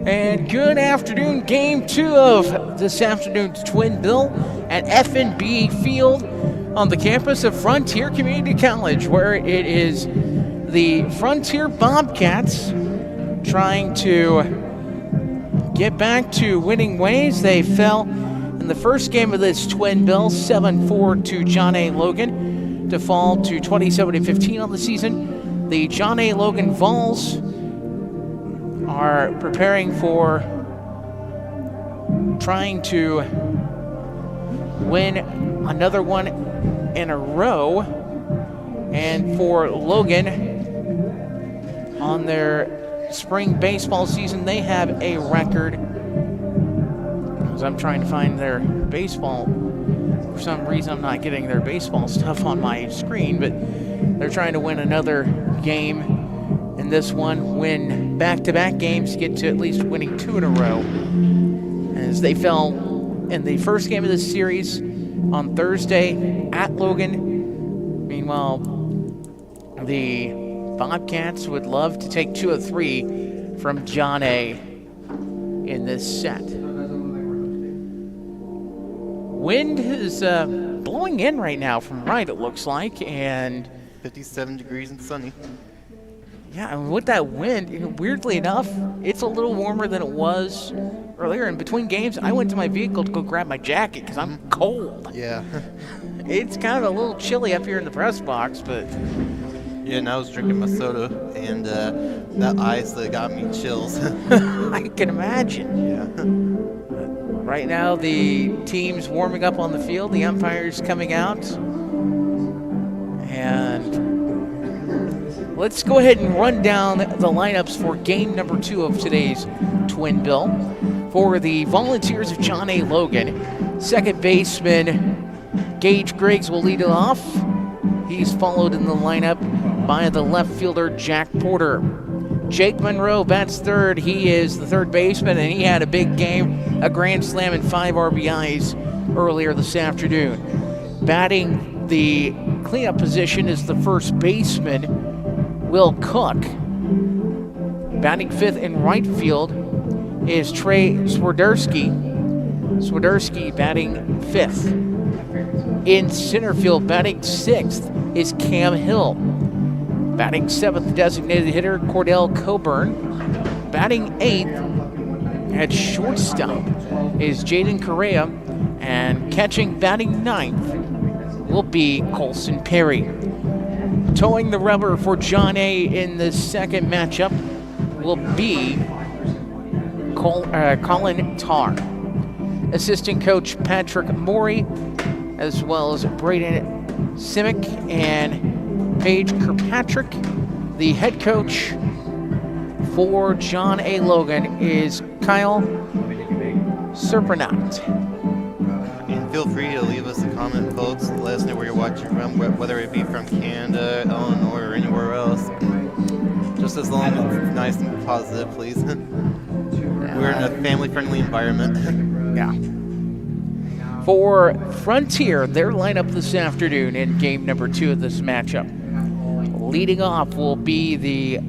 And good afternoon, game 2 of this afternoon's Twin Bill at F&B Field on the campus of Frontier Community College, where it is the Frontier Bobcats trying to get back to winning ways. They fell in the first game of this Twin Bill, 7-4 to John A. Logan, to fall to 27-15 on the season. The John A. Logan Vols are preparing for trying to win another one in a row. And for Logan, on their spring baseball season, they have a record, as I'm trying to find their baseball, for some reason I'm not getting their baseball stuff on my screen, but they're trying to win another game in this one, win back-to-back games, get to at least winning 2 in a row, as they fell in the first game of this series on Thursday at Logan. Meanwhile, the Bobcats would love to take 2 of 3 from John A. in this set. Wind is blowing in right now from right, it looks like, and 57 degrees and sunny. Yeah, and with that wind, weirdly enough, it's a little warmer than it was earlier. In between games, I went to my vehicle to go grab my jacket because I'm cold. Yeah. It's kind of a little chilly up here in the press box, but... Yeah, and I was drinking my soda, and that ice that got me chills. I can imagine. Yeah. Right now, the team's warming up on the field. The umpire's coming out. And let's go ahead and run down the lineups for game number 2 of today's Twin Bill. For the Volunteers of John A. Logan, second baseman Gage Griggs will lead it off. He's followed in the lineup by the left fielder Jack Porter. Jake Monroe bats third. He is the third baseman, and he had a big game, a grand slam and 5 RBIs earlier this afternoon. Batting the cleanup position is the first baseman, Will Cook. Batting fifth in right field is Trey Swiderski. Swiderski batting fifth. In center field, batting sixth is Cam Hill. Batting seventh, designated hitter Cordell Coburn. Batting eighth at shortstop is Jaden Correa. And catching, batting ninth, will be Colson Perry. Towing the rubber for John A. in the second matchup will be Colin Tarr. Assistant coach Patrick Morey, as well as Braden Simic and Paige Kirkpatrick. The head coach for John A. Logan is Kyle Serpenat. And feel free to leave us a comment, folks. Let us know where you're watching from, whether it be from Canada, Illinois, or anywhere else. Just as long as it's nice and positive, please. We're in a family-friendly environment. Yeah. For Frontier, their lineup this afternoon in game number 2 of this matchup. Leading off will be the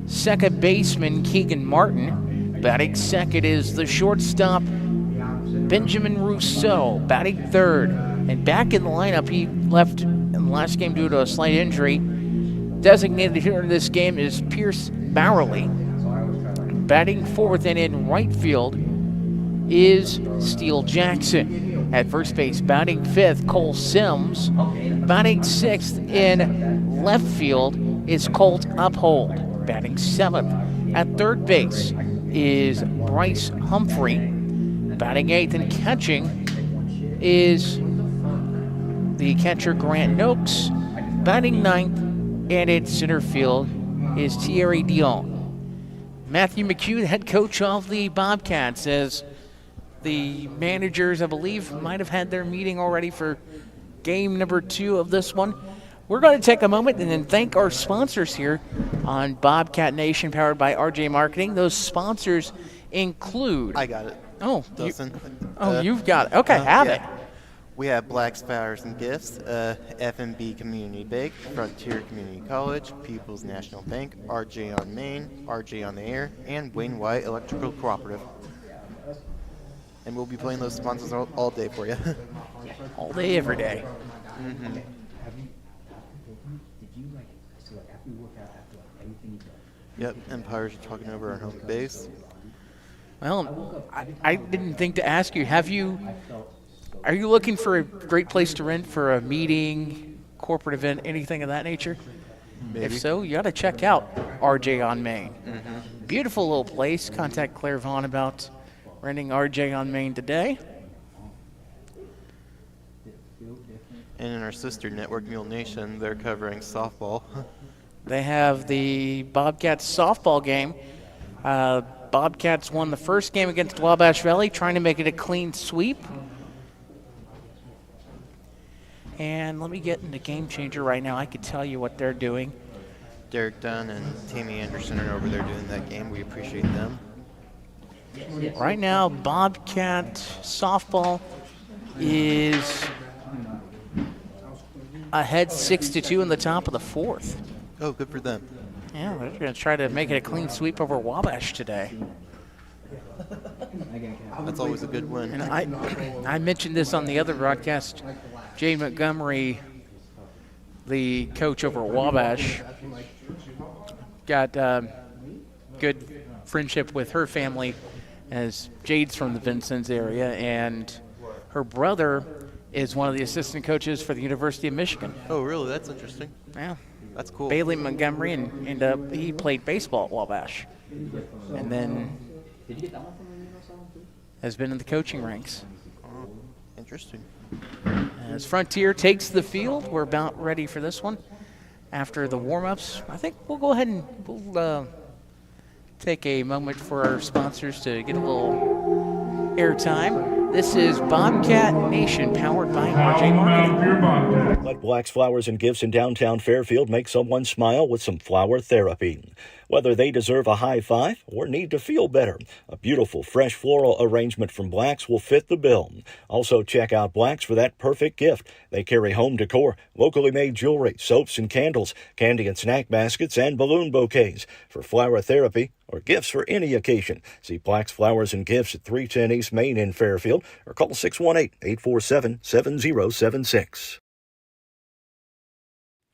second baseman, Keegan Martin. Batting second is the shortstop, Benjamin Rousseau. Batting third. And back in the lineup, he left in the last game due to a slight injury. Designated hitter in this game is Pierce Bowerly. Batting fourth and in right field is Steele Jackson. At first base, batting fifth, Cole Sims. Batting sixth in left field is Colt Uphold. Batting seventh at third base is Bryce Humphrey. Batting eighth and catching is the catcher Grant Noakes. Batting ninth and in center field is Thierry Dion. Matthew McHugh, the head coach of the Bobcats, says the managers, I believe, might have had their meeting already for game number 2 of this one. We're going to take a moment and then thank our sponsors here on Bobcat Nation, powered by RJ Marketing. Those sponsors include... I got it. Oh, Dustin. you've got it. Okay, have it. We have Blacks, Flowers, and Gifts, F&B Community Bank, Frontier Community College, People's National Bank, RJ on Main, RJ on the Air, and Wayne White Electrical Cooperative. And we'll be playing those sponsors all day for you. All day, every day. Mm-hmm. Yep, Empires are talking over our home base. Well, I didn't think to ask you, are you looking for a great place to rent for a meeting, corporate event, anything of that nature? Maybe. If so, you got to check out RJ on Main. Mm-hmm. Beautiful little place. Contact Claire Vaughn about renting RJ on Main today. And in our sister network, Mule Nation, they're covering softball. They have the Bobcats softball game. Bobcats won the first game against Wabash Valley, trying to make it a clean sweep. And let me get into Game Changer right now. I could tell you what they're doing. Derek Dunn and Tammy Anderson are over there doing that game. We appreciate them. Right now, Bobcat softball is ahead 6-2 in the top of the fourth. Oh, good for them. Yeah, they're going to try to make it a clean sweep over Wabash today. That's always a good win. And I mentioned this on the other broadcast. Jay Montgomery, the coach over Wabash, got good friendship with her family, as Jade's from the Vincennes area, and her brother is one of the assistant coaches for the University of Michigan. Oh, really? That's interesting. Yeah. That's cool. Bailey Montgomery, and he played baseball at Wabash, and then has been in the coaching ranks. Oh, interesting. As Frontier takes the field, we're about ready for this one. After the warm-ups, I think we'll go ahead and we'll take a moment for our sponsors to get a little airtime. This is Bobcat Nation, powered by RJ Marketing. Let Blacks, Flowers, and Gifts in downtown Fairfield make someone smile with some flower therapy. Whether they deserve a high five or need to feel better, a beautiful, fresh floral arrangement from Blacks will fit the bill. Also, check out Blacks for that perfect gift. They carry home decor, locally made jewelry, soaps and candles, candy and snack baskets, and balloon bouquets. For flower therapy or gifts for any occasion, see Blacks, Flowers, and Gifts at 310 East Main in Fairfield or call 618-847-7076.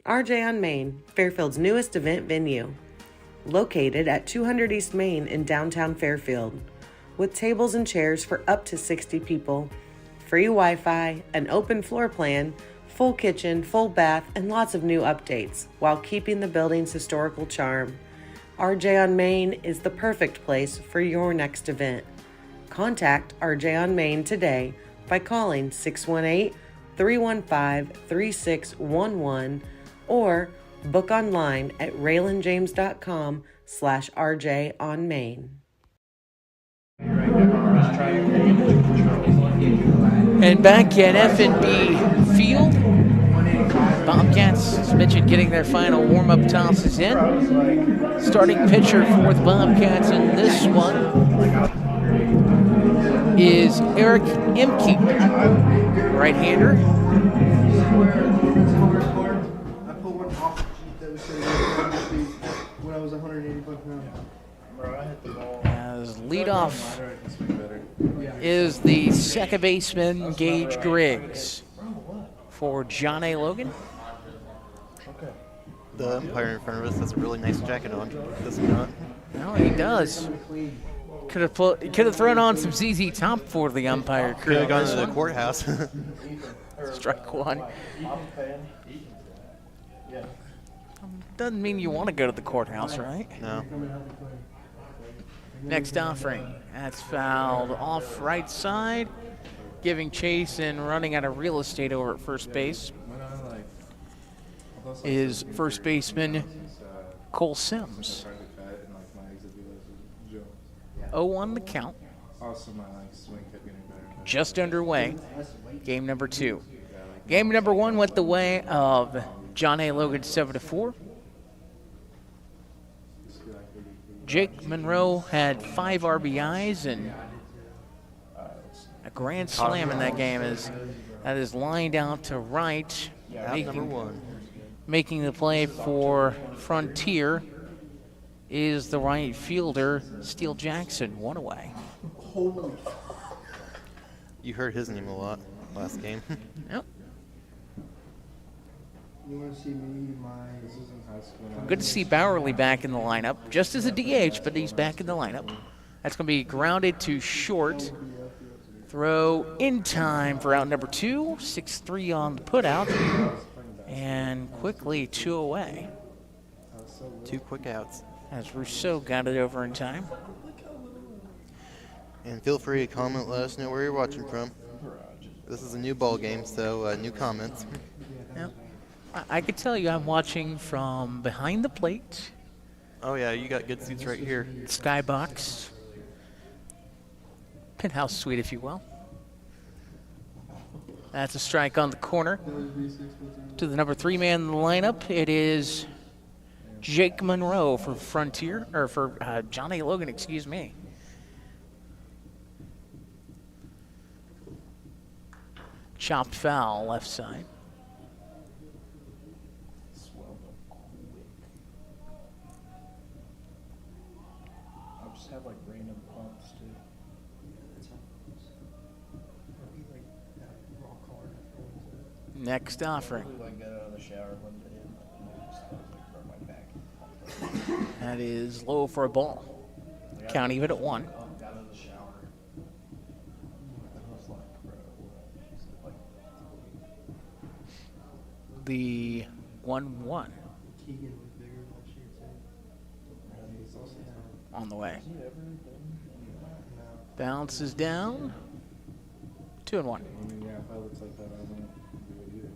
RJ on Main, Fairfield's newest event venue. Located at 200 East Main in downtown Fairfield. With tables and chairs for up to 60 people, free Wi-Fi, an open floor plan, full kitchen, full bath, and lots of new updates, while keeping the building's historical charm. RJ on Main is the perfect place for your next event. Contact RJ on Main today by calling 618-315-3611 or book online at raylanjames.com/RJ on Main. And back at F&B Field, Bobcats, as mentioned, getting their final warm-up tosses in. Starting pitcher for the Bobcats in this one is Eric Imke, right-hander. When I was 185 pounds. As leadoff is the second baseman, Gage Griggs, for John A. Logan. The umpire in front of us has a really nice jacket on, does he not? No, he does. Could have thrown on some ZZ Top for the umpire crew. Could have gone to the courthouse. Strike one. Doesn't mean you want to go to the courthouse, right? No. Next offering. That's fouled off right side. Giving chase and running out of real estate over at first base is first baseman Cole Sims. 0-1 the count. Just underway. Game number 2. Game number 1 went the way of John A. Logan 7-4. Jake Monroe had 5 RBIs and a grand slam in that game as That is lined out to right. Out number 1. Making the play for Frontier is the right fielder, Steele Jackson, 1 away. You heard his name a lot last game. Yep. You want to see me, this is in high school. Good to see Bowerly back in the lineup, just as a DH, but he's back in the lineup. That's going to be grounded to short. Throw in time for out number 2. 6-3 on the putout. And quickly 2 away. 2 quick outs. As Rousseau got it over in time. And feel free to comment, let us know where you're watching from. This is a new ball game, so new comments. Yep. I could tell you I'm watching from behind the plate. Oh yeah, you got good seats right here. Skybox. Penthouse suite, if you will. That's a strike on the corner. To the number 3 man in the lineup, it is Jake Monroe for Frontier, or for John A. Logan, excuse me. Chopped foul, left side. I'll just have like random pumps too. Next offering. Like get out of the shower one day and just like burn my back. That is low for a ball. Count even at 1. Got out of the shower. I was like, bro, what? The 1-1 Keegan was bigger last year too. on the way. Has he ever done? Bounces down. 2-1. I mean, yeah, if I looks like that, I wouldn't do it either.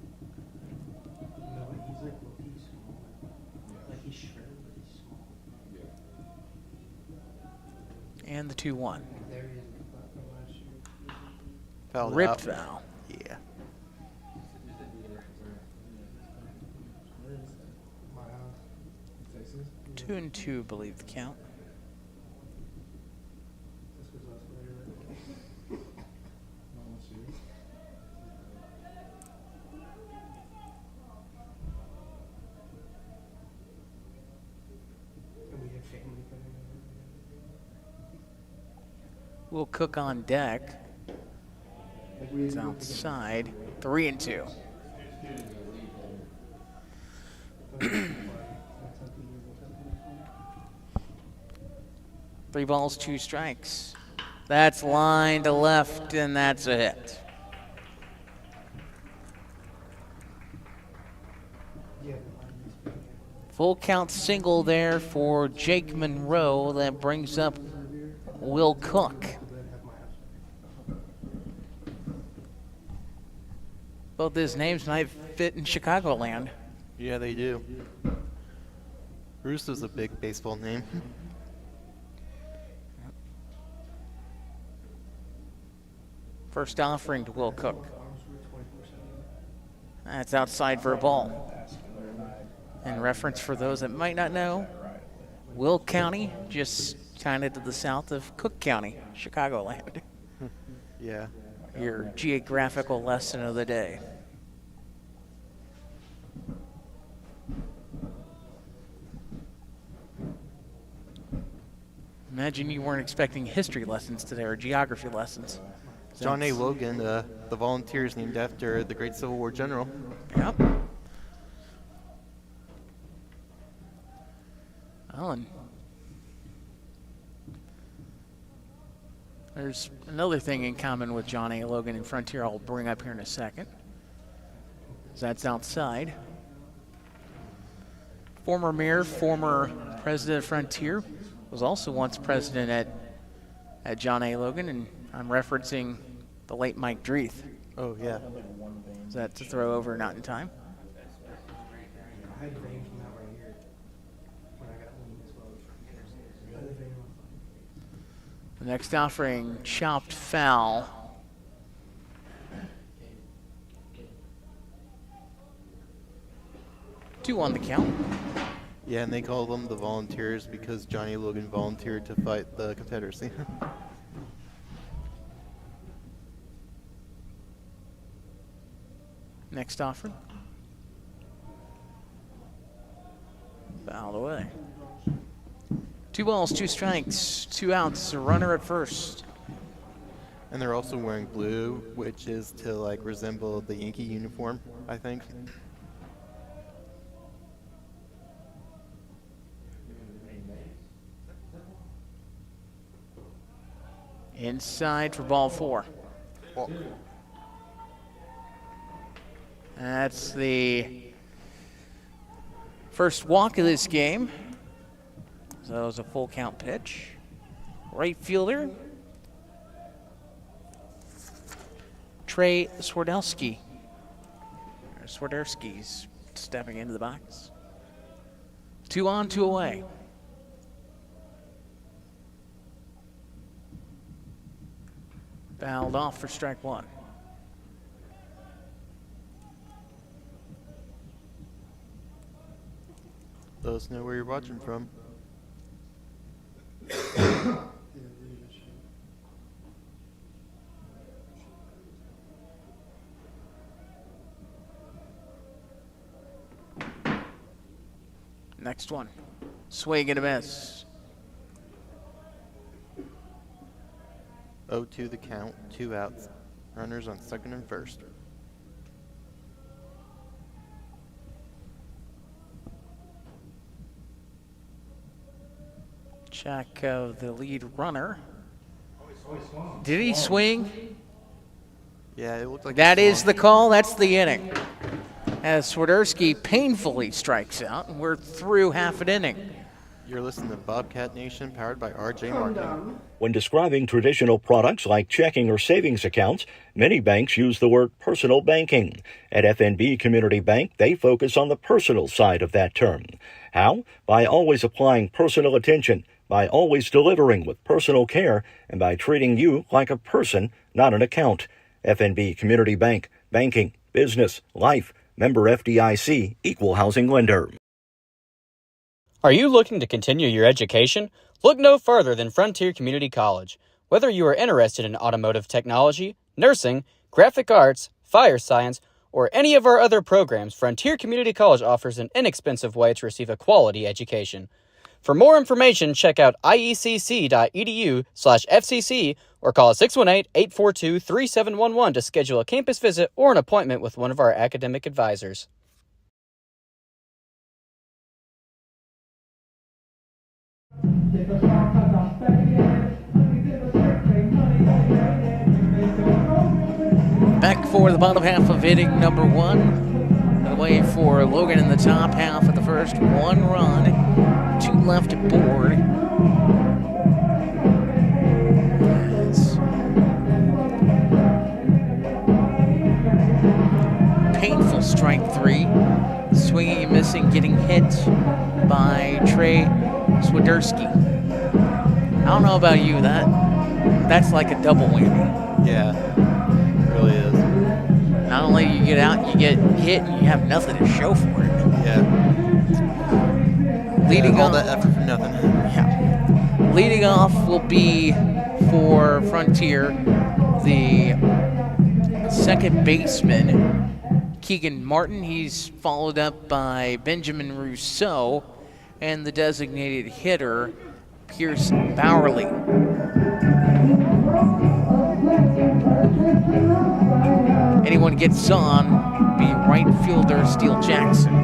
No, he's like he's small. Yeah. Like he's shredded, but he's small. Yeah. And the 2-1. There he is from last year. Fouled Ripped out. foul. Yeah. My house. Texas. 2-2, I believe the count. This was us later. No, let's see. And we had family coming in. Will Cook on deck. Like we It's outside. 3-2. Three balls, 2 strikes. That's line to left, and that's a hit. Full count single there for Jake Monroe. That brings up Will Cook. Both his names might fit in Chicagoland. Yeah, they do. Roos is a big baseball name. First offering to Will Cook. That's outside for a ball. In reference for those that might not know, Will County, just kind of to the south of Cook County, Chicagoland. Yeah. Your geographical lesson of the day. Imagine you weren't expecting history lessons today or geography lessons. John A. Logan, the Volunteers named after the great Civil War general. Yep. Alan. There's another thing in common with John A. Logan and Frontier I'll bring up here in a second. That's outside. Former mayor, former president of Frontier, was also once president at John A. Logan, and I'm referencing the late Mike Dreeth. Oh, yeah. Is that to throw over, not in time? I had vein come out right here when I got home as well. I had a vein on. The next offering, chopped foul. Two on the count. Yeah, and they call them the Volunteers because Johnny Logan volunteered to fight the Confederacy. Next offering. Fouled away. 2 balls, 2 strikes, 2 outs, a runner at first. And they're also wearing blue, which is to like resemble the Yankee uniform, I think. Inside for ball 4. Walk. That's the first walk of this game. So that was a full count pitch. Right fielder, Trey Swiderski. Swiderski's stepping into the box. 2 on, 2 away. Fouled off for strike 1. Let us know where you're watching from. Next one. Swing and a miss. 0-2 the count, 2 outs. Runners on second and first. Check of the lead runner. Did he swing? Yeah, it looked like That is the call. That's the inning. As Swiderski painfully strikes out, and we're through half an inning. You're listening to Bobcat Nation, powered by RJ Marketing. When describing traditional products like checking or savings accounts, many banks use the word personal banking. At FNB Community Bank, they focus on the personal side of that term. How? By always applying personal attention, by always delivering with personal care, and by treating you like a person, not an account. FNB Community Bank, banking, business, life, member FDIC, equal housing lender. Are you looking to continue your education? Look no further than Frontier Community College. Whether you are interested in automotive technology, nursing, graphic arts, fire science, or any of our other programs, Frontier Community College offers an inexpensive way to receive a quality education. For more information, check out iecc.edu/FCC or call 618-842-3711 to schedule a campus visit or an appointment with one of our academic advisors. Back for the bottom half of inning number 1. By the way, for Logan in the top half of the first, 1 run, 2 left aboard. It's painful strike 3. Swinging and missing, getting hit by Trey Swiderski. I don't know about you, that's like a double whammy. Yeah, it really is. Not only you get out, you get hit, and you have nothing to show for it. Yeah. Leading all off, that effort for nothing. Yeah. Leading off will be for Frontier, the second baseman, Keegan Martin. He's followed up by Benjamin Rousseau and the designated hitter, Pierce Bowerly. Anyone gets on, be right fielder Steele Jackson.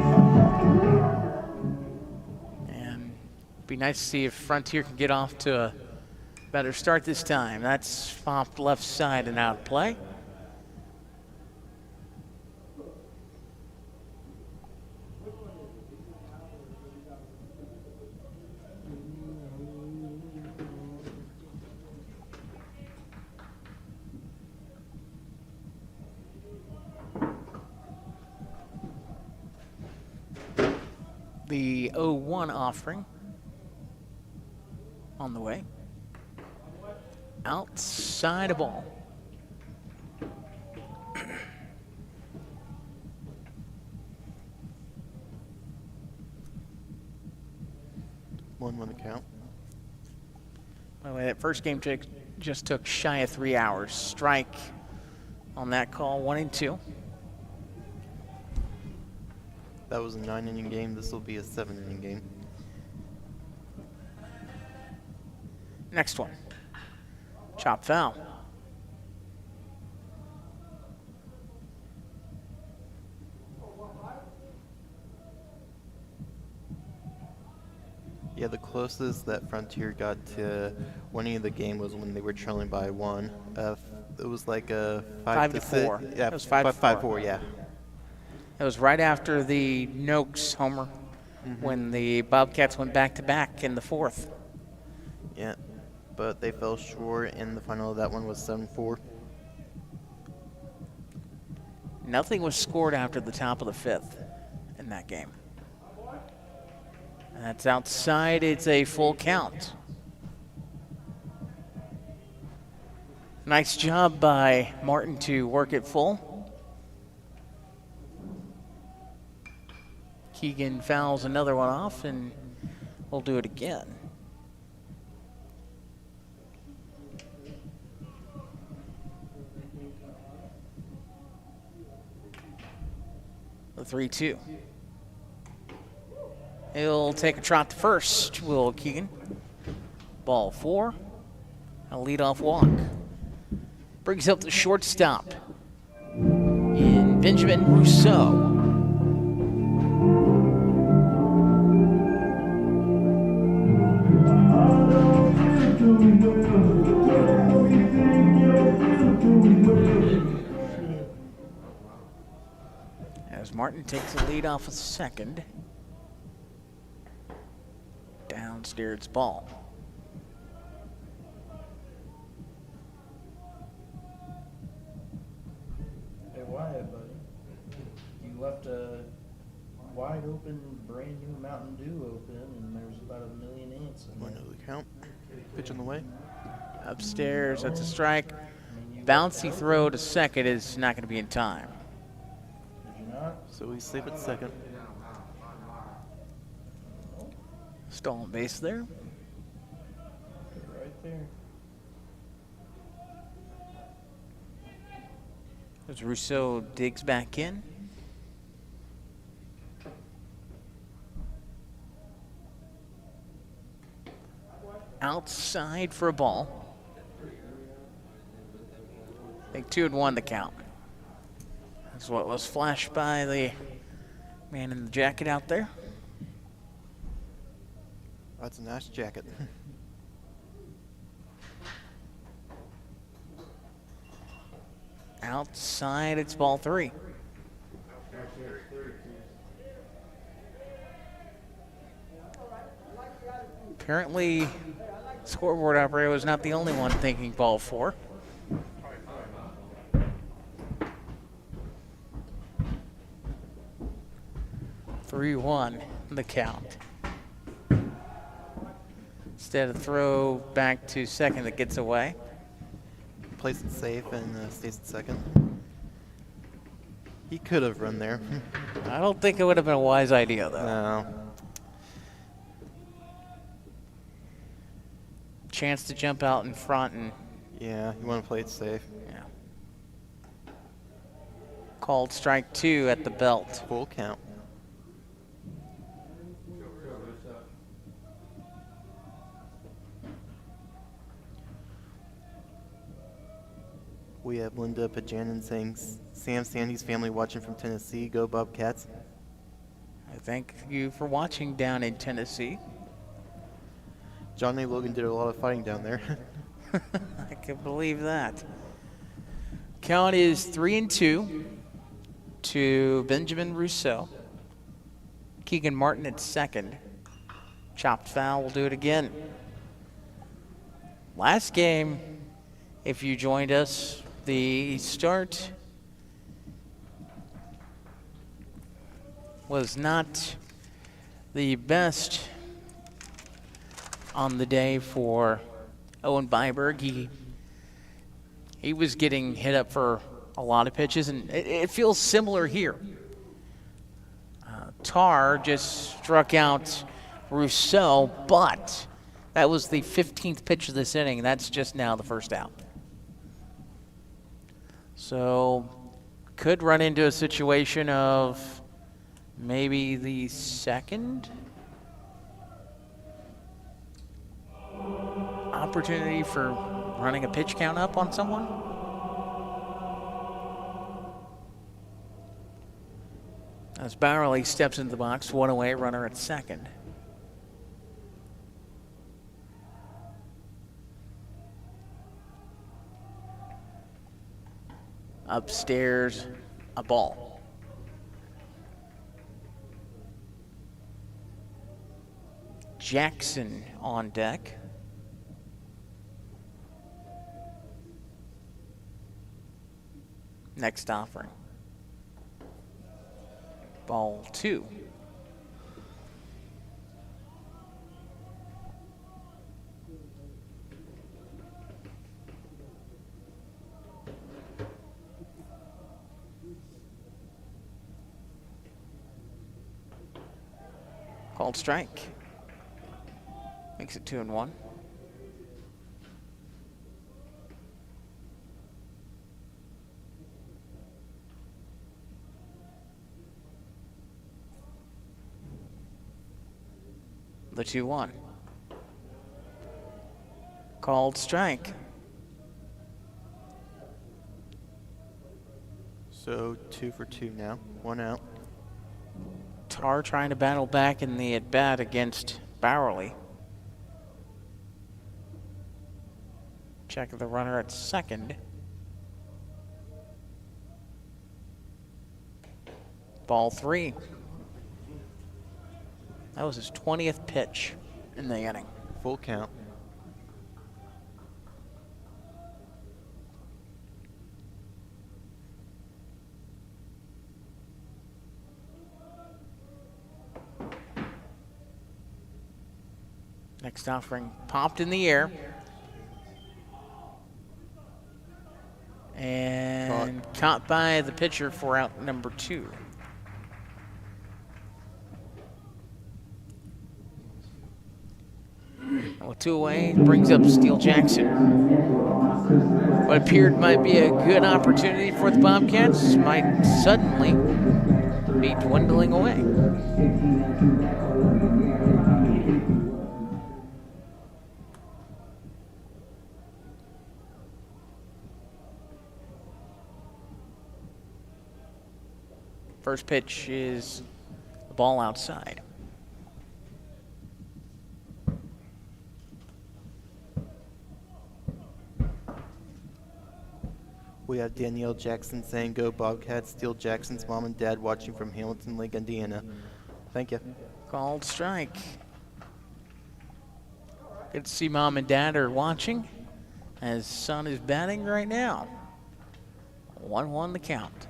And it'd be nice to see if Frontier can get off to a better start this time. That's popped left side and out of play. The 0-1 offering on the way. Outside a ball. One the count. By the way, that first game just took shy of 3 hours. Strike on that call, 1-2. That was a 9-inning game. This will be a 7-inning game. Next one. Chop foul. Yeah, the closest that Frontier got to winning the game was when they were trailing by 1. It was like a 5 to 4. Yeah, It was 5 to 4. 5-4, yeah. It was right after the Noakes homer when the Bobcats went back-to-back in the 4th. Yeah, but they fell short in the final. That one was 7-4. Nothing was scored after the top of the 5th in that game. That's outside. It's a full count. Nice job by Martin to work it full. Keegan fouls another one off, and we'll do it again. The 3-2. He'll take a trot to first, will Keegan. Ball 4. A leadoff walk. Brings up the shortstop in Benjamin Rousseau. As Martin takes the lead off of second. Downstairs ball. Hey Wyatt, buddy, you left a wide open, brand new Mountain Dew open, and there's about 1 million ants in One there. to the count. Pitch on the way. Upstairs, that's a strike. Bouncy throw to second is not going to be in time. Did you not? So we sleep at second. Stolen base there. Right there. As Rousseau digs back in. Outside for a ball. I think 2-1 the count. That's what was flashed by the man in the jacket out there. That's a nice jacket. Outside, it's ball 3. Apparently, scoreboard operator was not the only one thinking ball 4. (3-1) the count. Instead of throw back to second that gets away. Plays it safe and stays at second. He could have run there. I don't think it would have been a wise idea, though. No. Chance to jump out in front and Yeah, you want to play it safe. yeah. Called strike 2 at the belt. Full count. We have Linda Pajanin saying, Sam Sandy's family watching from Tennessee. Go Bobcats. I thank you for watching down in Tennessee. Johnny Logan did a lot of fighting down there. I can believe that. Count is 3-2 to Benjamin Rousseau. Keegan Martin at second. Chopped foul, we'll do it again. Last game, if you joined us, the start was not the best on the day for Owen Byberg. He was getting hit up for a lot of pitches, and it feels similar here. Tar just struck out Rousseau, but that was the 15th pitch of this inning. That's just now the first out. So could run into a situation of maybe the second opportunity for running a pitch count up on someone. As Bowerly steps into the box, one away, runner at second. Upstairs, a ball. Jackson on deck. Next offering. Ball 2. Called strike. Makes it 2-1. The 2-1. Called strike. So 2 for 2 now. 1 out. Tar trying to battle back in the at-bat against Bowerly. Check the runner at second. Ball 3. That was his 20th pitch in the inning. Full count. Next offering popped in the air. And caught by the pitcher for out number 2. Well, 2 away, brings up Steele Jackson. What appeared might be a good opportunity for the Bobcats might suddenly be dwindling away. First pitch is the ball outside. We have Danielle Jackson saying go Bobcats. Steele Jackson's mom and dad watching from Hamilton Lake, Indiana. Thank you. Called strike. Good to see mom and dad are watching as son is batting right now. 1-1 the count.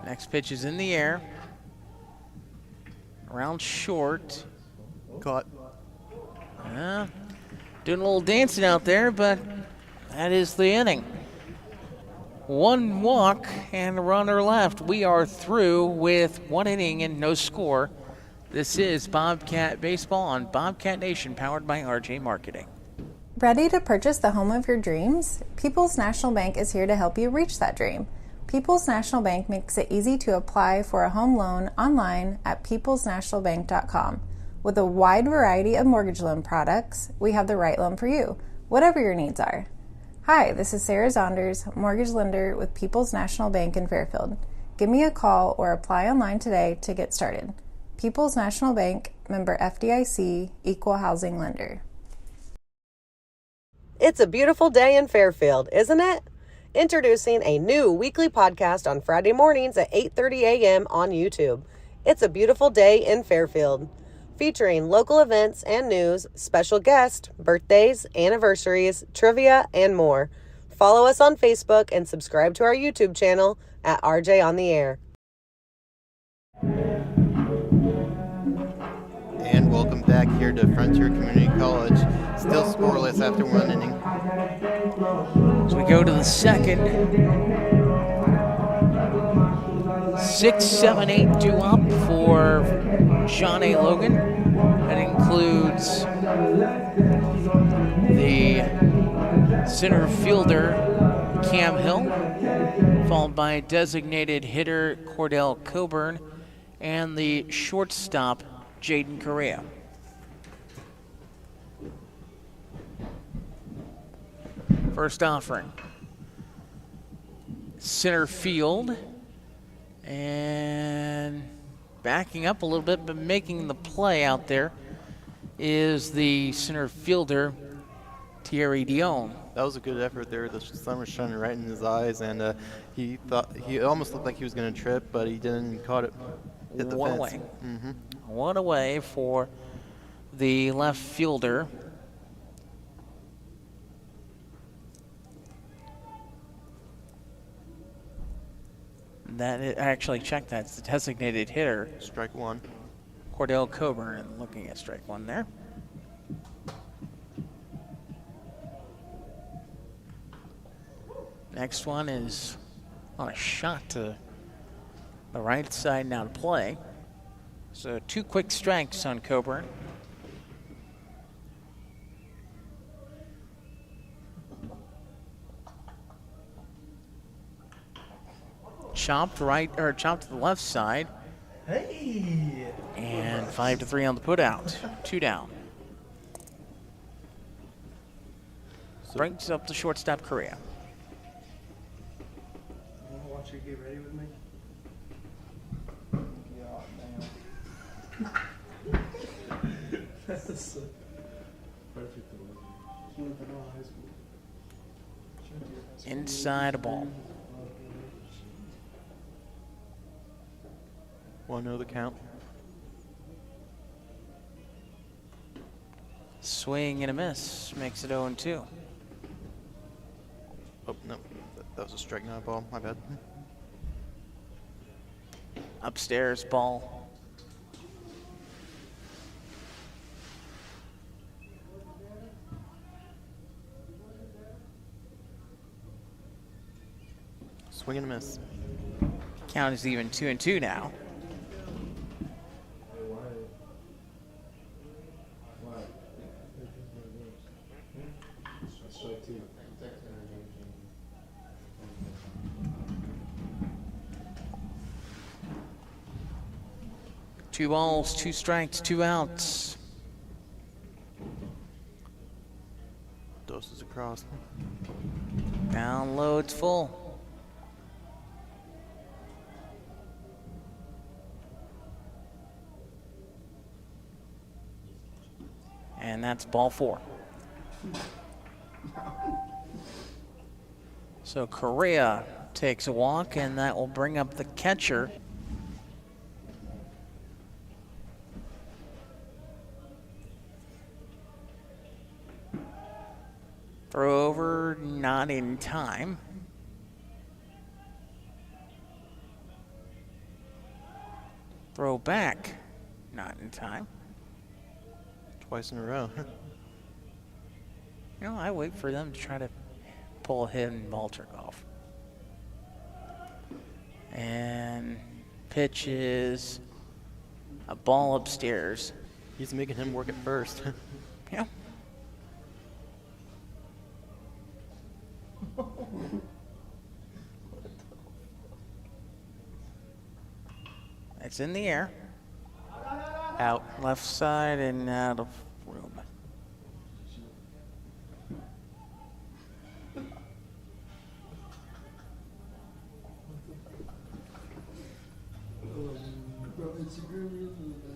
Next pitch is in the air. Around short. Caught. Doing a little dancing out there, but that is the inning. 1 walk and a runner left. We are through with 1 inning and no score. This is Bobcat Baseball on Bobcat Nation, powered by RJ Marketing. Ready to purchase the home of your dreams? People's National Bank is here to help you reach that dream. People's National Bank makes it easy to apply for a home loan online at peoplesnationalbank.com. With a wide variety of mortgage loan products, we have the right loan for you, whatever your needs are. Hi, this is Sarah Zonders, mortgage lender with People's National Bank in Fairfield. Give me a call or apply online today to get started. People's National Bank, member FDIC, equal housing lender. It's a beautiful day in Fairfield, isn't it? Introducing a new weekly podcast on Friday mornings at 8:30 a.m. on YouTube. It's a beautiful day in Fairfield, featuring local events and news, special guests, birthdays, anniversaries, trivia, and more. Follow us on Facebook and subscribe to our YouTube channel at RJ on the Air. And welcome back here to Frontier Community College. Still scoreless after 1 inning. So we go to the second. 6, 7, 8 due up for John A. Logan. That includes the center fielder, Cam Hill, followed by designated hitter Cordell Coburn, and the shortstop Jaden Correa. First offering. Center field, and backing up a little bit, but making the play out there is the center fielder, Thierry Dion. That was a good effort there. The sun was shining right in his eyes, and he almost looked like he was going to trip, but he didn't. Caught it. Hit the One fence. away. One away for the left fielder. Actually, check that. It's the designated hitter, Strike one. Cordell Coburn, looking at strike one there. Next one is on a shot to the right side now to play. So 2 quick strikes on Coburn. Chopped to the left side. Hey! And 5-3 on the putout. 2 down. Brings up the shortstop Correa. You wanna watch you get ready with me? That's so perfect. She went to high school. Inside a ball. 1-0 the count. Swing and a miss. Makes it 0-2. Oh, no. That was a strike, not a ball. My bad. Upstairs ball. Swing and a miss. Count is even 2-2 now. Two balls, 2 strikes, 2 outs. Doses across. Down low, it's full. And that's ball 4. So Correa takes a walk, and that will bring up the catcher. Throw over, not in time. Throw back, not in time. Twice in a row. You know, I wait for them to try to pull him ball trick off. And pitch is a ball upstairs. He's making him work at first. Yeah. It's in the air. Out left side and out of room.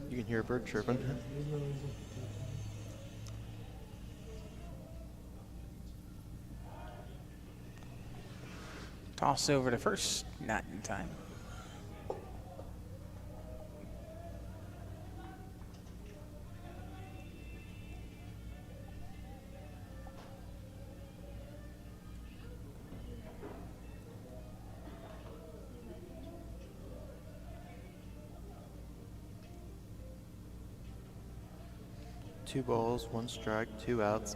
You can hear a bird chirping. Toss over to first, not in time. Two balls, 1 strike, 2 outs.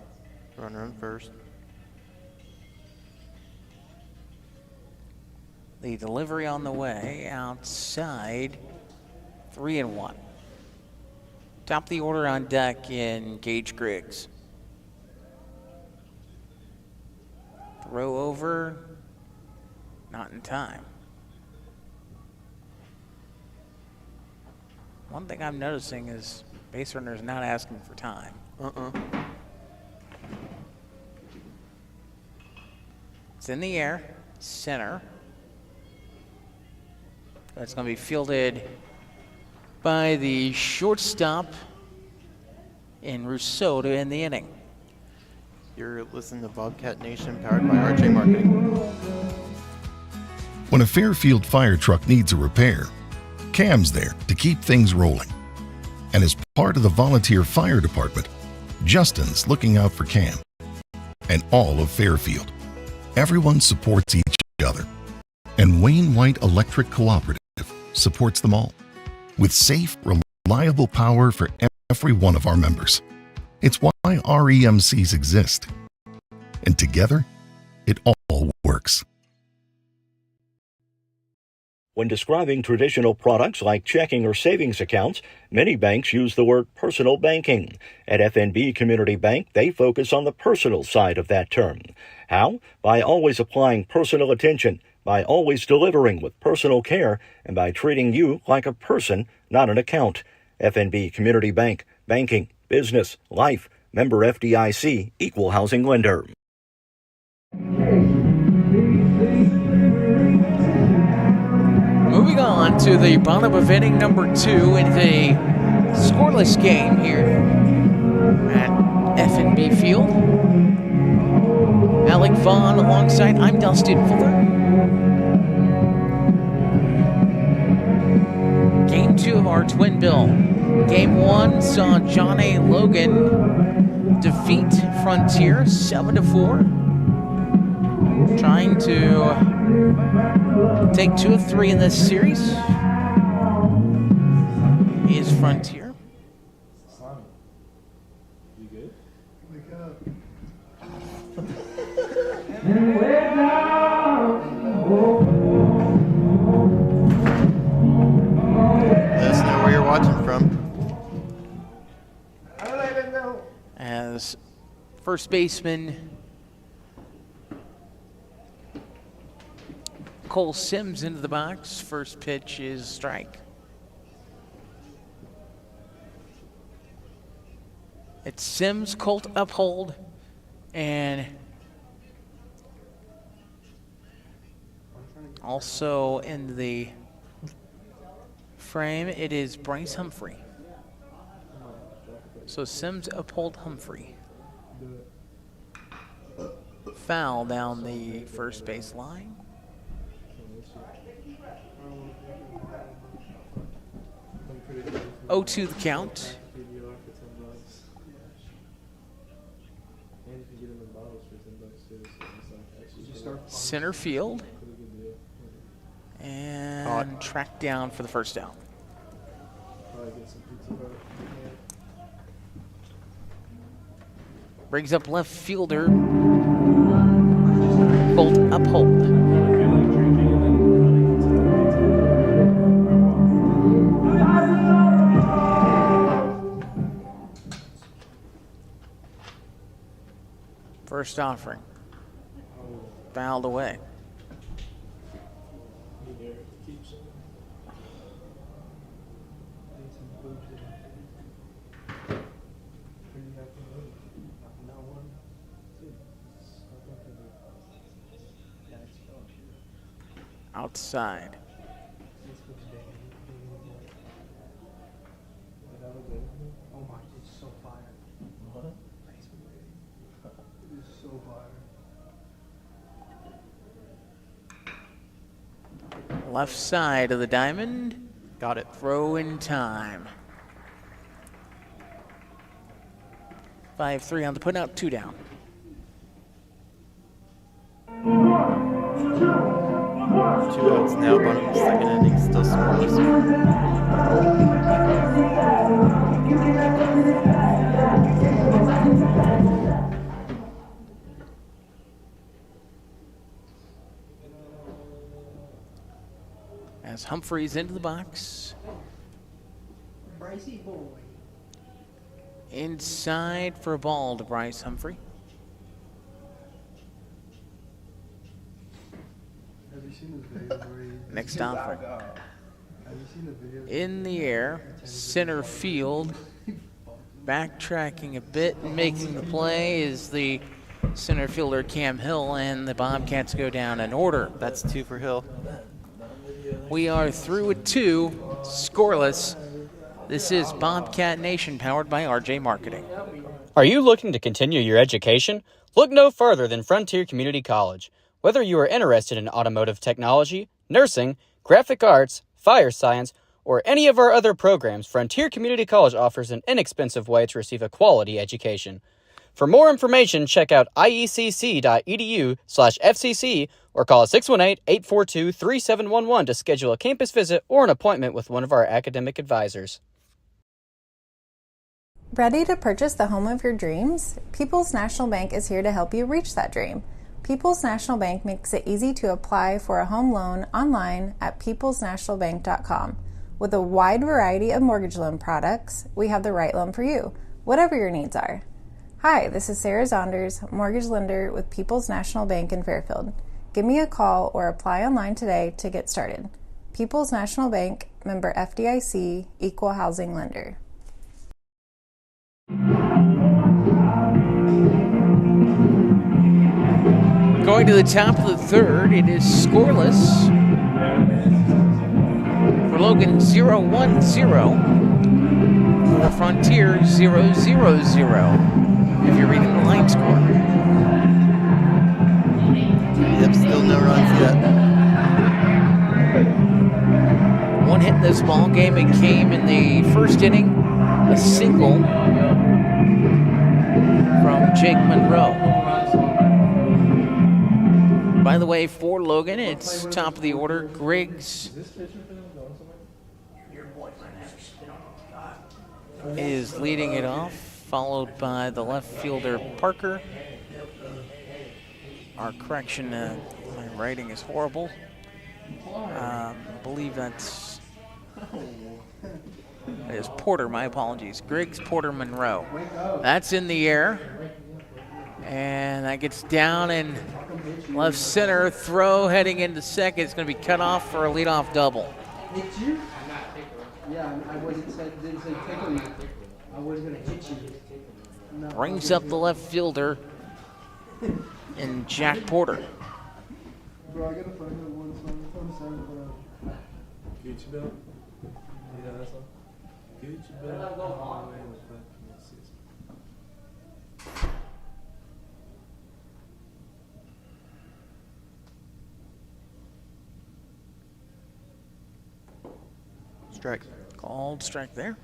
Runner on first. The delivery on the way, outside, 3-1. Top of the order on deck in Gage Griggs. Throw over, Not in time. One thing I'm noticing is base runners not asking for time. It's in the air, center. That's going to be fielded by the shortstop in Rousseau to end the inning. You're listening to Bobcat Nation, powered by RJ Marketing. When a Fairfield fire truck needs a repair, Cam's there to keep things rolling. And as part of the volunteer fire department, Justin's looking out for Cam and all of Fairfield. Everyone supports each other. And Wayne White Electric Cooperative supports them all with safe, reliable power for every one of our members. It's why REMCs exist. And together, it all works. When describing traditional products like checking or savings accounts, many banks use the word personal banking. At FNB Community Bank, they focus on the personal side of that term. How? By always applying personal attention, by always delivering with personal care, and by treating you like a person, not an account. FNB Community Bank, banking, business, life, member FDIC, equal housing lender. Moving on to the bottom of inning number 2 in the scoreless game here at FNB Field. Alec Vaughn alongside, I'm Dustin Fuller. Game 2 of our twin bill. Game 1 saw John A. Logan defeat Frontier 7-4. Trying to take 2 of 3 in this series is Frontier. Simon, you good? Wake up. Let us know where you're watching from. As first baseman Cole Sims into the box. First pitch is strike. It's Sims, Colt, Uphold, and also in the frame, it is Bryce Humphrey. So Sims, Uphold, Humphrey. Foul down the first base line. 0-2 the count. Center field. And tracked down for the first out. Brings up left fielder Colt Uphold. First offering. Fouled away. Outside. Oh my, it's so fire. What? It's so fire. Left side of the diamond. Got it. Throw in time. 5-3 on the put out, 2 down. Two outs now, bottom of the second inning, still scoreless. As Humphreys into the box. Brycey boy. Inside for a ball to Bryce Humphrey. Have you seen Next offering. In the air, center field. Backtracking a bit and making the play is the center fielder Cam Hill, and the Bobcats go down in order. That's 2 for Hill. We are through at 2, scoreless. This is Bobcat Nation, powered by RJ Marketing. Are you looking to continue your education? Look no further than Frontier Community College. Whether you are interested in automotive technology, nursing, graphic arts, fire science, or any of our other programs, Frontier Community College offers an inexpensive way to receive a quality education. For more information, check out iecc.edu/FCC or call 618-842-3711 to schedule a campus visit or an appointment with one of our academic advisors. Ready to purchase the home of your dreams? People's National Bank is here to help you reach that dream. People's National Bank makes it easy to apply for a home loan online at peoplesnationalbank.com. With a wide variety of mortgage loan products, we have the right loan for you, whatever your needs are. Hi, this is Sarah Zonders, mortgage lender with People's National Bank in Fairfield. Give me a call or apply online today to get started. People's National Bank, member FDIC, equal housing lender. Going to the top of the third, it is scoreless. For Logan, 0-1-0. For Frontier, 0-0-0. If you're reading the line score. Yep, still no runs yet. One hit in this ball game. It came in the first inning, a single from Jake Monroe. By the way, for Logan, it's top of the order. Griggs is leading it off, followed by the left fielder Parker. Our correction, my writing is horrible. I believe that is Porter, my apologies. Griggs, Porter, Monroe. That's in the air. And that gets down in left center. Throw heading into second. It's going to be cut off for a leadoff double. Did you? Yeah, I wasn't didn't say tickle you. I was gonna hit you. No. Brings up the left fielder in Jack Porter. Bro, I gotta find that one song. I'm sorry, bro. Gucci belt. Yeah, that's all. Gucci belt. Strike. Called strike there.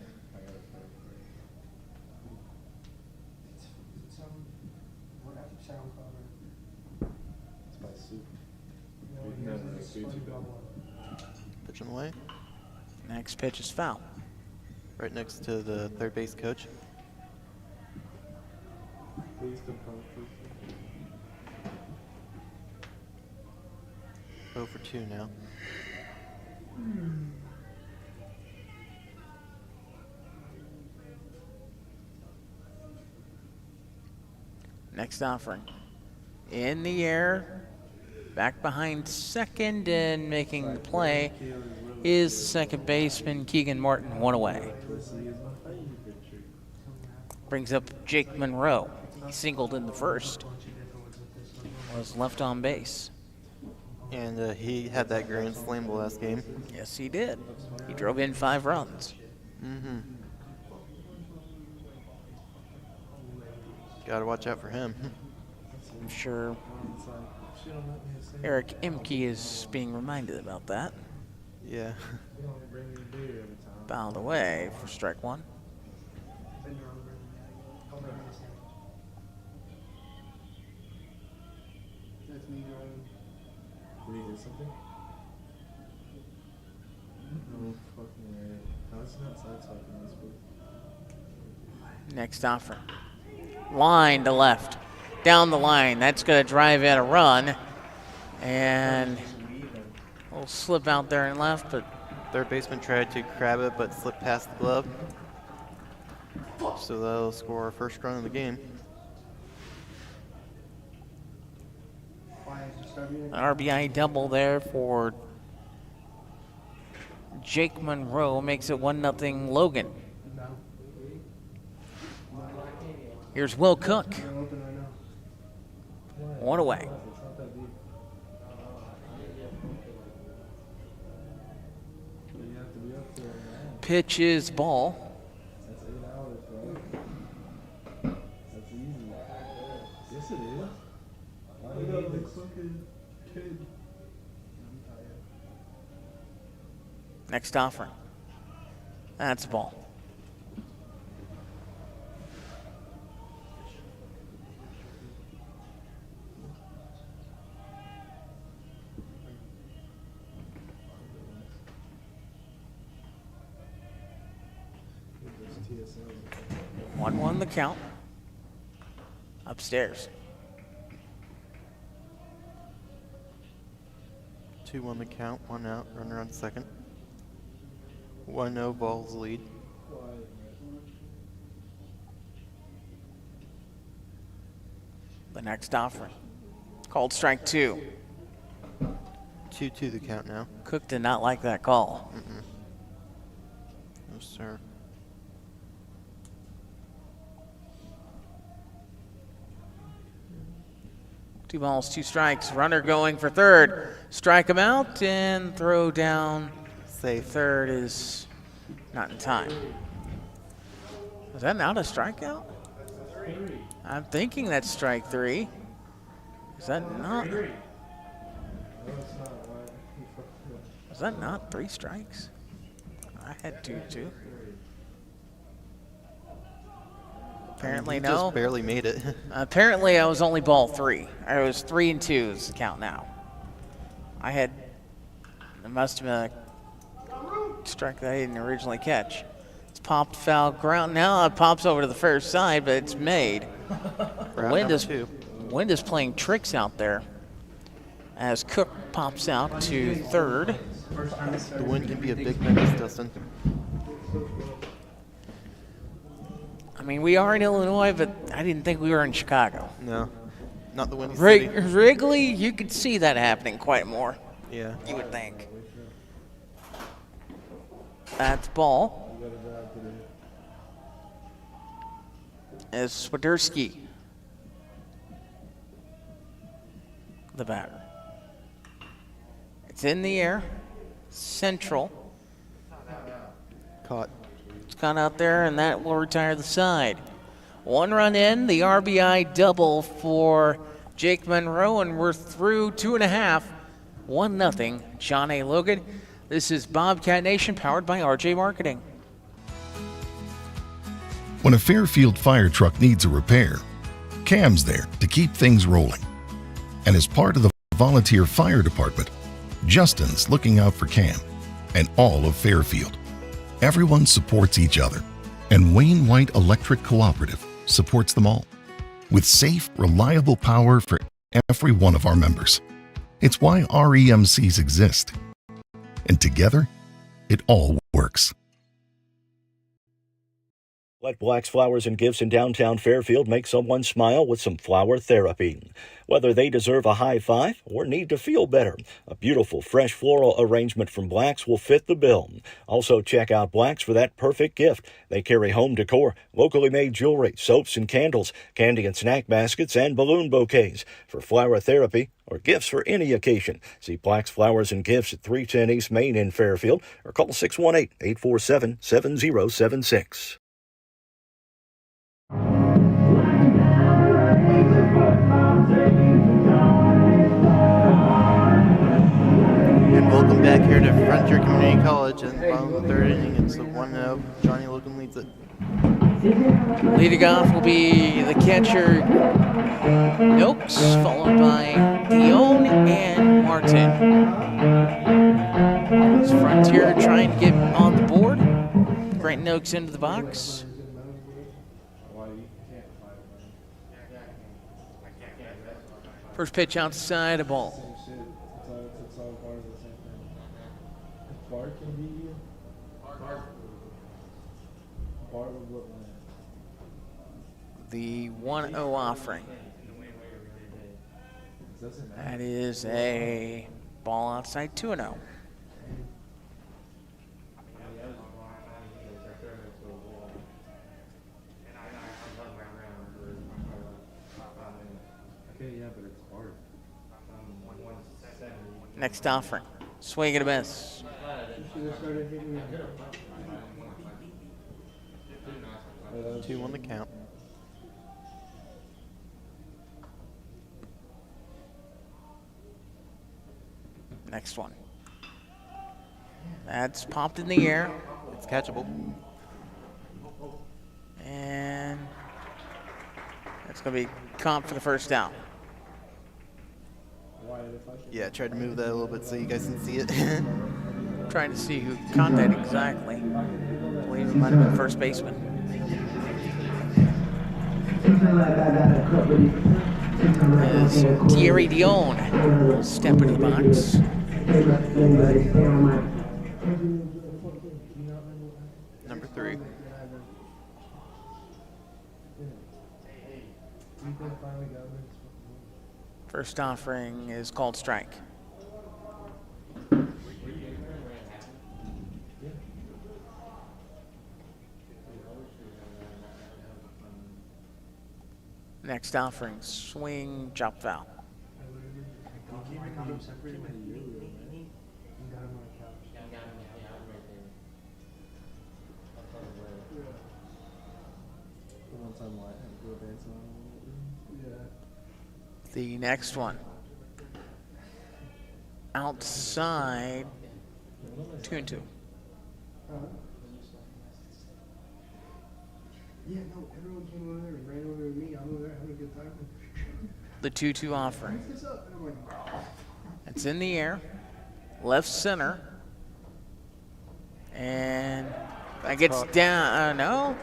Pitch on the way. Next pitch is foul. Right next to the third base coach. Please don't come through. 0 for 2 now. Next offering. In the air. Back behind second and making the play is second baseman Keegan Martin, one away. Brings up Jake Monroe. He singled in the first. Was left on base. And he had that grand slam the last game. Yes, he did. He drove in 5 runs. Mm-hmm. Gotta watch out for him. I'm sure Eric Imke is being reminded about that. Yeah. Fouled away for strike one. That's me driving. Did he hit something? No fucking way. How is he not sideswiping this book? Next offer. Line to left. Down the line. That's going to drive in a run. And we'll slip out there and left, but Third baseman tried to grab it, but slipped past the glove. So they'll score our first run of the game. An RBI double there for Jake Monroe makes it 1-0 Logan. Here's Will Cook. One away. Pitch is ball. That's 8 hours, bro. That's easy. Yes, it is. Why do you need this fucking kid? Next offering. That's ball. TSA. 1-1 the count. Upstairs. 2-1 the count, 1 out, runner on second. 1-0 Vols lead. The next offering. Called strike 2. 2-2 the count now. Cook did not like that call. No, sir. Two balls, 2 strikes. Runner going for third. Strike him out and throw down. Safe. Third is not in time. Is that not a strikeout? I'm thinking that's strike 3. Is that not? Is that not 3 strikes? I had 2-2. Apparently You no. just barely made it. Apparently I was only ball 3. I was 3 and 2 is the count now. It must have been a strike that I didn't originally catch. It's popped foul ground. Now it pops over to the first side, but it's made. Wind is playing tricks out there as Cook pops out to third. The wind can be a big menace, Dustin. I mean, we are in Illinois, but I didn't think we were in Chicago. No, not the windy city. Wrigley, you could see that happening quite more. Yeah. You would think. That's ball. As Swiderski, the batter. It's in the air. Central. Caught. It's gone out there, and that will retire the side. 1 run in, the RBI double for Jake Monroe, and we're through 2.5. 1-0, John A. Logan. This is Bobcat Nation, powered by RJ Marketing. When a Fairfield fire truck needs a repair, Cam's there to keep things rolling. And as part of the volunteer fire department, Justin's looking out for Cam and all of Fairfield. Everyone supports each other, and Wayne White Electric Cooperative supports them all with safe, reliable power for every one of our members. It's why REMCs exist. And together, it all works. Let Black's Flowers and Gifts in downtown Fairfield make someone smile with some flower therapy. Whether they deserve a high five or need to feel better, a beautiful fresh floral arrangement from Black's will fit the bill. Also check out Black's for that perfect gift. They carry home decor, locally made jewelry, soaps and candles, candy and snack baskets, and balloon bouquets. For flower therapy or gifts for any occasion, see Black's Flowers and Gifts at 310 East Main in Fairfield or call 618-847-7076. And welcome back here to Frontier Community College in the bottom of the 3rd inning. It's a 1-0. Johnny Logan leads it. Leading off will be the catcher, Noakes, followed by Dion and Martin. It's Frontier trying to get on the board. Grant Noakes into the box. First pitch outside, a ball. It's all part of the same thing. Bart can beat you. Bart would look mad. The 1-0 offering. Doesn't matter. That is a ball outside 2-0. Okay, yeah, but it's hard. Next offering. Swing and a miss. Should have started hitting me. 2 on the count. Next one. That's popped in the air. It's catchable. And that's going to be caught for the first down. Yeah, I tried to move that a little bit so you guys can see it. Trying to see who caught that exactly. I believe it might have been first baseman. As Thierry Dion will step into the box. Number 3. First offering is called strike. Next offering, swing, chop foul. The next one, outside 2-2. Yeah, no, everyone came over there and ran over to me. I'm over there having a good time. The 2-2 offering. Pick this up. And I'm like, It's in the air, left center, and that gets down. No,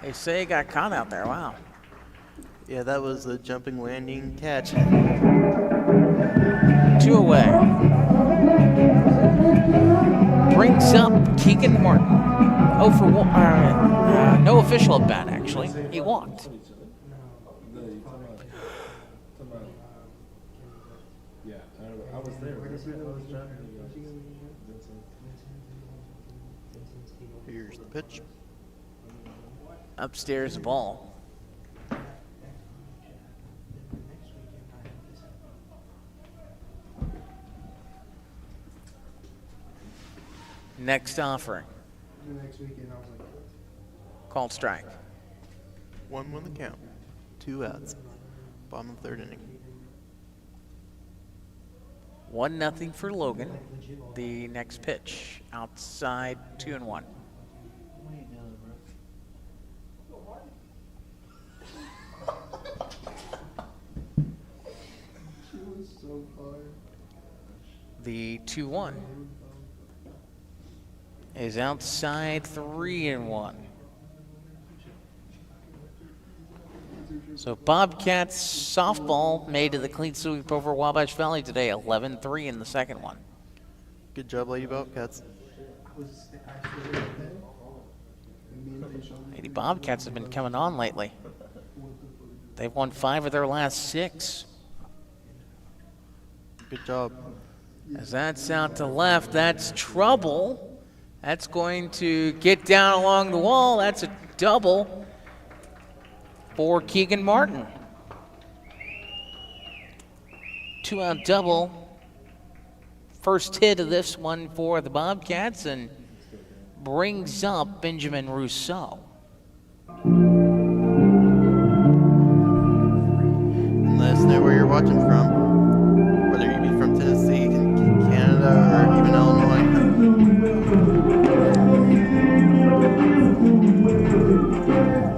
they say it got caught out there. Wow. Yeah, that was a jumping landing catch. 2 away. Brings up Keegan Martin. Oh, for no official at bat, actually. He walked. Yeah, I was there. Here's the pitch. Upstairs, the ball. Next offering, the next weekend, I was like, called strike. 1 on the count. 2 outs. Bottom of the 3rd inning. 1-0 for Logan. The next pitch, outside 2-1. she was so far. The 2-1 is outside 3-1. So Bobcats softball made to the clean sweep over Wabash Valley today, 11-3 in the second one. Good job, Lady Bobcats. Lady Bobcats have been coming on lately. They've won 5 of their last 6. Good job. As that's out to left, that's trouble. That's going to get down along the wall. That's a double for Keegan Martin. 2-out double. First hit of this one for the Bobcats and brings up Benjamin Rousseau. Let us know where you're watching from, whether you be from Tennessee, Canada, or even Illinois.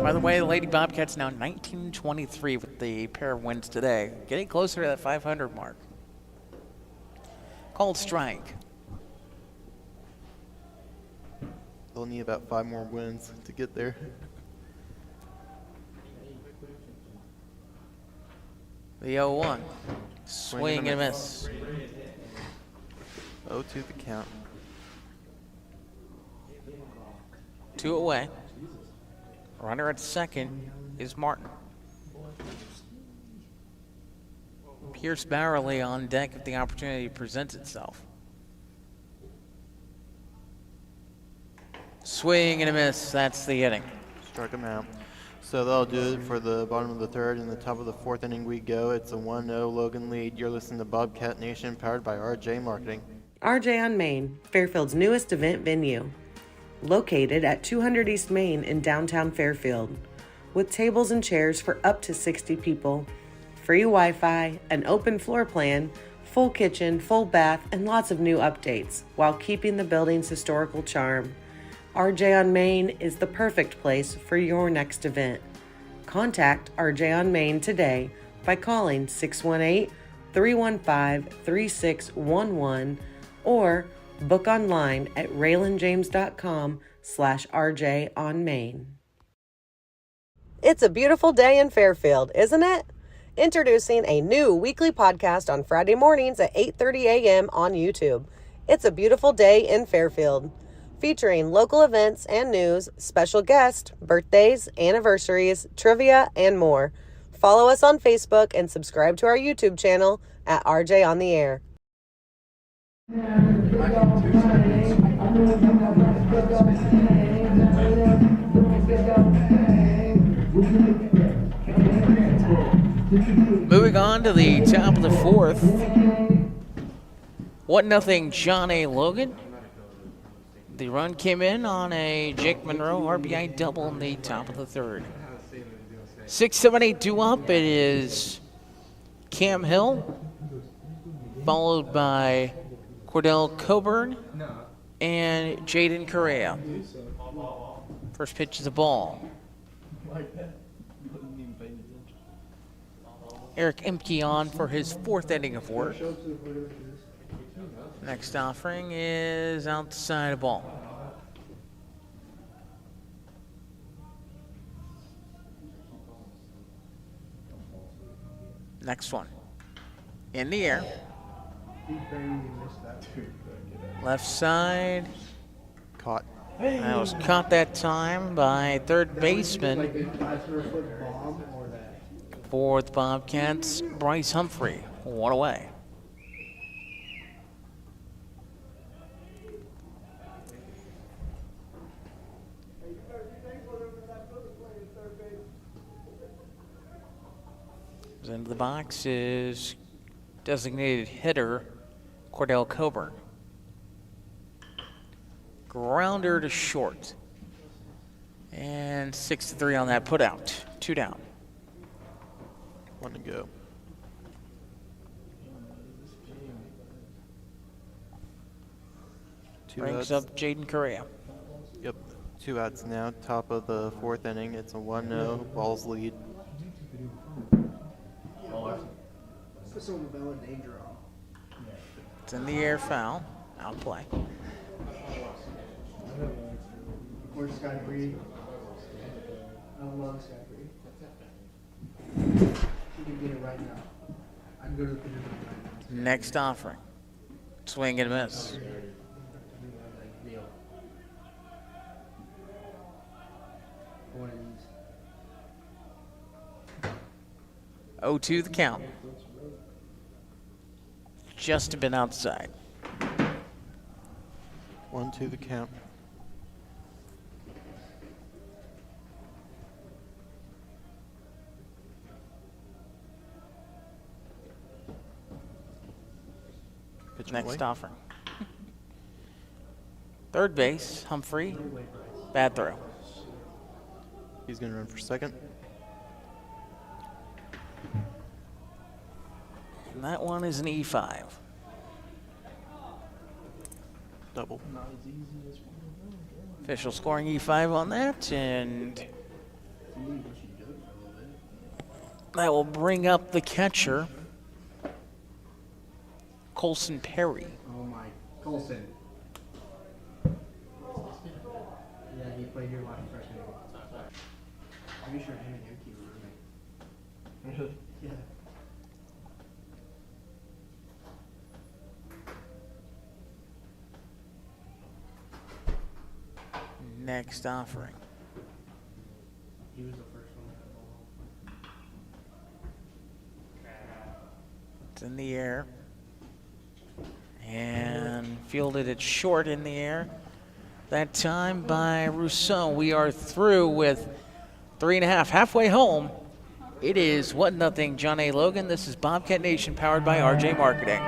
By the way, the Lady Bobcats now 19-23 with the pair of wins today, getting closer to that 500 mark. Called strike. They'll need about 5 more wins to get there. The 0-1. Swing and a miss. 0-2 the count. 2 away. Runner at second is Martin. Pierce Bowerly on deck if the opportunity presents itself. Swing and a miss. That's the inning. Struck him out. So that'll do it for the bottom of the third. In the top of the fourth inning we go. It's a 1-0 Logan lead. You're listening to Bobcat Nation, powered by RJ Marketing. RJ on Main, Fairfield's newest event venue. Located at 200 East Main in downtown Fairfield. With tables and chairs for up to 60 people, free Wi-Fi, an open floor plan, full kitchen, full bath, and lots of new updates, while keeping the building's historical charm. RJ on Main is the perfect place for your next event. Contact RJ on Main today by calling 618-315-3611 or book online at raylanjames.com/RJ on Main. It's a beautiful day in Fairfield, isn't it? Introducing a new weekly podcast on Friday mornings at 8:30 a.m. on YouTube. It's a beautiful day in Fairfield, featuring local events and news, special guests, birthdays, anniversaries, trivia, and more. Follow us on Facebook and subscribe to our YouTube channel at RJ on the Air. Moving on to the top of the fourth. 1-0 John A. Logan. The run came in on a Jake Monroe RBI double in the top of the third. 6, 7, 8 due up. It is Cam Hill, followed by Cordell Coburn and Jaden Correa. First pitch is a ball. Eric Imke on for his fourth inning of work. Next offering is outside a ball. Next one. In the air. Left side. Caught. That was caught that time by third baseman for the Bobcats, Bryce Humphrey. One away. Into the box is designated hitter Cordell Coburn. Grounder to short. And 6-3 on that putout. 2 down. 1 to go. Brings up Jaden Correa. Yep. 2 outs now. Top of the fourth inning. It's a 1-0 Vols lead. It's in the air, foul. Out play. Where's Sky Bree? I love Sky Bree. She can get it right now. I can go to the pinch right now. Next offering. Swing and a miss. One of these. 0-2 the count. Just been outside. 1-2 the count. Pitch Next away. offering. Third base, Humphrey. Bad throw. He's going to run for second. And that one is an E5. Double. Official scoring E5 on that, and that will bring up the catcher, Colson Perry. Oh my, Colson. Yeah, he played here last freshman year. Pretty sure him and Yuki were roommates. Really? Yeah. Next offering. He was the first one It's in the air. And fielded it short in the air. That time by Rousseau. We are through with 3.5. Halfway home. It is 1-0 John A. Logan. This is Bobcat Nation powered by RJ Marketing.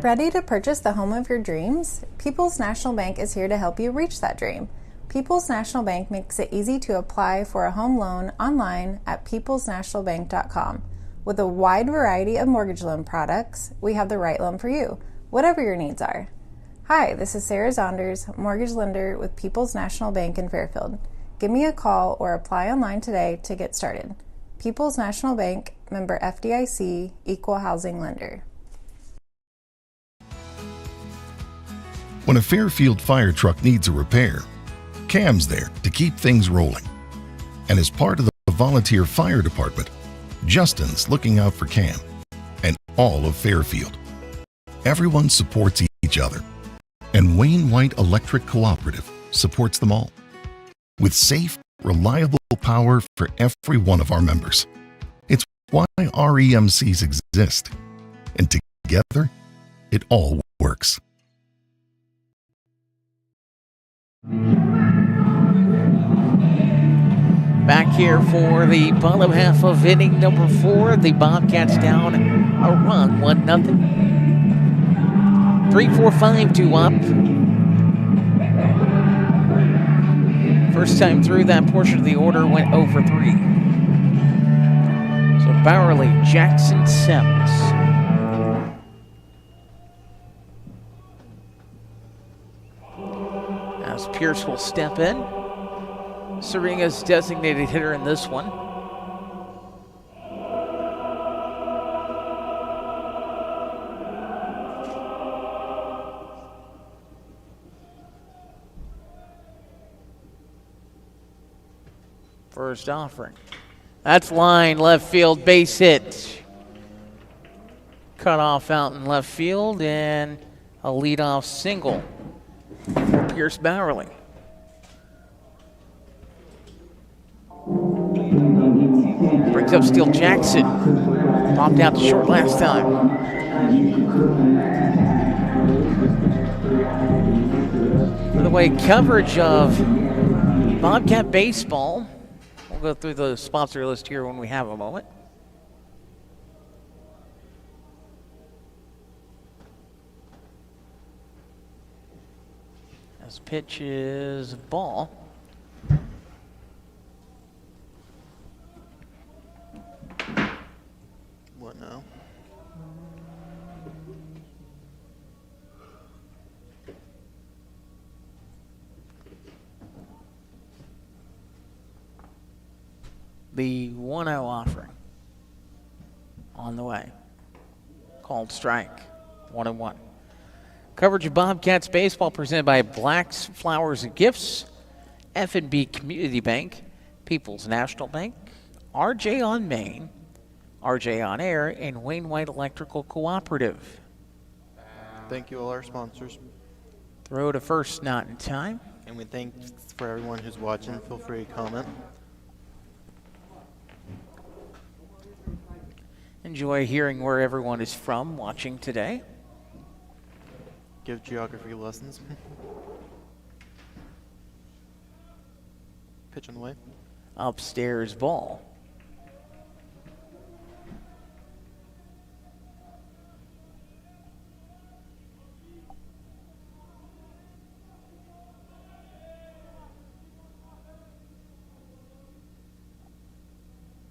Ready to purchase the home of your dreams? People's National Bank is here to help you reach that dream. People's National Bank makes it easy to apply for a home loan online at peoplesnationalbank.com. With a wide variety of mortgage loan products, we have the right loan for you, whatever your needs are. Hi, this is Sarah Zonders, mortgage lender with People's National Bank in Fairfield. Give me a call or apply online today to get started. People's National Bank, member FDIC, equal housing lender. When a Fairfield fire truck needs a repair, Cam's there to keep things rolling. And as part of the volunteer fire department, Justin's looking out for Cam and all of Fairfield. Everyone supports each other, and Wayne White Electric Cooperative supports them all. With safe, reliable power for every one of our members. It's why REMCs exist, and together, it all works. Back here for the bottom half of inning number 4. The Bobcats down a run, 1-0. 3-4-5-2 up. First time through that portion of the order went 0 for 3. So Bowerly, Jackson, Sims. As Pierce will step in. Serving as designated hitter in this one. First offering. That's line, left field, base hit. Cut off out in left field and a leadoff single for Pierce Bowerly. Brings up Steele Jackson. Popped out to short last time. By the way, coverage of Bobcat baseball. We'll go through the sponsor list here when we have a moment. As pitch is ball. What now? The 1-0 offering on the way. Called strike. 1-1. Coverage of Bobcats baseball presented by Black's Flowers and Gifts, F&B Community Bank, People's National Bank, RJ on Main, RJ on Air, and Wayne White Electrical Cooperative. Thank you all our sponsors. Throw to first, not in time. And we thank for everyone who's watching. Feel free to comment. Enjoy hearing where everyone is from watching today. Give geography lessons. Pitch on the way. Upstairs ball.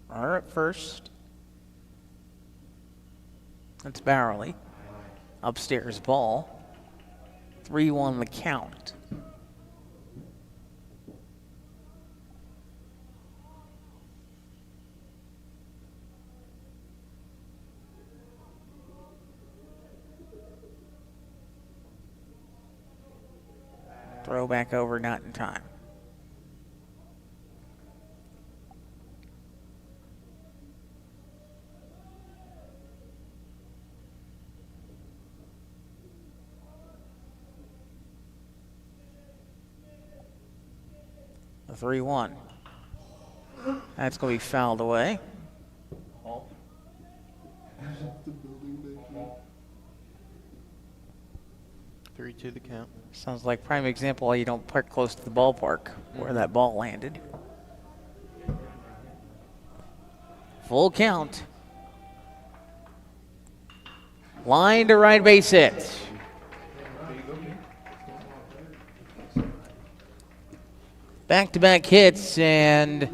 Runner at first. That's Bowerly. Upstairs ball. 3-1 the count. Throw back over, not in time. The 3-1. That's going to be fouled away. 3-2 the count. Sounds like prime example why you don't park close to the ballpark where that ball landed. Full count. Line to right base hit. Back-to-back hits, and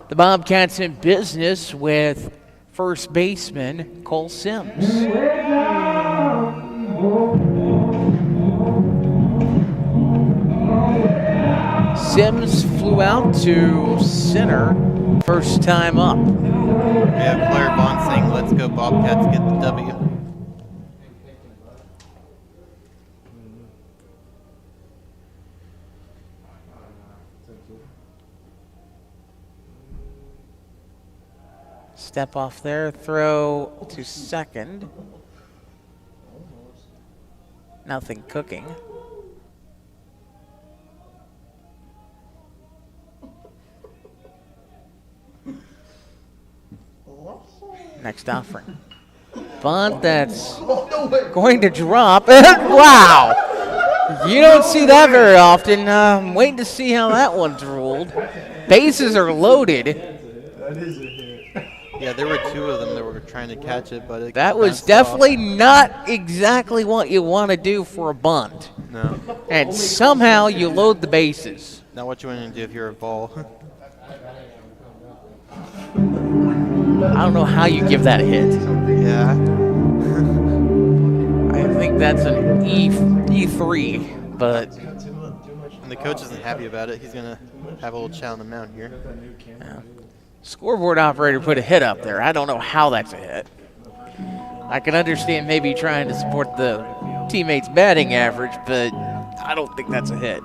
the Bobcats in business with first baseman Cole Sims. Sims flew out to center first time up. We have Claire Vaughn saying, "Let's go Bobcats, get the W." Step off there, throw to second. Nothing cooking. Next offering. Bunt that's going to drop. Wow! You don't see that very often. I'm waiting to see how that one's ruled. Bases are loaded. That is a hit. Yeah, there were two of them that were trying to catch it, but it That was bounced definitely off. not exactly what you want to do for a bunt. No. And somehow you load the bases. Not what you want to do if you're a ball. I don't know how you give that a hit. Yeah. I think that's an E3, but And the coach isn't happy about it. He's going to have a little chat on the mound here. yeah. Scoreboard operator put a hit up there. I don't know how that's a hit. I can understand maybe trying to support the teammate's batting average, but I don't think that's a hit.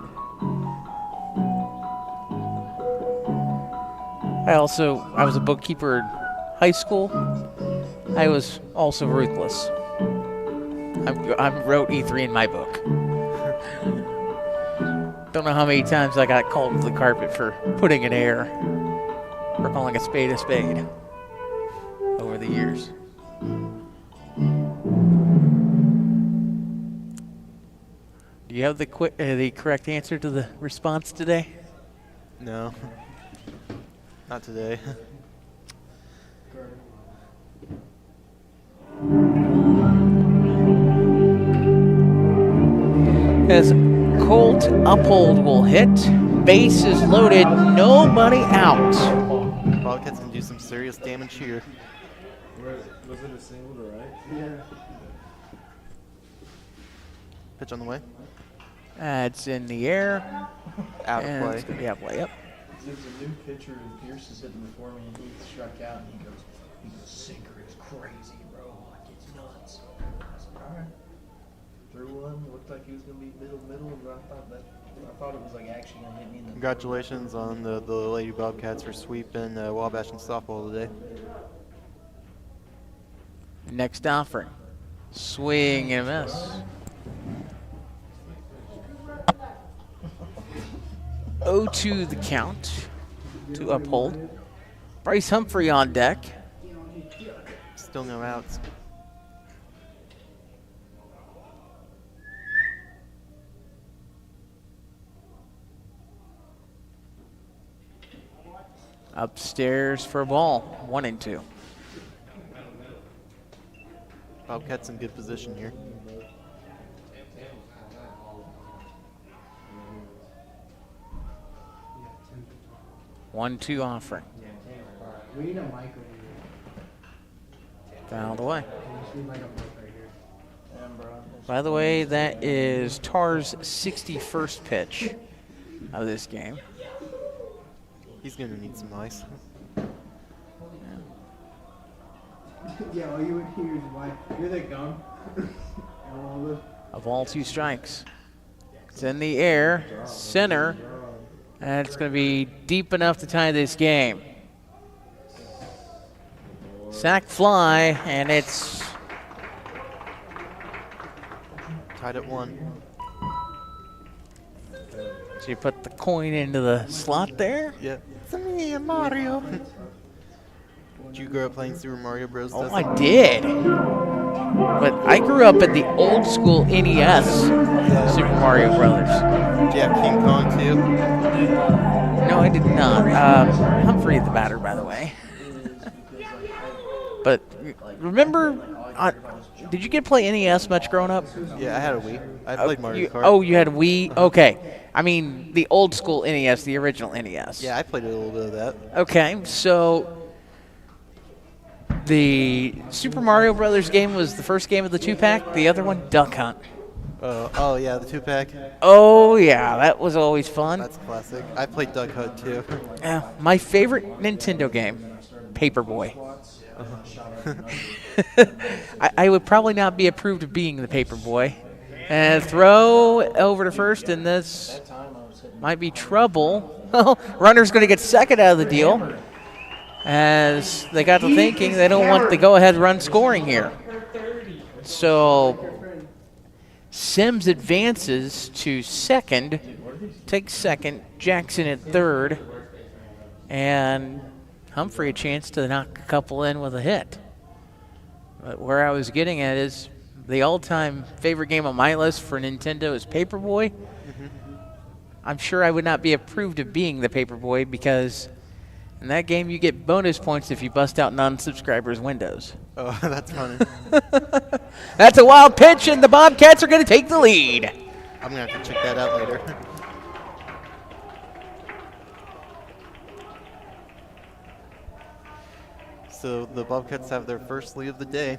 I was a bookkeeper in high school. I was also ruthless. I wrote E3 in my book. Don't know how many times I got called to the carpet for putting an error or calling a spade over the years. Do you have the correct answer to the response today? No. Not today. As Colt Uphold will hit, bases loaded, nobody out. Bobcats can do some serious damage here. Was it a single to right? Yeah. Pitch on the way. That's in the air. Out And of it's play. gonna be out of play, yep. There's a new pitcher and Pierce is hitting before me and he struck out and he goes, sinker is crazy, bro. Like it's nuts. I said, all right. Threw one, looked like he was gonna be middle, and I thought it was like actually gonna hit me in the Congratulations on the Lady Bobcats for sweeping Wabash and softball today. Next offering. Swing and a miss. 0-2 the count to Uphold. Bryce Humphrey on deck. Still no outs. Upstairs for a ball. 1-2. Bobcats in good position here. One, 2 offering. We need a mic over here. Fouled away. We might have a mic right here. Damn, bro. By the way, that is Tar's 61st pitch of this game. He's going to need some ice. Yeah, all you would hear is why. Hear that gum? A ball, 2 strikes. It's in the air, center, and it's going to be deep enough to tie this game. Sack fly, and it's Tied at 1. so you put the coin into the slot there. Yeah. It's me, Mario. Did you grow up playing Super Mario Bros? Oh, I did. But I grew up at the old school NES Super Mario Brothers. Do you have King Kong too? No, I did not. Humphrey the batter, by the way. But remember, did you get to play NES much growing up? Yeah, I had a Wii. I played Mario Kart. Oh, you had Wii? Okay. I mean, the old school NES, the original NES. Yeah, I played a little bit of that. Okay, so the Super Mario Brothers game was the first game of the 2-pack. The other one, Duck Hunt. Oh yeah, the 2-pack. Oh, yeah, that was always fun. That's classic. I played Duck Hunt too. Yeah, my favorite Nintendo game, Paperboy. I would probably not be approved of being the Paperboy. And throw over to first, and this might be trouble. Runner's going to get second out of the deal, as they got to thinking they don't want the go-ahead run scoring here. So Sims advances to second, takes second, Jackson at third, and Humphrey a chance to knock a couple in with a hit. But where I was getting at is the all-time favorite game on my list for Nintendo is Paperboy. I'm sure I would not be approved of being the Paperboy because in that game you get bonus points if you bust out non-subscribers' windows. Oh, that's funny. That's a wild pitch, and the Bobcats are going to take the lead. I'm going to have to check that out later. So the Bobcats have their first lead of the day.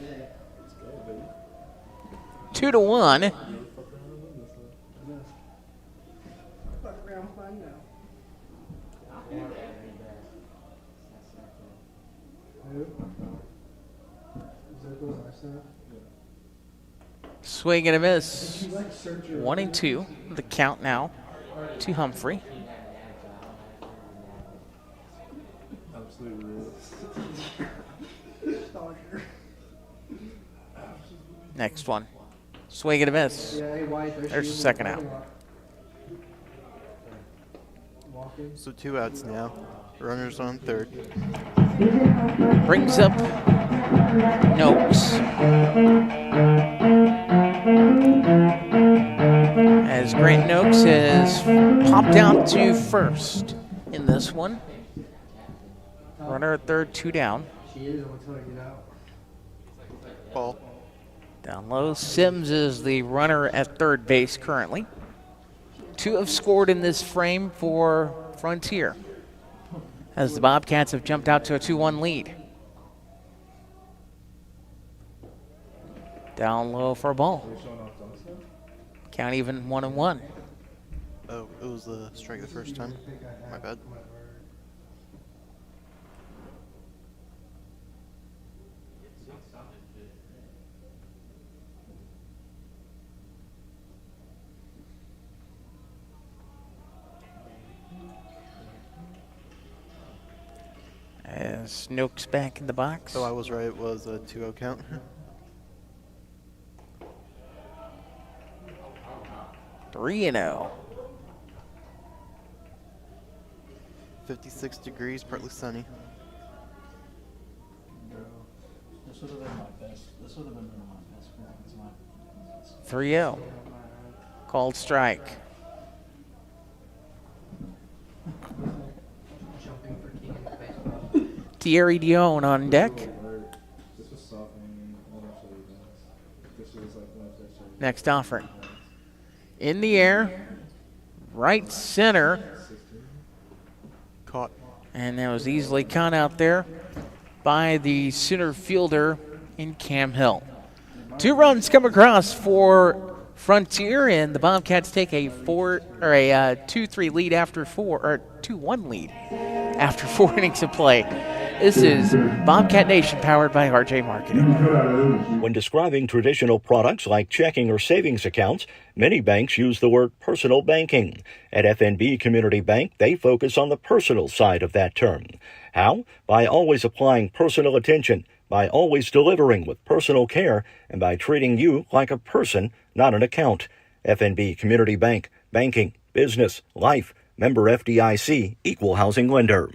2-1. Swing and a miss. 1-2. The count now to Humphrey. Next one. Swing and a miss. There's the second out. So 2 outs now. Runners on third. Brings up Noakes. As Grant Noakes has popped out to first in this one. Runner at third, 2 down. Ball. Down low, Sims is the runner at third base currently. 2 have scored in this frame for Frontier, as the Bobcats have jumped out to a 2-1 lead. Down low for a ball. Count even 1-1. Oh, it was a strike the first time. My bad. As Noakes back in the box. So I was right, it was a 2-0 count. 3-0. 56 degrees, partly sunny. This would have been my best. This would have been one of my best ones. 3-0. Called strike. Thierry Dion on deck. Next offering. In the air, right center. Caught. And that was easily caught out there by the center fielder in Cam Hill. 2 runs come across for Frontier, and the Bobcats take a 2-3 lead after 2-1 lead after 4 innings of play. This is Bobcat Nation, powered by RJ Marketing. When describing traditional products like checking or savings accounts, many banks use the word personal banking. At FNB Community Bank, they focus on the personal side of that term. How? By always applying personal attention, by always delivering with personal care, and by treating you like a person, not an account. FNB Community Bank, banking, business, life, member FDIC, equal housing lender.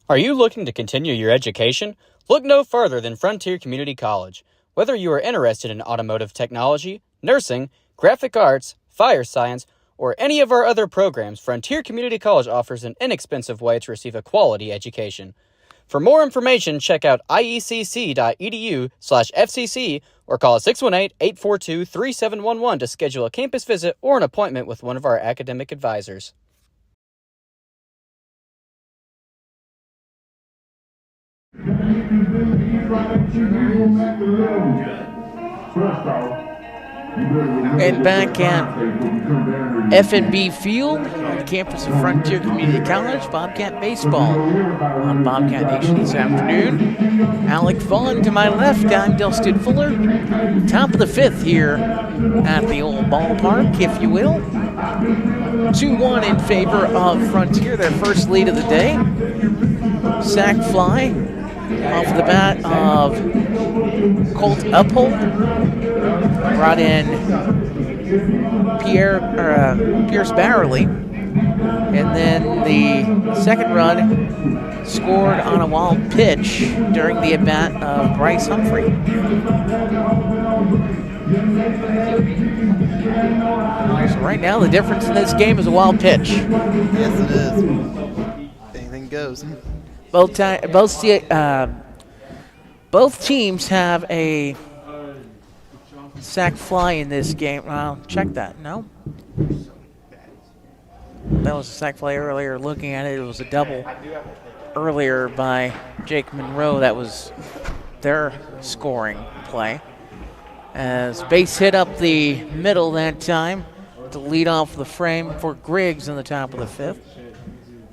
Are you looking to continue your education? Look no further than Frontier Community College. Whether you are interested in automotive technology, nursing, graphic arts, fire science, or any of our other programs, Frontier Community College offers an inexpensive way to receive a quality education. For more information, check out iecc.edu/FCC or call 618-842-3711 to schedule a campus visit or an appointment with one of our academic advisors. And back at F&B Field on the campus of Frontier Community College, Bobcat baseball on Bobcat Nation this afternoon. Alec Vaughn to my left, I'm Dustin Fuller. Top of the fifth here at the old ballpark, if you will. 2-1 in favor of Frontier, their first lead of the day. Sac fly off the bat of Colt Uphold. Brought in Pierce Barreley. And then the second run scored on a wild pitch during the at-bat of Bryce Humphrey. So right now the difference in this game is a wild pitch. Yes, it is. Anything goes. Both teams have a sac fly in this game. Check that. No. That was a sac fly earlier. Looking at it, it was a double earlier by Jake Monroe. That was their scoring play. As base hit up the middle that time to lead off the frame for Griggs in the top of the fifth.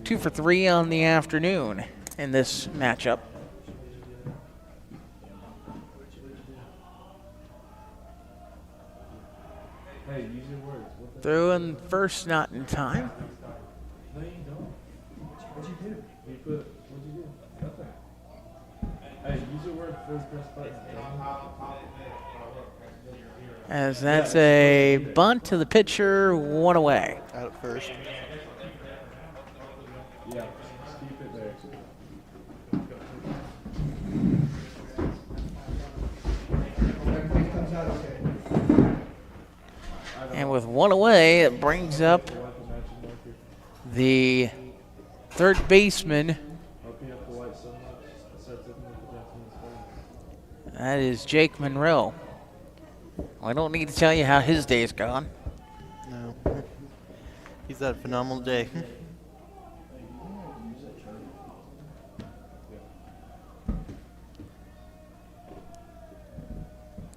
2 for 3 on the afternoon in this matchup. Hey, use your words. Through in first, not in time. No, you don't. What'd you do? What'd you do? Nothing. Hey, use your word before you press button. As that's a bunt to the pitcher, 1 away. Out at first. Yeah, just keep it there. Everything comes out okay. And with 1 away, it brings up the third baseman. That is Jake Monroe. I don't need to tell you how his day's gone. No. He's had a phenomenal day.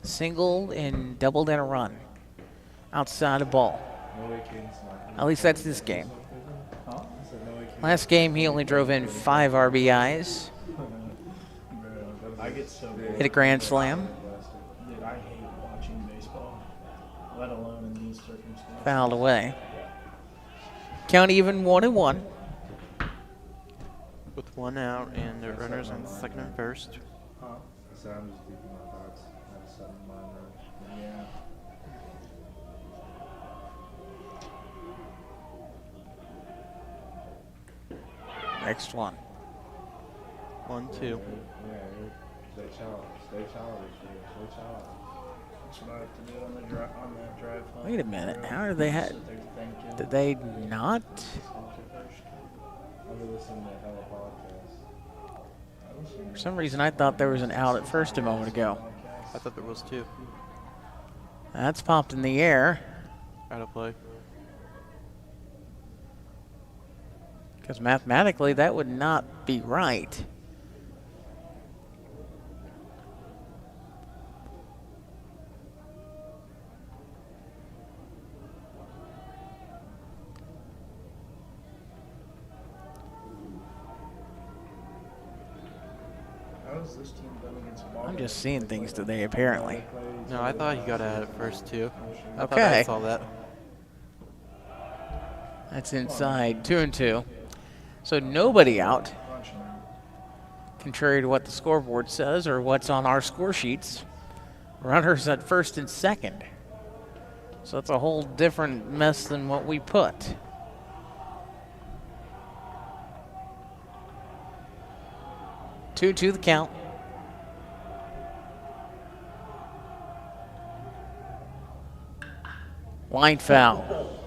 Singled and doubled in a run. Outside the ball. At least that's this game. Last game, he only drove in 5 RBIs. Hit a grand slam. Dude, I hate watching baseball, let alone in these circumstances. Fouled away. Count even 1-1. With 1 out and the runners on second and first. So I'm just keeping my thoughts. Have a 7-line run. Yeah. Next one. 1-2. Yeah, stay childish. Stay childish. Stay childish. That's what I have to do on the drive home. Wait a minute. How did they have? Sit there thinking. Did they not? I've been listening to hella podcasts. For some reason, I thought there was an out at first a moment ago. I thought there was 2. That's popped in the air. Out of play. Because mathematically, that would not be right. How is this team done against Bobcats? I'm just seeing things today, apparently. No, I thought he got out at first too. I thought Okay. I saw that. That's inside. 2-2. So nobody out. Contrary to what the scoreboard says or what's on our score sheets. Runners at first and second. So it's a whole different mess than what we put. Two to the count. Line foul.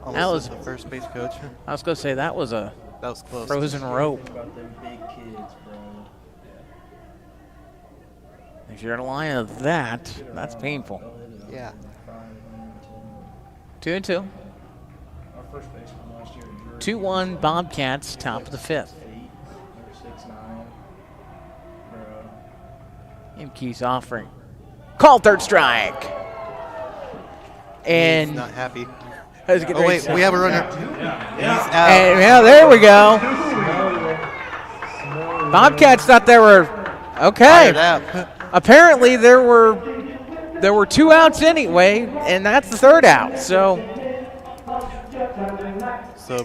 Almost the first base coach. I was going to say, that was a That was close. frozen rope. About them big kids, bro. If you're in a line of that, that's painful. Yeah. 2-2. Our first baseman last year. 2-1 Bobcats, top of the fifth. 6'9", bro. Imke's offering. Call third strike. And He's not happy. I was getting Oh, ready wait, to- we have a runner. He's out. And, yeah, there we go. Bobcats thought they were okay. Fired out. Apparently there were 2 outs anyway, and that's the third out. So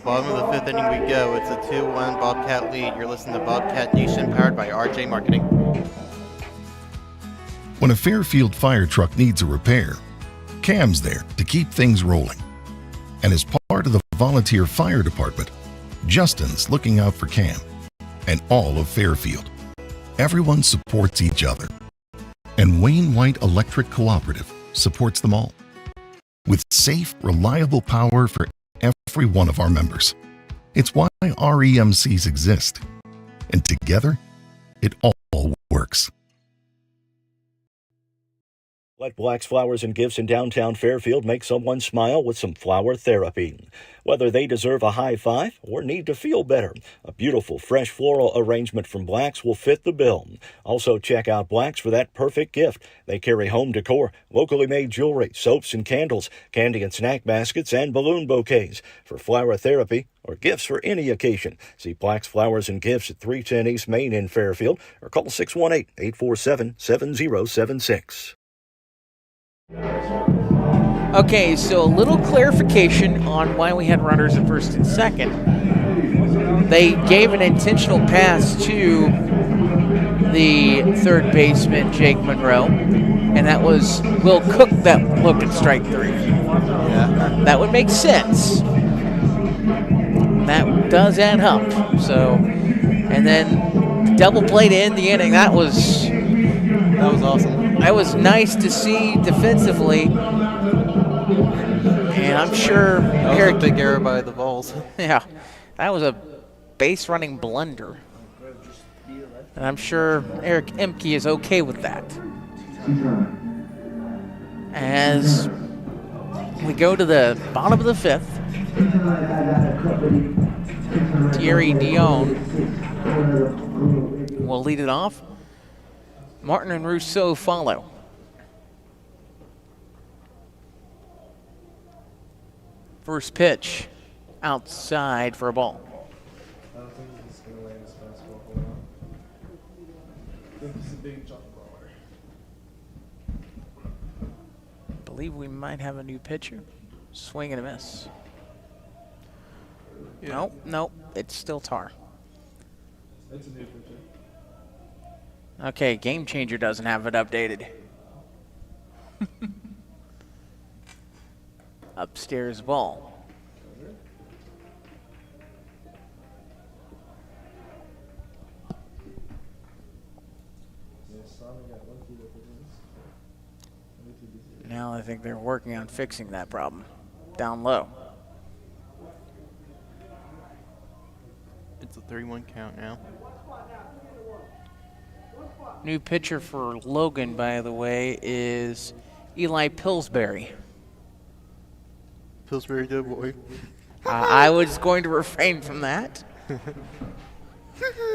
Bottom of the fifth inning we go. It's a 2-1 Bobcat lead. You're listening to Bobcat Nation, powered by RJ Marketing. When a Fairfield fire truck needs a repair, Cam's there to keep things rolling. And as part of the volunteer fire department, Justin's looking out for Cam and all of Fairfield. Everyone supports each other. And Wayne White Electric Cooperative supports them all. With safe, reliable power for every one of our members. It's why REMCs exist. And together, it all works. Let Black's Flowers and Gifts in downtown Fairfield make someone smile with some flower therapy. Whether they deserve a high five or need to feel better, a beautiful fresh floral arrangement from Black's will fit the bill. Also check out Black's for that perfect gift. They carry home decor, locally made jewelry, soaps and candles, candy and snack baskets, and balloon bouquets. For flower therapy or gifts for any occasion, see Black's Flowers and Gifts at 310 East Main in Fairfield or call 618-847-7076. okay, so a little clarification on why we had runners at first and second. They gave an intentional pass to the third baseman, Jake Monroe, and that was Will Cook that looked at strike 3. Yeah. That would make sense. That does add up. So, and then double play to end the inning. That was awesome. That was nice to see defensively. And I'm sure That Eric, was a big error by the Vols. yeah, that was a base running blunder. And I'm sure Eric Imke is okay with that. As we go to the bottom of the fifth, Thierry Dion will lead it off. Martin and Rousseau follow. First pitch, outside for a ball. I don't think he's going to land his fastball. Hold on. I think he's a big jump baller. Believe we might have a new pitcher. Swing and a miss. Yeah. Nope, it's still Tar. It's a new pitcher. Okay, Game Changer doesn't have it updated. Upstairs ball. Yeah, Sonic got lucky with it. Now I think they're working on fixing that problem. Down low. It's a 3-1 count now. New pitcher for Logan, by the way, is Eli Pillsbury. Pillsbury good boy. I was going to refrain from that.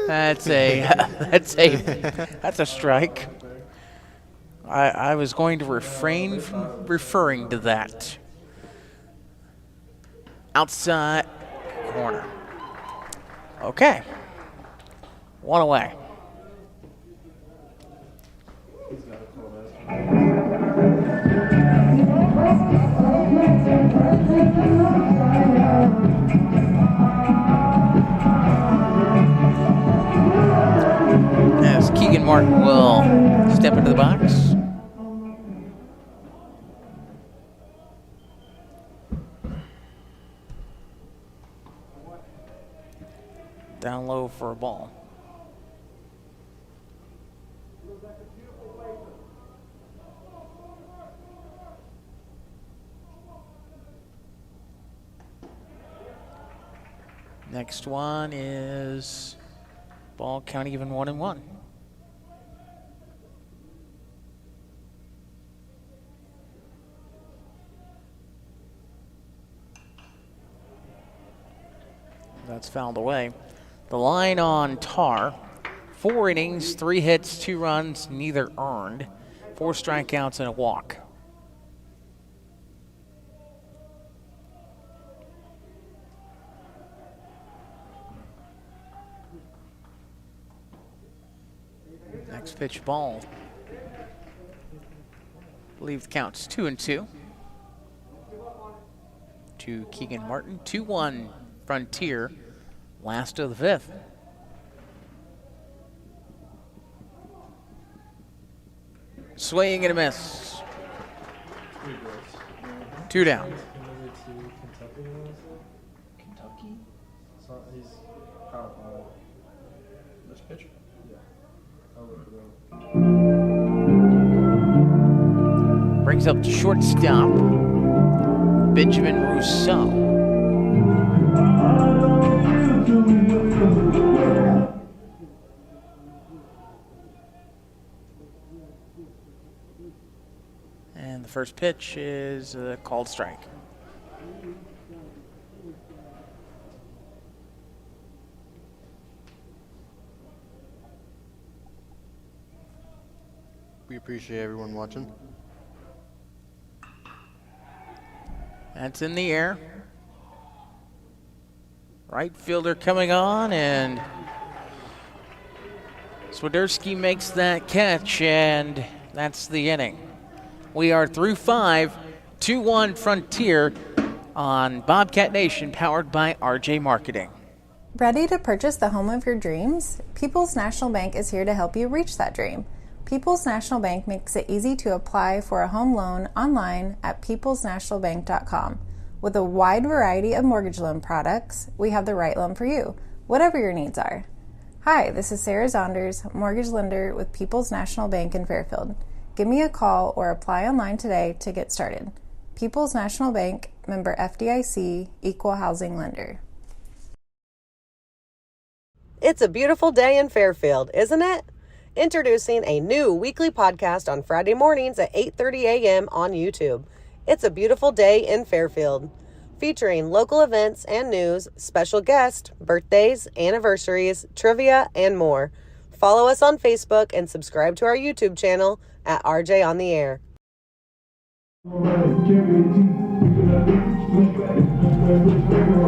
That's a strike. I was going to refrain from referring to that. Outside corner. Okay. One away. He's got to call that. As Keegan Martin will step into the box. Down low for a ball. Next one is ball count even 1-1. That's fouled away. The line on Tar, 4 innings, 3 hits, 2 runs, neither earned, 4 strikeouts and a walk. Next pitch, ball. I believe the count's 2-2. To Keegan Martin, 2-1 Frontier, last of the 5th. Swing and a miss. 2 down. Kentucky? He's Power 5. This pitcher? Yeah. I'll look it up. Brings up to shortstop, Benjamin Rousseau. And the first pitch is a called strike. We appreciate everyone watching. That's in the air. Right fielder coming on, and Swiderski makes that catch, and that's the inning. We are through 5, 2-1 Frontier on Bobcat Nation, powered by RJ Marketing. Ready to purchase the home of your dreams? People's National Bank is here to help you reach that dream. People's National Bank makes it easy to apply for a home loan online at peoplesnationalbank.com. With a wide variety of mortgage loan products, we have the right loan for you, whatever your needs are. Hi, this is Sarah Zonders, mortgage lender with People's National Bank in Fairfield. Give me a call or apply online today to get started. People's National Bank, member FDIC, equal housing lender. It's a beautiful day in Fairfield, isn't it? Introducing a new weekly podcast on Friday mornings at 8:30 a.m. on YouTube. It's a beautiful day in Fairfield, featuring local events and news, special guests, birthdays, anniversaries, trivia, and more. Follow us on Facebook and subscribe to our YouTube channel at RJ on the Air.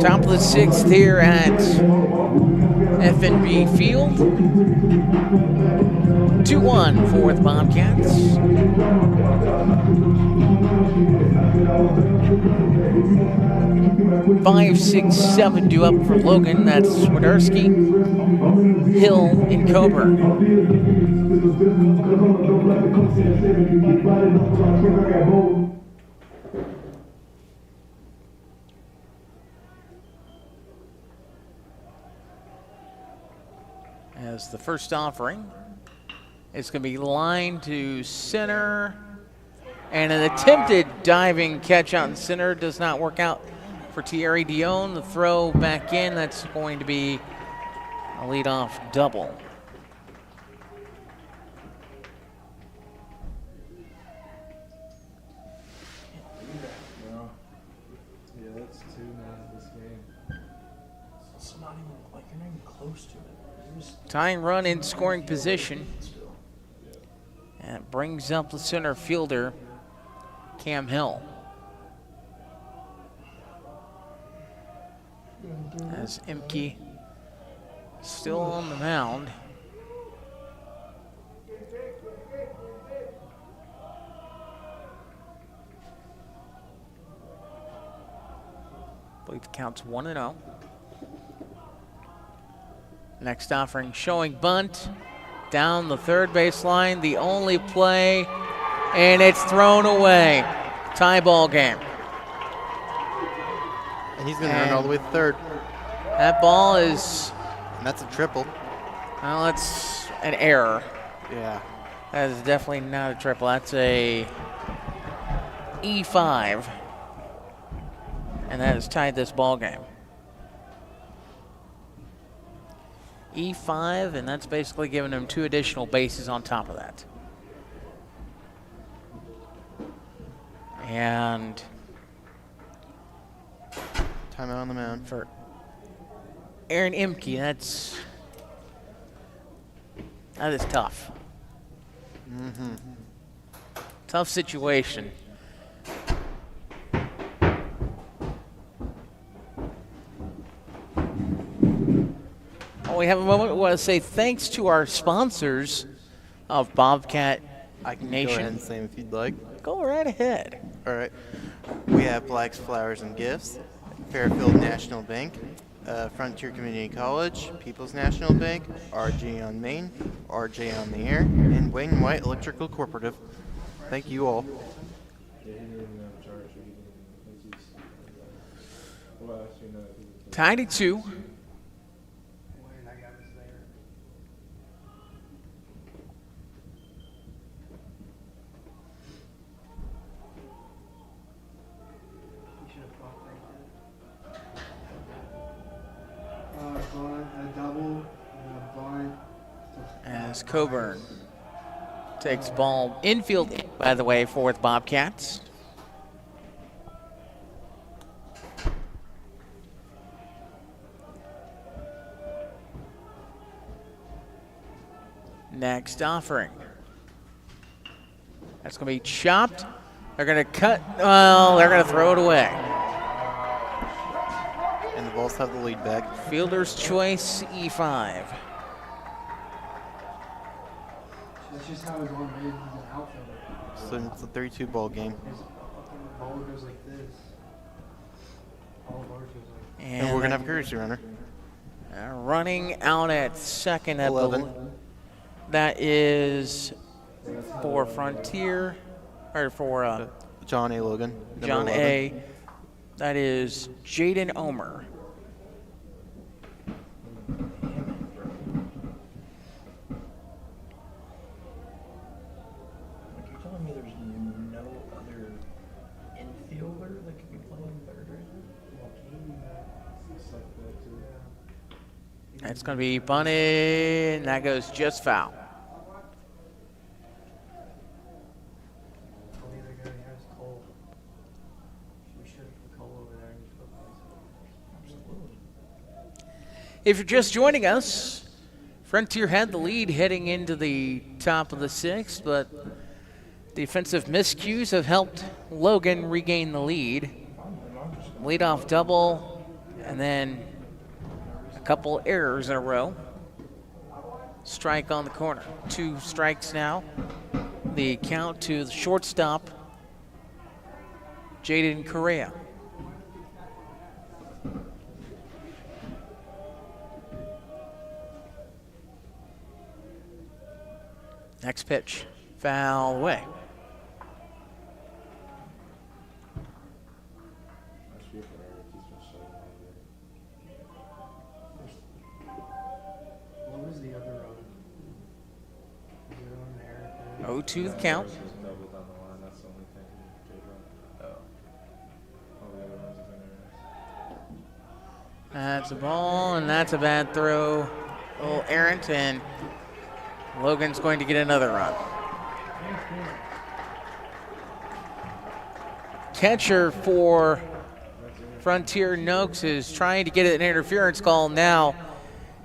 Top of the 6th here at FNB Field. 2-1 for the Bobcats. 5, 6, 7 due up for Logan. That's Swiderski, Hill, and Coburn. As the first offering, it's going to be lined to center, and an attempted diving catch out in center does not work out for Thierry Dion. The throw back in, that's going to be a leadoff double. Yeah, that's 2 now this game. It's not even like you're not even close to it. Tying run in scoring position. And it brings up the center fielder, Cam Hill. As Imke still on the mound. I believe the count's 1-0. Next offering showing bunt down the third base line, the only play, and it's thrown away. Tie ball game. And he's going to run all the way to third. That ball is... And that's a triple. Well, that's an error. Yeah. That is definitely not a triple. That's a E5. And that has tied this ball game. E5, and that's basically giving him 2 additional bases on top of that. And Timeout on the mound. for Aaron Imke, that is tough. Tough situation. Oh, we have a moment. I want to say thanks to our sponsors of Bobcat I can Nation. go ahead and say them if you'd like. Go right ahead. All right. We have Black's Flowers and Gifts, Fairfield National Bank, Frontier Community College, People's National Bank, RG on Main, RJ on the Air, and Wayne White Electrical Corporative. Thank you all. Tied at 2. A double and a bunt. As Coburn takes ball infield, by the way, for the Bobcats. Next offering. That's going to be chopped. They're going to cut. Well, they're going to throw it away. And the Vols have the lead back. Fielder's choice, E5. That's just how his arm is. He's an outfielder. So it's a 3-2 ball game. His ball goes like this. All of ours goes like And we're going to have a courtesy runner. Running out at second at 11. That is for Frontier, or for John A. Logan. number John 11. A. That is Jaden Omer. Like, you're telling me there's no other infielder that could be playing third right now? That's going to be bunted, and that goes just foul. Well, the other guy has Cole. We should have put Cole over there and just put Absolutely. If you're just joining us, Frontier had the lead heading into the top of the 6th, but defensive miscues have helped Logan regain the lead. Leadoff double, and then a couple errors in a row. Strike on the corner. 2 strikes now. The count to the shortstop, Jaden Correa. Next pitch, foul away. What was the other run? Is there one there? 0-2 the count. That's a ball, and that's a bad throw. A little errant, and Logan's going to get another run. Catcher for Frontier Noakes is trying to get an interference call now.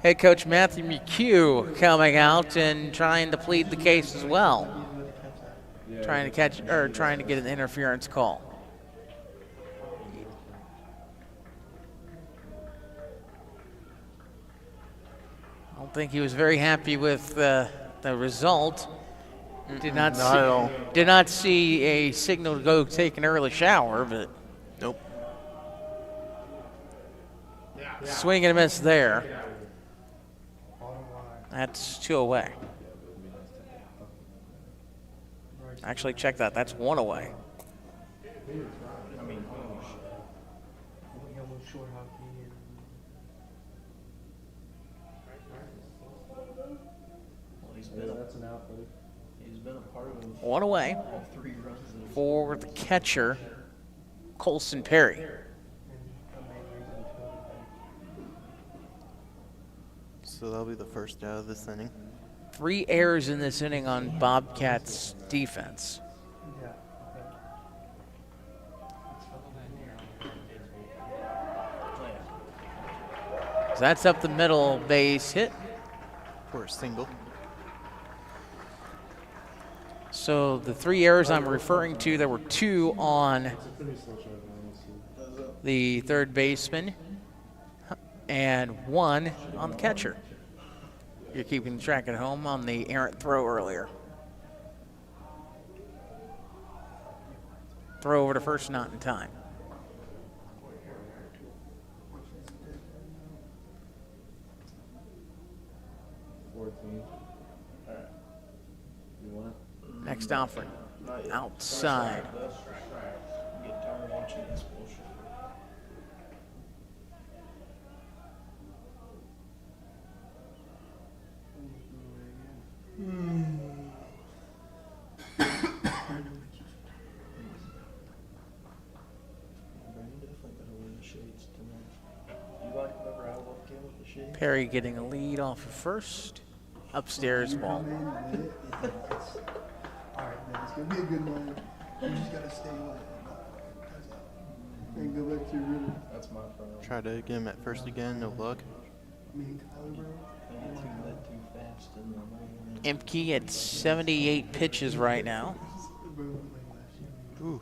Head coach Matthew McHugh coming out and trying to plead the case as well. Trying to get an interference call. I don't think he was very happy with the result. Did not Not at all. Did not see a signal to go take an early shower, but Nope. swing and a miss there. That's 2 away. Actually, check that. That's 1 away. I mean, oh shit. We got one short hockey and well, that's an out, buddy. he's been a part of 1 away all 3 runs that have for the catcher, Colson Perry. So that'll be the first out of this inning. 3 errors in this inning on Bobcats defense. So that's up the middle, base hit. For a single. So the 3 errors I'm referring to, there were 2 on the third baseman and 1 on the catcher. You're keeping track at home on the errant throw earlier. Throw over to first, not in time. Next offering, outside. Get tired watching this bullshit. Perry getting a lead off of first. Upstairs ball. Alright, man, it's gonna be a good one. You just gotta stay away. And go back to your rhythm. That's my problem. Try to get him at first again, no luck. Me and Kyler, bro. Empke at 78 pitches right now. Ooh.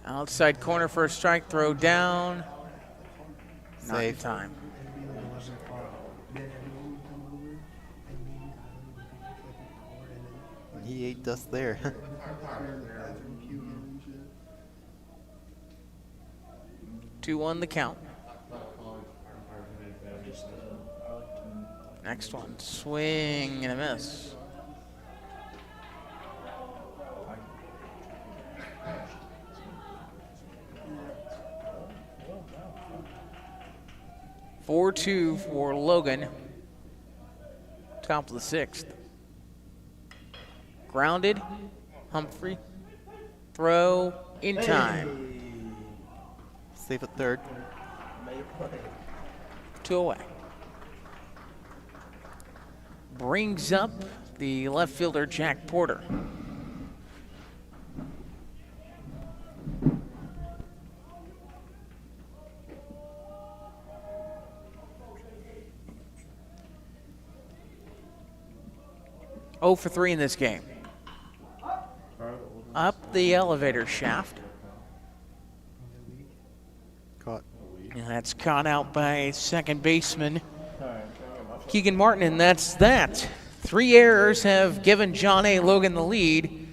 Outside corner for a strike, throw down. Not in Safe. time. He ate dust there. 2-1 the count. Next one, swing and a miss. Four-two for Logan. Top of the 6th. Grounded. Humphrey. Throw in time. Safe at third. 2 away. Brings up the left fielder, Jack Porter. Oh for 3 in this game. Up the elevator shaft. Caught. And that's caught out by second baseman Keegan Martin, and that's that. 3 errors have given John A. Logan the lead.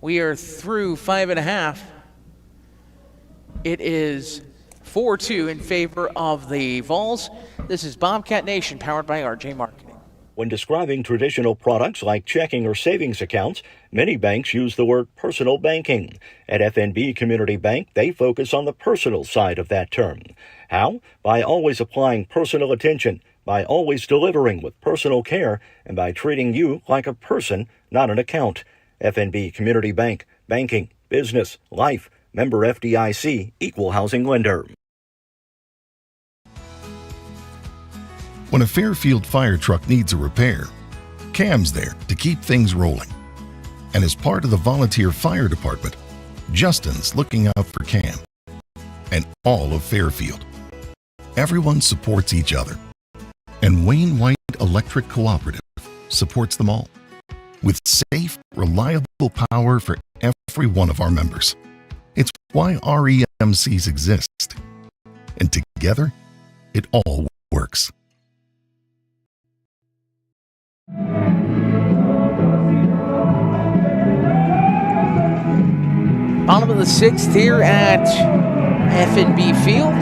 We are through 5.5. It is 4-2 in favor of the Vols. This is Bobcat Nation, powered by RJ Marketing. When describing traditional products like checking or savings accounts, many banks use the word personal banking. At FNB Community Bank, they focus on the personal side of that term. How? By always applying personal attention, by always delivering with personal care, and by treating you like a person, not an account. FNB Community Bank, banking, business, life, member FDIC, equal housing lender. When a Fairfield fire truck needs a repair, Cam's there to keep things rolling. And as part of the volunteer fire department, Justin's looking out for Cam and all of Fairfield. Everyone supports each other. And Wayne White Electric Cooperative supports them all with safe, reliable power for every one of our members. It's why REMCs exist. And together, it all works. Bottom of the 6th here at FNB Field.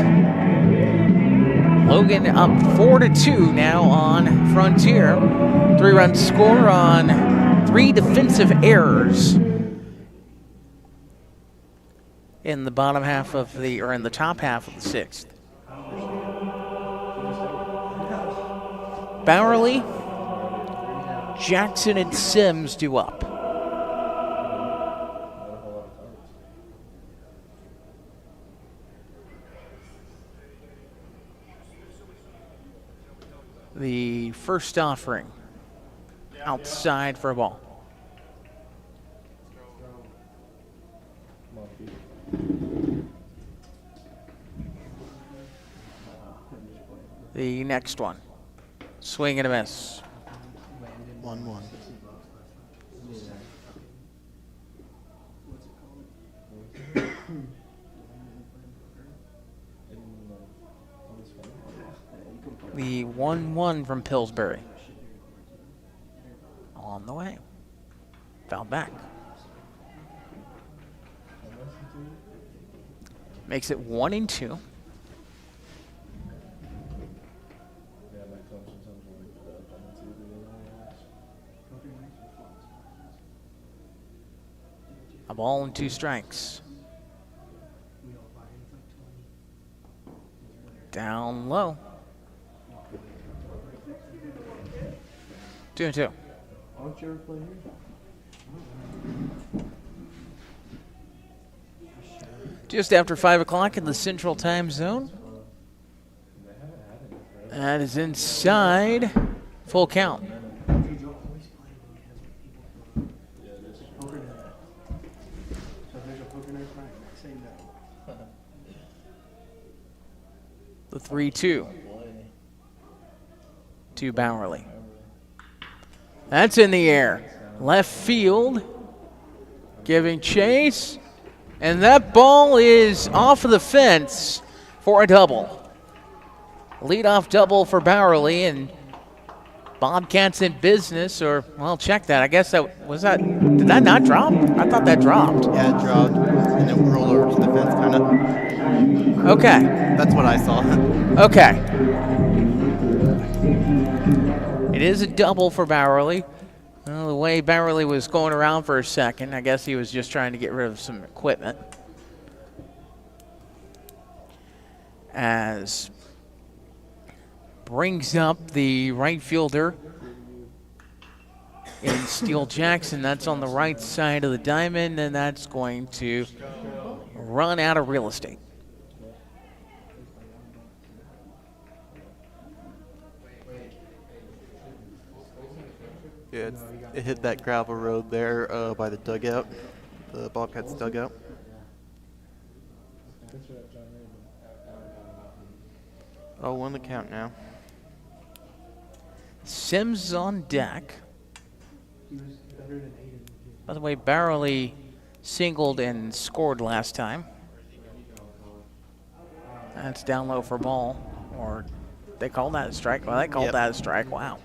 Logan up 4-2 now on Frontier. 3-run score on 3 defensive errors in the bottom half of the, or in the top half of the 6th. Bowerly, Jackson, and Sims due up. the first offering. Outside for a ball. The next one. Swing and a miss. 1-1. The 1-1 from Pillsbury. On the way. Fouled back. Makes it 1-2. A ball and 2 strikes. Down low. 2-2. Aren't you ever playing here? Just after 5 o'clock in the Central Time Zone. That is inside. Full count. The 3-2 to Bowerly. That's in the air. Left field. Giving chase. And that ball is off of the fence for a double. Leadoff double for Bowerly, and Bobcats in business, or, well, check that. I guess did that not drop? I thought that dropped. Yeah, it dropped, and it rolled over to the fence, kind of. Okay. That's what I saw. Okay. It is a double for Bowerly. Well, the way Bowerly was going around for a second, I guess he was just trying to get rid of some equipment. As brings up the right fielder in Steele Jackson. That's on the right side of the diamond, and that's going to run out of real estate. Yeah, it hit that gravel road there by the dugout, the Bobcats dugout. Oh, 1 the count now. Sims is on deck. By the way, Bowerly singled and scored last time. That's down low for ball, or they call that a strike. Well, they called that a strike. Wow.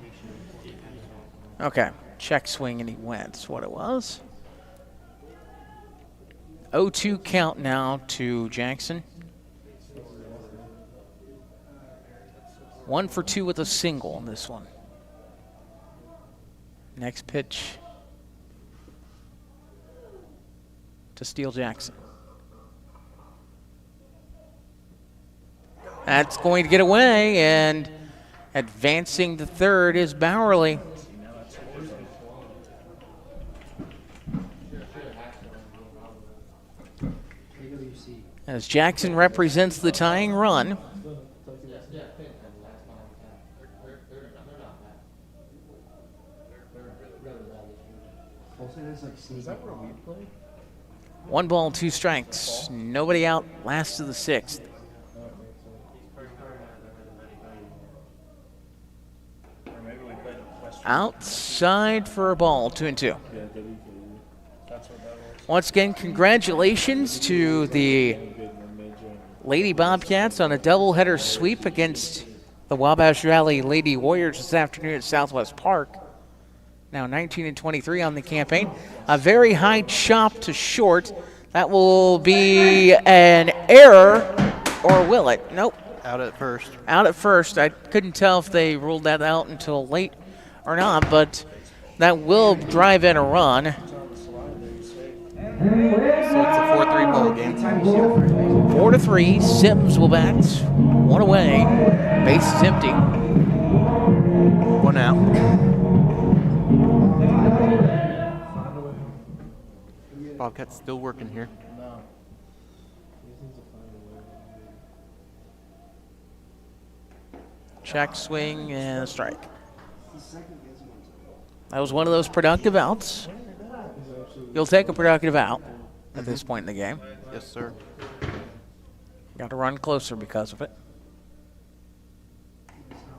Okay, check swing and he went. That's what it was. 0-2 count now to Jackson. 1 for 2 with a single on this one. Next pitch to Steele Jackson. That's going to get away, and advancing to third is Bowerly. As Jackson represents the tying run. Is that where we play? 1 ball, 2 strikes. Nobody out, last of the 6th. Outside for a ball, 2-2. Once again, congratulations to the Lady Bobcats on a doubleheader sweep against the Wabash Valley Lady Warriors this afternoon at Southwest Park. Now 19-23 on the campaign. A very high chop to short. That will be an error, or will it? Nope. Out at first. Out at first. I couldn't tell if they ruled that out until late or not, but that will drive in a run. So it's a 4-3 ball game. 4-3. Sims will bat. 1 away. Base is empty. 1 out. Bobcats still working here. Check, swing, and a strike. That was one of those productive outs. You'll take a productive out at this point in the game. Yes, sir. Got to run closer because of it.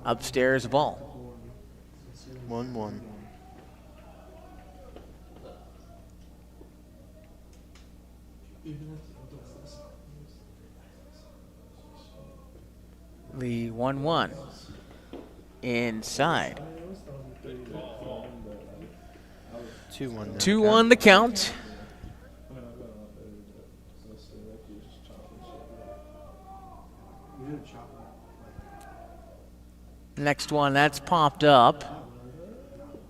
Upstairs, a ball. 1-1. The 1-1. Inside. 2-1 now. 2-1 the count. Next one, that's popped up.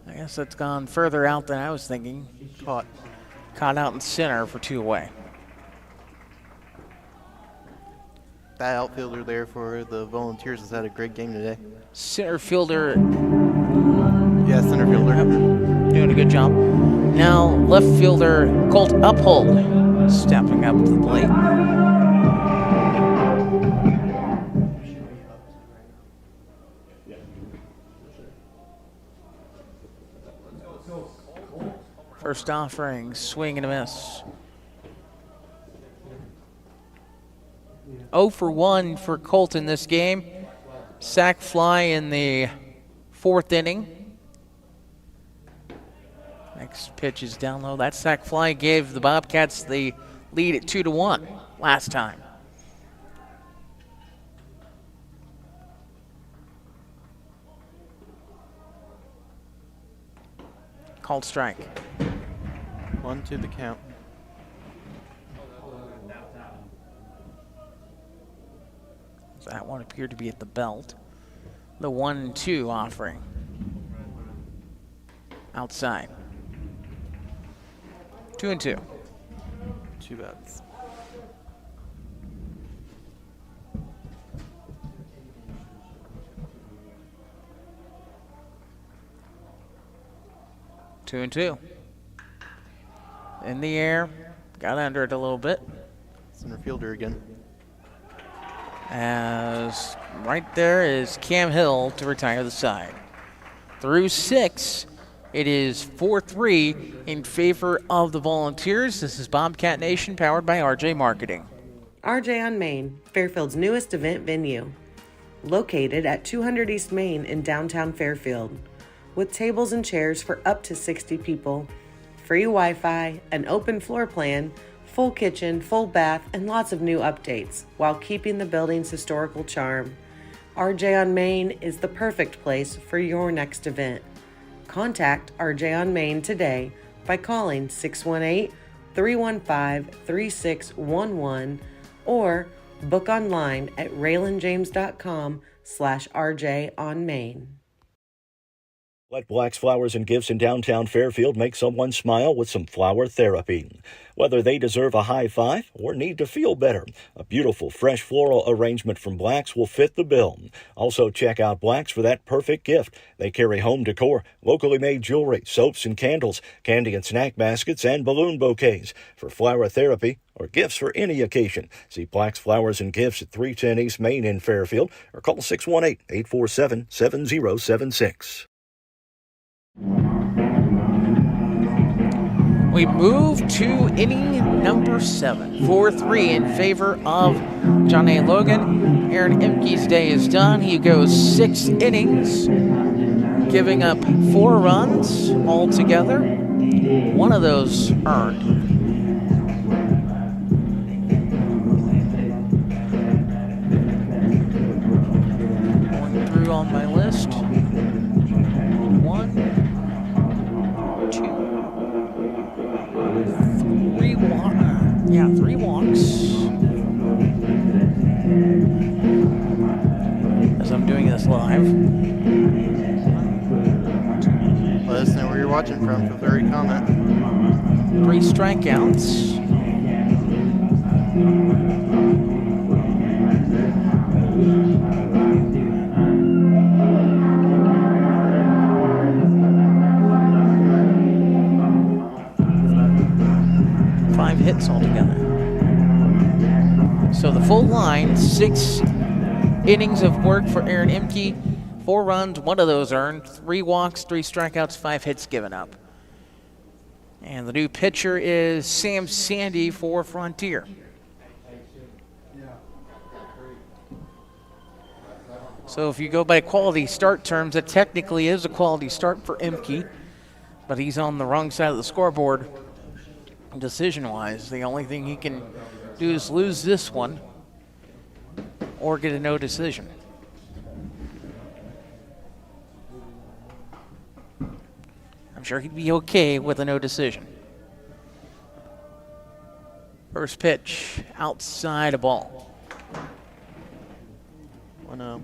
I guess that's gone further out than I was thinking. Caught out in center for 2 away. That outfielder there for the Volunteers has had a great game today. Center fielder. Yeah, center fielder. Doing a good job. Now left fielder Colt Uphold stepping up to the plate. First offering, swing and a miss. 0 for 1 for Colt in this game. Sac fly in the 4th inning. Next pitch is down low. That sac fly gave the Bobcats the lead at 2-1 last time. Called strike. 1-2 the count. That one appeared to be at the belt. The 1-2 offering. Outside. 2-2. 2 outs. Two and two. In the air. Got under it a little bit. Center fielder again. As right there is Cam Hill to retire the side. Through 6, it is 4-3 in favor of the Volunteers. This is Bobcat Nation, powered by RJ Marketing. RJ on Main, Fairfield's newest event venue. Located at 200 East Main in downtown Fairfield. With tables and chairs for up to 60 people, free Wi-Fi, an open floor plan, full kitchen, full bath, and lots of new updates, while keeping the building's historical charm. RJ on Main is the perfect place for your next event. Contact RJ on Main today by calling 618-315-3611 or book online at raylanjames.com/RJ on Main. Let Black's Flowers and Gifts in downtown Fairfield make someone smile with some flower therapy. Whether they deserve a high five or need to feel better, a beautiful fresh floral arrangement from Black's will fit the bill. Also check out Black's for that perfect gift. They carry home decor, locally made jewelry, soaps and candles, candy and snack baskets, and balloon bouquets. For flower therapy or gifts for any occasion, see Black's Flowers and Gifts at 310 East Main in Fairfield or call 618-847-7076. We move to inning number 7. 4-3 in favor of John A. Logan. Aaron Imke's day is done. He goes 6 innings, giving up 4 runs altogether. One of those earned. Going through on my list. 1, 2, 3 walks. Yeah, 3 walks. As I'm doing this live. Let us know where you're watching from. Feel free to comment. 3 strikeouts. Hits altogether. So the full line, 6 innings of work for Aaron Imke. 4 runs, 1 of those earned, 3 walks, 3 strikeouts, 5 hits given up. And the new pitcher is Sam Sandy for Frontier. So if you go by quality start terms, it technically is a quality start for Imke, but he's on the wrong side of the scoreboard decision-wise. The only thing he can do is lose this one or get a no decision. I'm sure he'd be okay with a no decision. First pitch, outside a ball. 1-0.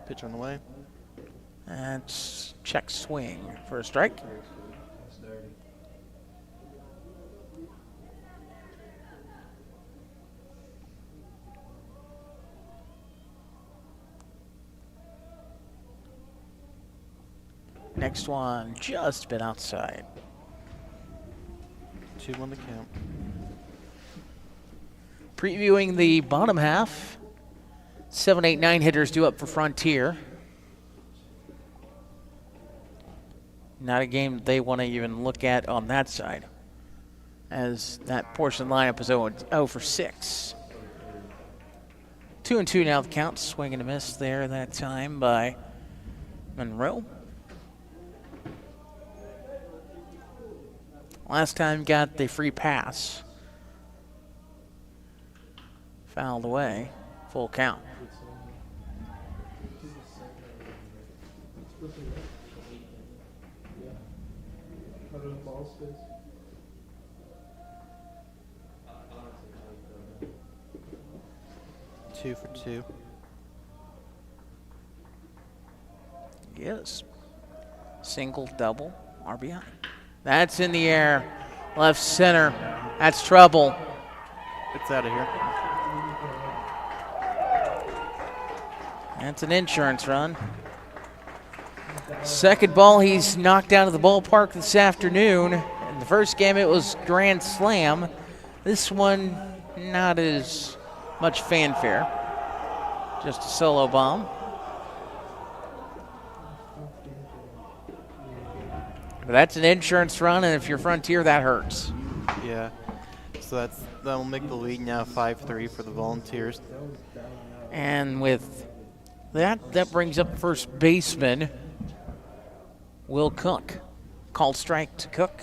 Pitch on the way. That's check swing for a strike. Next one, just a bit outside. 2 on the count. Previewing the bottom half, 7, 8, 9 hitters due up for Frontier. Not a game that they want to even look at on that side, as that portion of the lineup is 0 for 6. 2-2 now the count. Swing and a miss there that time by Monroe. Last time got the free pass. Fouled away. Full count. Two for 2. Yes. Single, double, RBI. That's in the air. Left center. That's trouble. It's out of here. That's an insurance run. Second ball he's knocked out of the ballpark this afternoon. In the first game it was grand slam. This one not as much fanfare. Just a solo bomb. But that's an insurance run, and if you're Frontier, that hurts. Yeah. So that'll make the lead now 5-3 for the Volunteers. And with that brings up first baseman Will Cook. Called strike to Cook.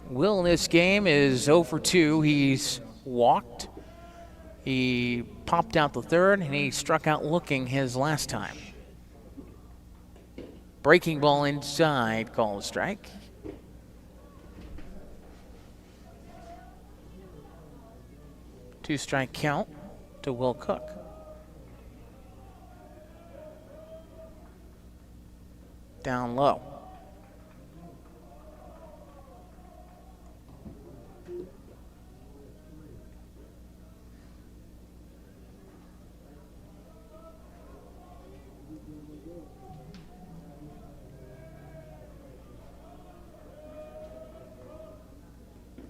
Will in this game is 0 for 2. He's walked. He popped out the third, and he struck out looking his last time. Breaking ball inside, called strike. Two-strike count to Will Cook. Down low.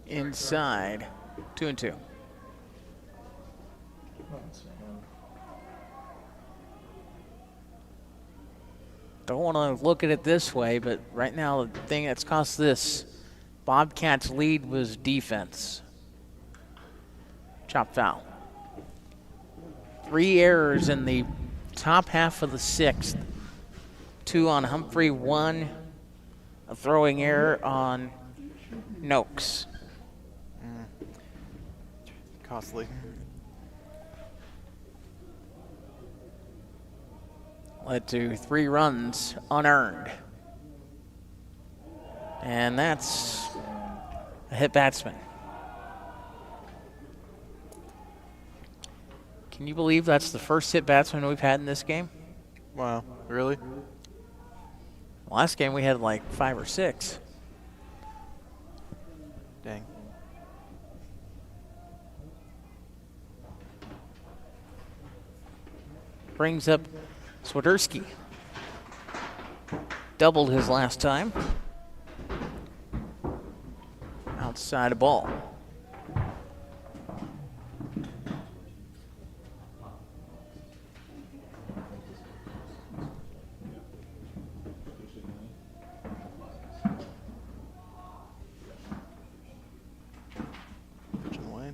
Inside, 2-2. Don't want to look at it this way, but right now the thing that's cost this Bobcats lead was defense. Chop foul. 3 errors in the top half of the 6th. 2 on Humphrey, 1 a throwing error on Noakes. Costly. Led to 3 runs unearned. And that's a hit batsman. Can you believe that's the first hit batsman we've had in this game? Wow, really? Last game we had like 5 or 6. Dang. Brings up Swiderski. Doubled his last time. outside of ball. Pitching away.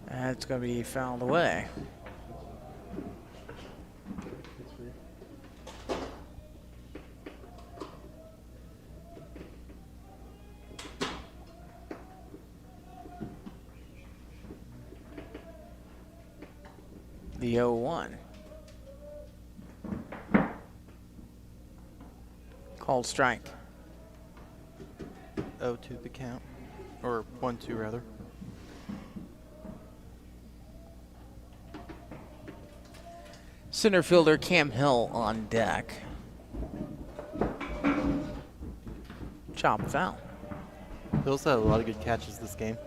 That's going to be fouled away. The 0-1. Called strike. 0-2 the count. Or 1-2 rather. Center fielder Cam Hill on deck. Chop foul. Hill's had a lot of good catches this game.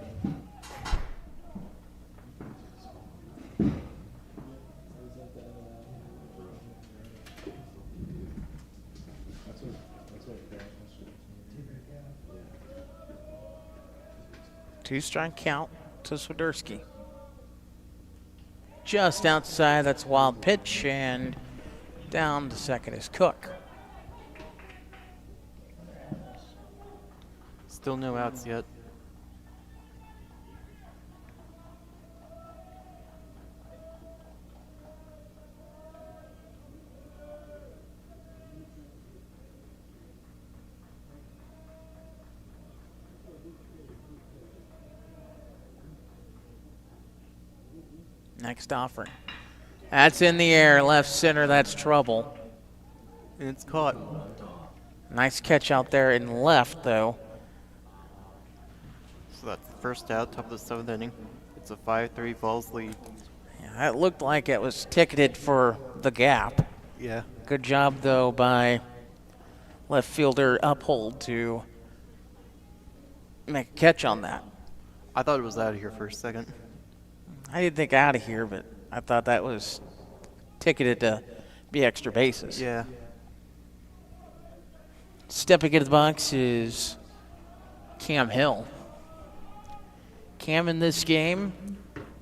Two-strike count to Swiderski. Just outside, that's a wild pitch, and down to second is Cook. Still no outs yet. Next offering. That's in the air, left center, that's trouble. And it's caught. Nice catch out there in left, though. So that's the first out, top of the 7th inning. It's a 5-3 Vols lead. Yeah, that looked like it was ticketed for the gap. Yeah. Good job, though, by left fielder Uphold to make a catch on that. I thought it was out of here for a second. I didn't think out of here, but I thought that was ticketed to be extra bases. Yeah. Stepping into the box is Cam Hill. Cam in this game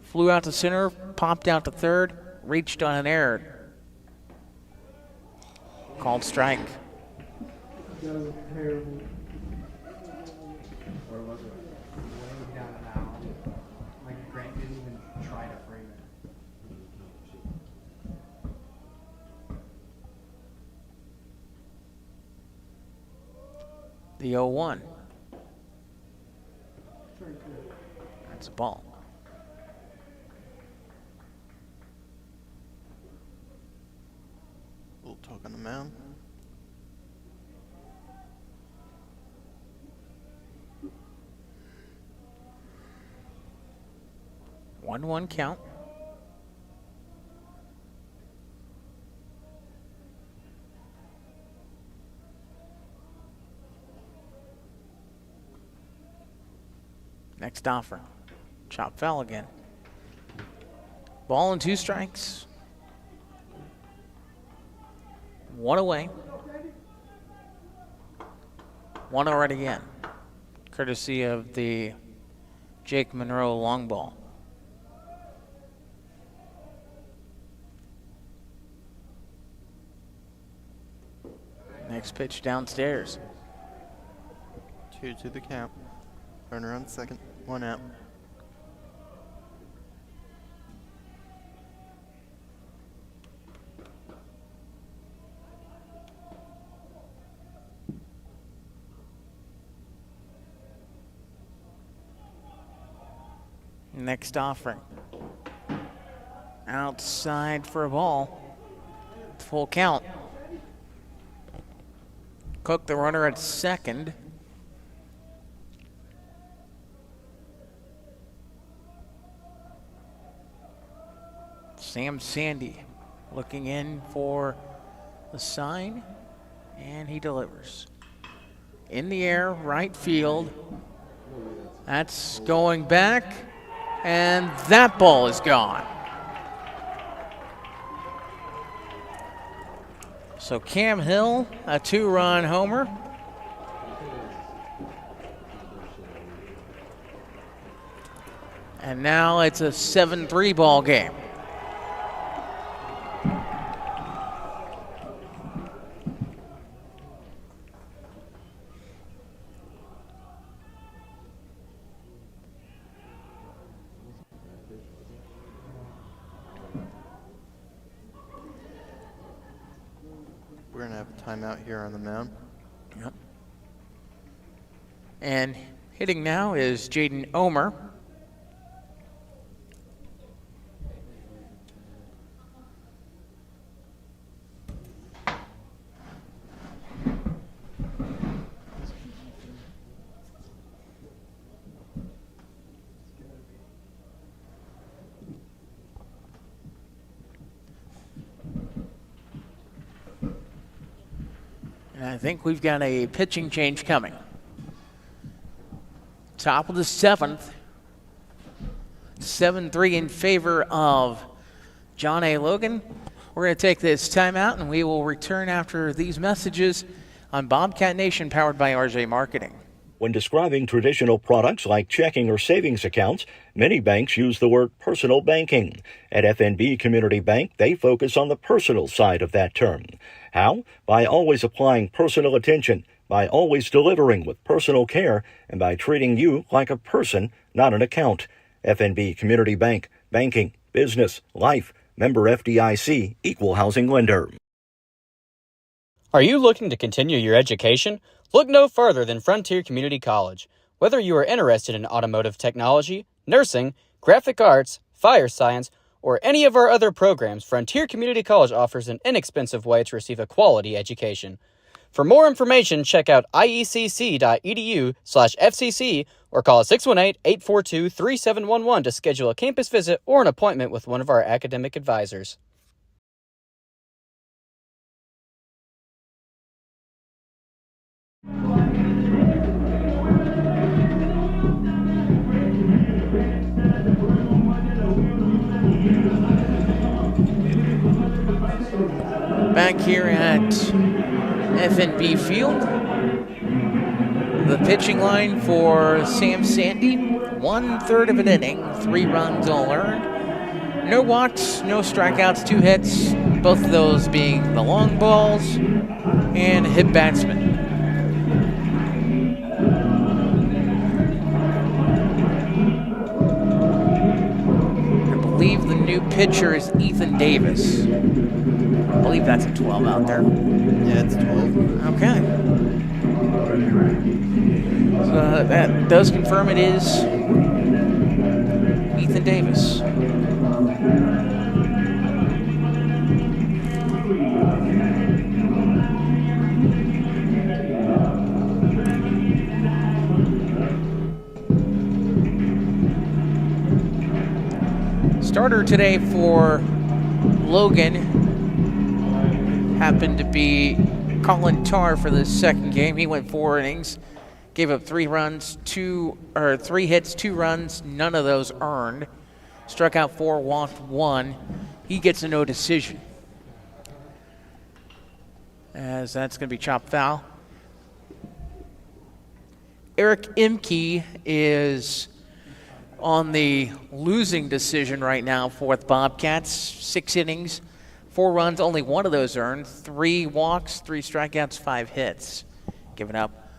flew out to center, popped out to third, reached on an error. Called strike. That was terrible. Or was it? Way down and out. Like Grant didn't even try to frame it. The 0-1. That's a ball. A little talk on the mound. One count. Next offer. Chop foul again. Ball and 2 strikes. One away. One already in. Courtesy of the Jake Monroe long ball. Next pitch downstairs. 2 to the count. Runner on second. 1 out. Next offering. Outside for a ball. Full count. Cook, the runner at second. Sam Sandy looking in for the sign, and he delivers. In the air, right field. That's going back, and that ball is gone. So Cam Hill, a 2-run homer. And now it's a 7-3 ball game. We're going to have a timeout here on the mound. Yep. And hitting now is Jaden Omer. And I think we've got a pitching change coming. Top of the 7th. 7-3 in favor of John A. Logan. We're going to take this timeout, and we will return after these messages on Bobcat Nation, powered by RJ Marketing. When describing traditional products like checking or savings accounts, many banks use the word personal banking. At FNB Community Bank, they focus on the personal side of that term. How? By always applying personal attention, by always delivering with personal care, and by treating you like a person, not an account. FNB Community Bank, banking, business, life, member FDIC, equal housing lender. Are you looking to continue your education? Look no further than Frontier Community College. Whether you are interested in automotive technology, nursing, graphic arts, fire science, or any of our other programs, Frontier Community College offers an inexpensive way to receive a quality education. For more information, check out iecc.edu/FCC or call us 618-842-3711 to schedule a campus visit or an appointment with one of our academic advisors. Back here at FNB Field, the pitching line for Sam Sandy, 1/3 of an inning, 3 runs all earned. No walks, no strikeouts, 2 hits, both of those being the long balls and a hit batsman. I believe the new pitcher is Ethan Davis. I believe that's a 12 out there. Yeah, it's 12. Okay. So that does confirm it is Ethan Davis. Starter today for Logan happened to be Colin Tarr for the second game. He went 4 innings, gave up 3 hits, 2 runs, none of those earned. Struck out 4, walked 1. He gets a no decision, as that's going to be chopped foul. Eric Imke is on the losing decision right now for the Bobcats. 6 innings, 4 runs, only 1 of those earned. 3 walks, 3 strikeouts, 5 hits given up.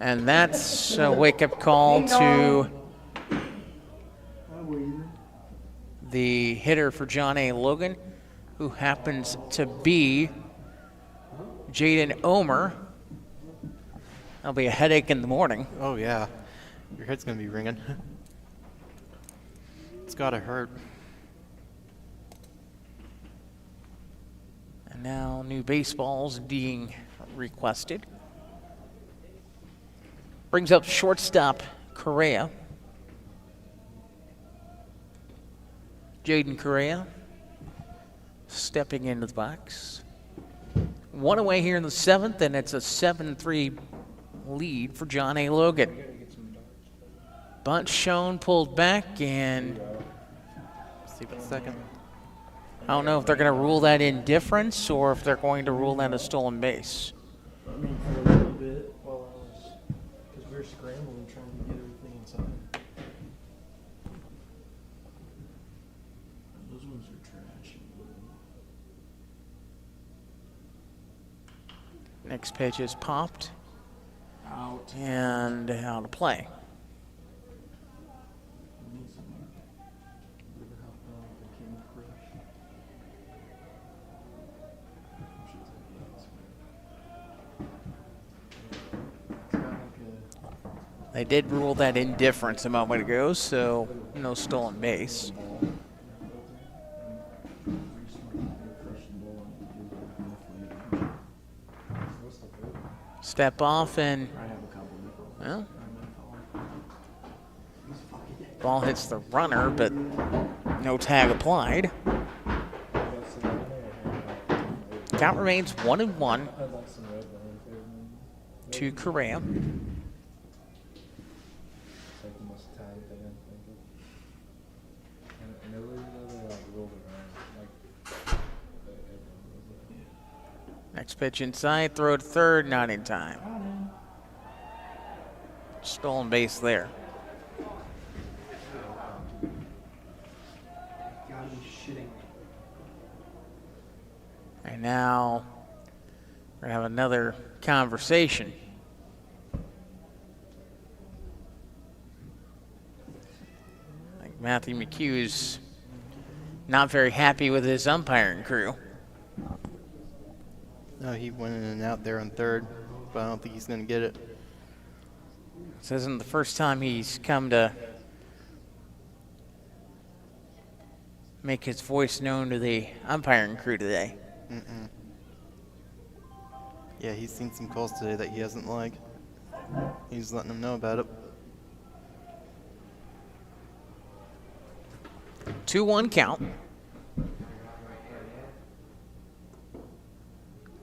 And that's a wake-up call to the hitter for John A. Logan, who happens to be Jaden Omer. That'll be a headache in the morning. Oh, yeah. Your head's going to be ringing. It's got to hurt. And now new baseballs being requested. Brings up shortstop Correa. Jaden Correa stepping into the box. 1 away here in the 7th, and it's a 7-3 lead for John A. Logan. Bunt shown, pulled back, and See for a second. I don't know if they're going to rule that indifference or if they're going to rule that a stolen base. I mean, for a little bit while I was, because we were scrambling trying to get everything inside. ones are trash. Next pitch is popped Out. and out of play. They did rule that indifference a moment ago, so no stolen base. Step off and, well, ball hits the runner, but no tag applied. Count remains 1-1 to Correa. Next pitch inside, throw to third, not in time. Stolen base there. And now we're gonna have another conversation. Like Matthew McHugh's not very happy with his umpiring crew. No, he went in and out there on third, but I don't think he's going to get it. This isn't the first time he's come to make his voice known to the umpiring crew today. Yeah, he's seen some calls today that he hasn't liked. He's letting them know about it. 2-1 count.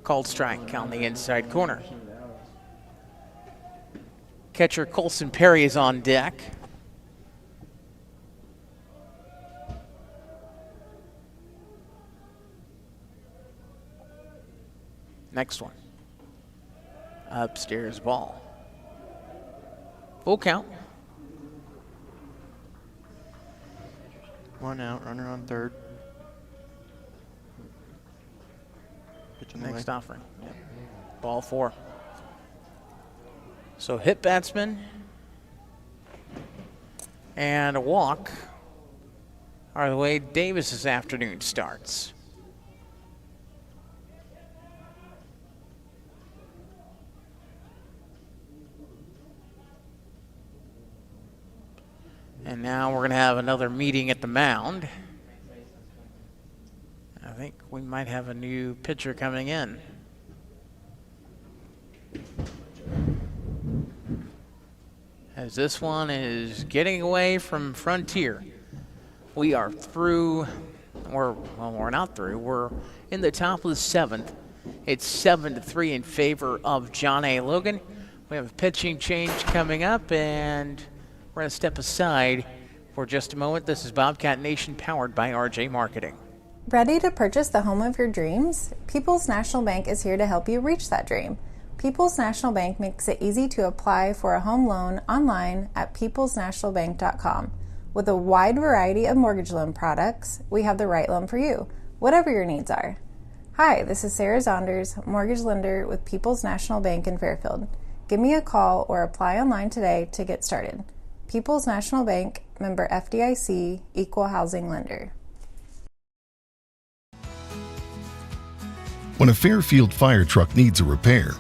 Called strike on the inside corner. Catcher Colson Perry is on deck. Next one. Upstairs ball. Full count. 1 out, runner on third. Next offering. Yep. Ball 4. So hit batsman and a walk are the way Davis's afternoon starts. And now we're going to have another meeting at the mound. I think we might have a new pitcher coming in. As this one is getting away from Frontier. We are through, or well, we're not through. We're in the top of the 7th. It's 7-3 in favor of John A. Logan. We have a pitching change coming up, and we're going to step aside for just a moment. This is Bobcat Nation, powered by RJ Marketing. Ready to purchase the home of your dreams? People's National Bank is here to help you reach that dream. People's National Bank makes it easy to apply for a home loan online at peoplesnationalbank.com. With a wide variety of mortgage loan products, we have the right loan for you, whatever your needs are. Hi, this is Sarah Zonders, mortgage lender with People's National Bank in Fairfield. Give me a call or apply online today to get started. People's National Bank, member FDIC, equal housing lender. When a Fairfield fire truck needs a repair,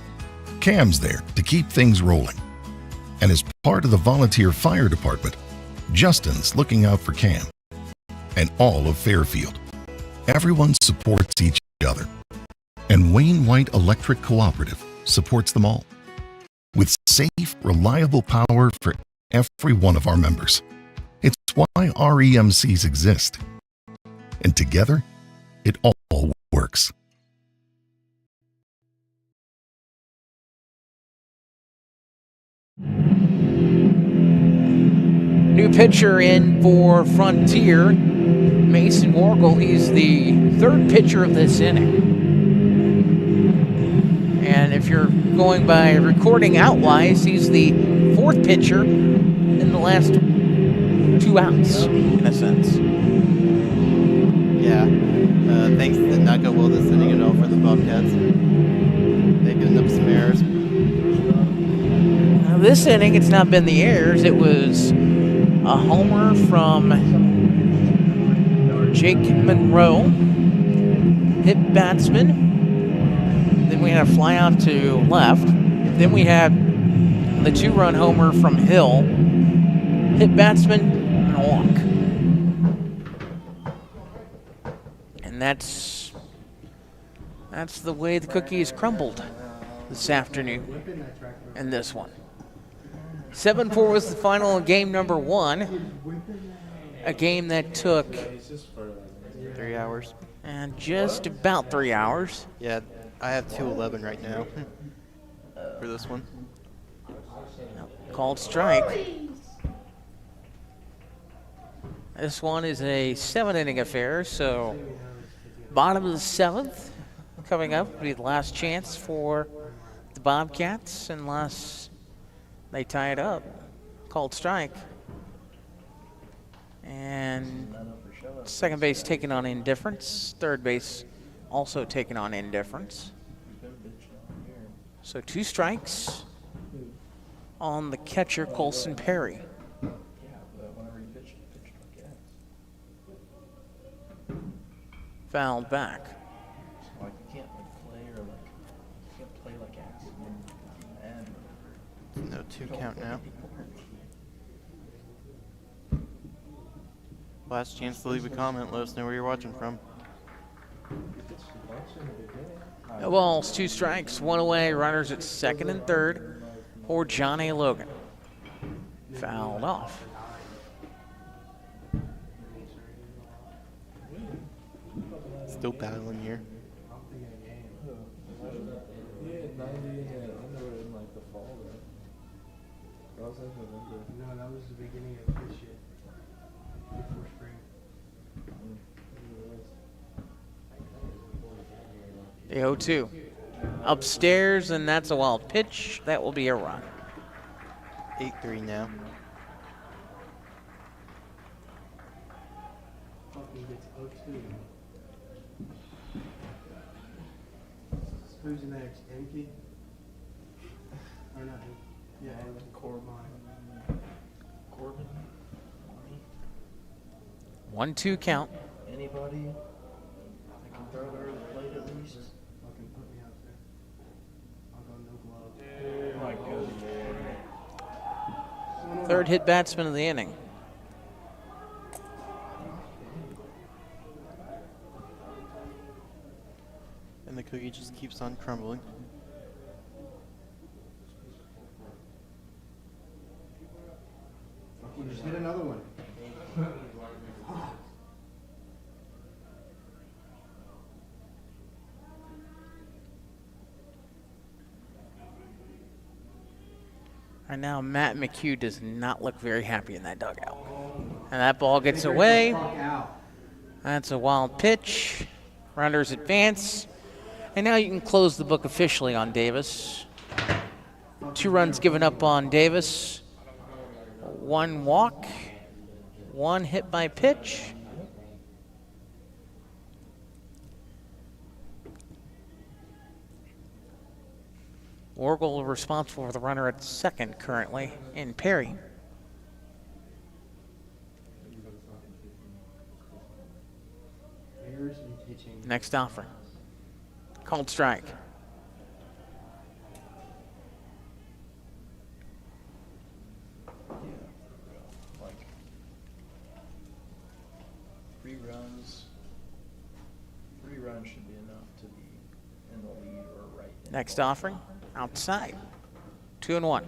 Cam's there to keep things rolling. And as part of the volunteer fire department, Justin's looking out for Cam and all of Fairfield. Everyone supports each other. And Wayne White Electric Cooperative supports them all. With safe, reliable power for every one of our members. It's why REMCs exist. And together, it all works. New pitcher in for Frontier, Mason Wargle. He's the 3rd pitcher of this inning. And if you're going by recording out-wise, he's the 4th pitcher in the last 2 outs, in a sense. Yeah. Thanks did not go well this inning at all for the Bobcats. They given up some errors. Now this inning, it's not been the errors. It was a homer from Jake Monroe, hit batsman. Then we had a fly out to left. Then we had the 2-run homer from Hill, hit batsman, and a walk. And that's the way the cookies crumbled this afternoon in this one. 7-4 was the final in game number 1. A game that took 3 hours. and just about 3 hours. Yeah, I have 2:11 right now for this one. Called strike. This one is a 7-inning affair, so bottom of the 7th coming up will be the last chance for the Bobcats unless they tie it up. Called strike. And second base taking on indifference. Third base also taking on indifference. So 2 strikes on the catcher, Colson Perry. Fouled back. Like you can't play or like you can't play like ass. No 2 count now. Last chance to leave a comment. Let us know where you're watching from. No balls, 2 strikes, 1 away. Runners at second and third for John A. Logan. Fouled off. Still battling here. He had 90 in like the fall, right? That was like November. No, that was the beginning of this year. Before spring. The 0-2. Upstairs, and that's a wild pitch. That will be a run. 8-3 now. Fucking gets 0-2. Who's next? Enki? Or not? Yeah, Corbin. Corbin? 1-2 count. Anybody that can throw to the plate at least? Fucking put me out there. I'll go no glove. Oh my God. Third hit batsman of the inning. And the cookie just keeps on crumbling. You just hit another one. Right now, Matt McHugh does not look very happy in that dugout. And that ball gets away. That's a wild pitch. Runners advance. And now you can close the book officially on Davis. 2 runs given up on Davis. 1 walk. 1 hit by pitch. Orgel responsible for the runner at second currently in Perry. Next offering. Called strike. Like 3 runs. 3 runs should be enough to be in the lead or right. Next offering. Outside. 2-1.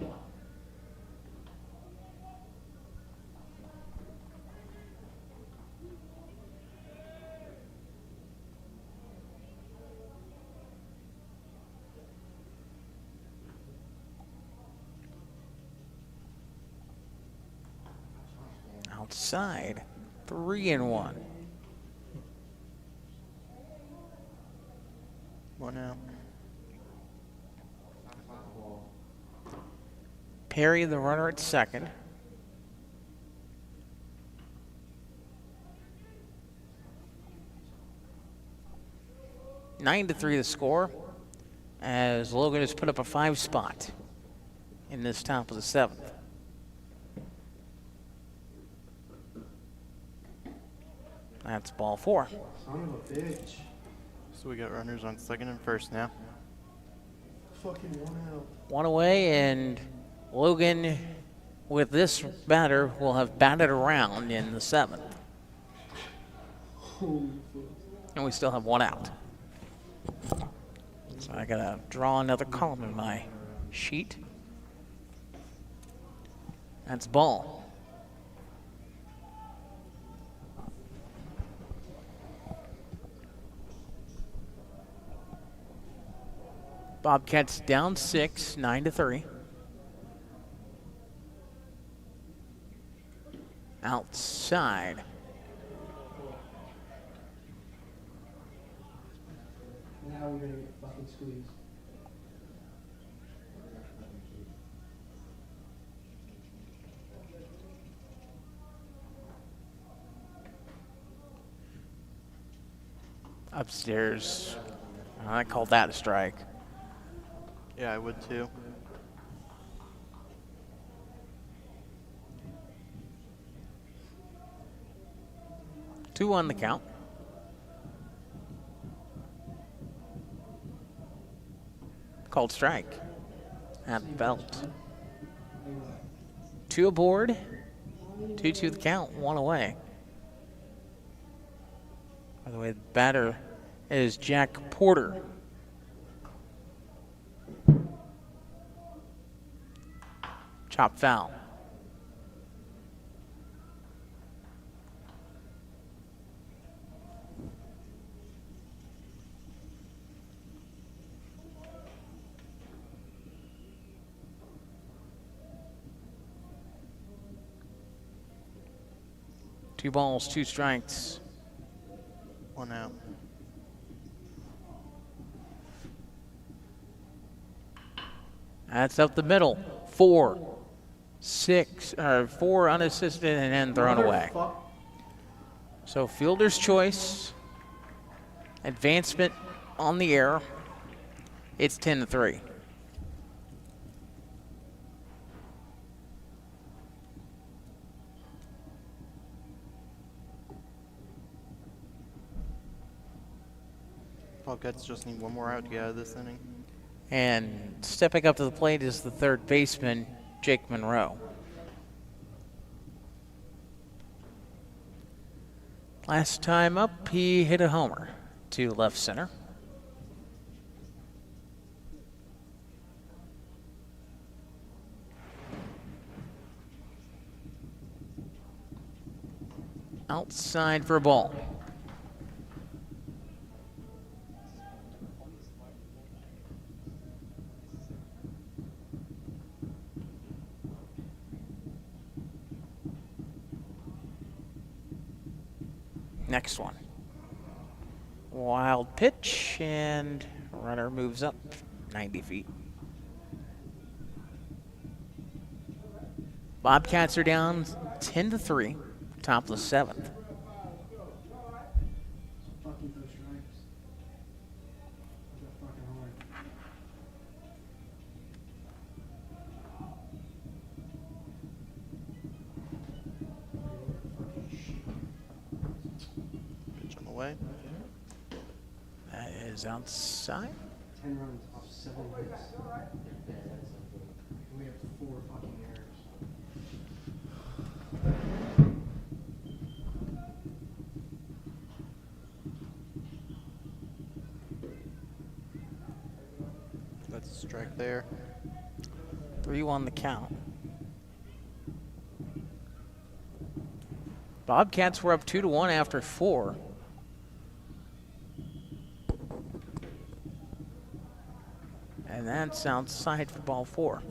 Outside. 3-1. 1 out. Perry, the runner at second. 9-3 the score, as Logan has put up a 5 spot in this top of the 7th. That's ball 4. Son of a bitch. So we got runners on second and first now. Fucking 1 out. 1 away, and Logan, with this batter, will have batted around in the 7th. Holy fuck. And we still have 1 out. So I gotta draw another column in my sheet. That's ball. Bobcats down 6, 9-3. Outside. Now we're gonna get fucking squeezed. Upstairs. I called that a strike. Yeah, I would too. Two on the count. Called strike at the belt. 2 aboard. 2-2 the count. 1 away. By the way, the batter is Jack Porter. Chop foul. Two balls, 2 strikes. 1 out. That's up the middle. 4, 6, or 4 unassisted and then thrown away. So fielder's choice, advancement on the air. It's 10-3. Bobcats just need 1 more out to get out of this inning. And stepping up to the plate is the third baseman, Jake Monroe. Last time up, he hit a homer to left center. Outside for a ball. Next one. Wild pitch, and runner moves up 90 feet. Bobcats are down 10-3, top of the 7th. Fucking 2 strikes. That's fucking hard. Pitch on the way. That is outside. 10 runs off 7 hits. We have 4 fucking errors. That's a strike there. 3 on the count. Bobcats were up 2-1 after 4. And that's outside for ball 4.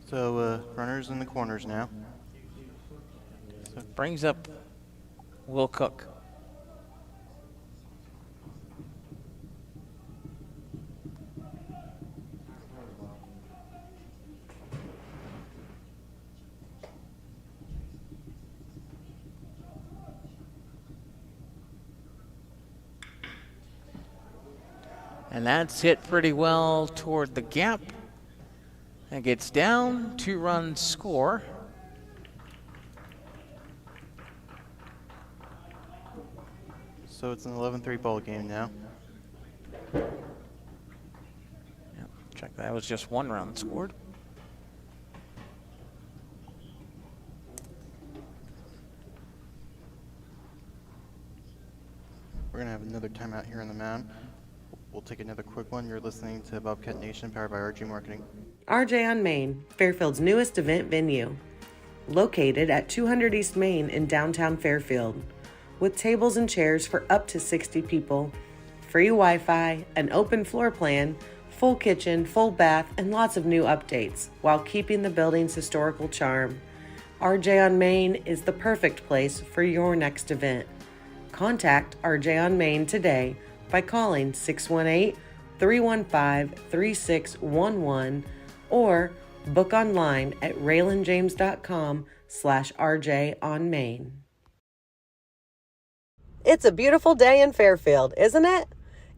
So runners in the corners now. So it brings up Will Cook. And that's hit pretty well toward the gap. That gets down, 2-run score. So it's an 11-3 ball game now. Check, that was just 1 run scored. We're going to have another timeout here on the mound. We'll take another quick one. You're listening to Bobcat Nation, powered by RG Marketing. RJ on Main, Fairfield's newest event venue. Located at 200 East Main in downtown Fairfield. With tables and chairs for up to 60 people, free Wi-Fi, an open floor plan, full kitchen, full bath, and lots of new updates, while keeping the building's historical charm. RJ on Main is the perfect place for your next event. Contact RJ on Main today by calling 618-315-3611 or book online at raylanjames.com/RJ on Main. It's a beautiful day in Fairfield, isn't it?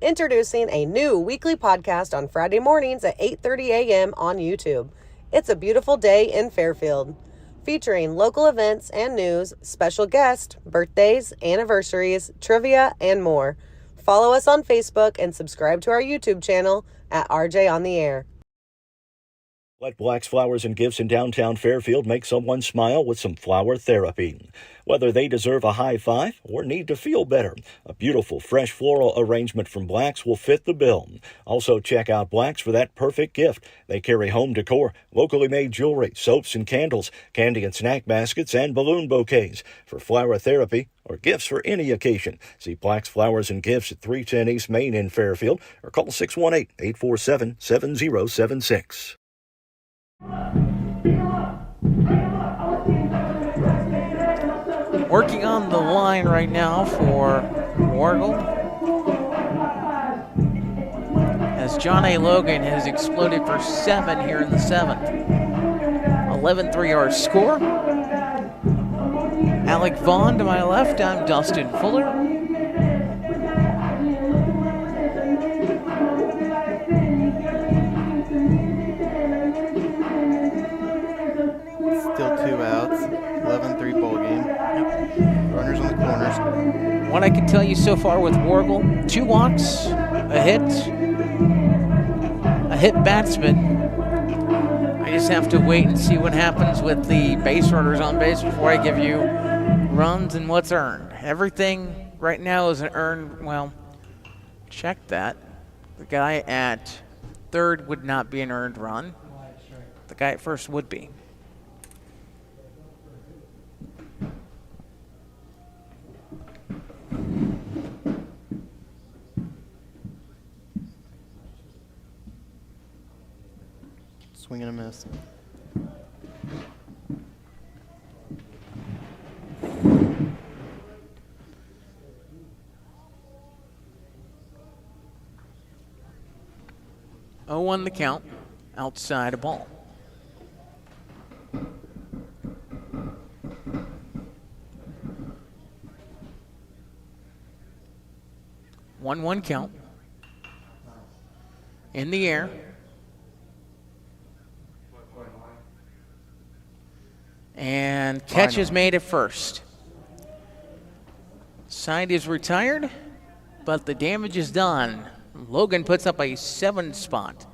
Introducing a new weekly podcast on Friday mornings at 8:30 a.m. on YouTube. It's a beautiful day in Fairfield, featuring local events and news, special guests, birthdays, anniversaries, trivia, and more. Follow us on Facebook and subscribe to our YouTube channel at RJ on the Air. Let Black's Flowers and Gifts in downtown Fairfield make someone smile with some flower therapy. Whether they deserve a high five or need to feel better, a beautiful fresh floral arrangement from Black's will fit the bill. Also check out Black's for that perfect gift. They carry home decor, locally made jewelry, soaps and candles, candy and snack baskets, and balloon bouquets. For flower therapy or gifts for any occasion, see Black's Flowers and Gifts at 310 East Main in Fairfield or call 618-847-7076. Working on the line right now for Wargle, as John A. Logan has exploded for 7 here in the 7th. 11-3 our score. Alec Vaughn to my left, I'm Dustin Fuller. Still 2 outs. 11-3 ball game. Runners on the corners. What I can tell you so far with Wargle, 2 walks, a hit batsman. I just have to wait and see what happens with the base runners on base before I give you runs and what's earned. Everything right now is an earned, well, check that. The guy at third would not be an earned run. The guy at first would be. Swing and a miss. Oh, 1 the count, outside a ball. One count. In the air. And catch is made at first. Side is retired, but the damage is done. Logan puts up a 7 spot.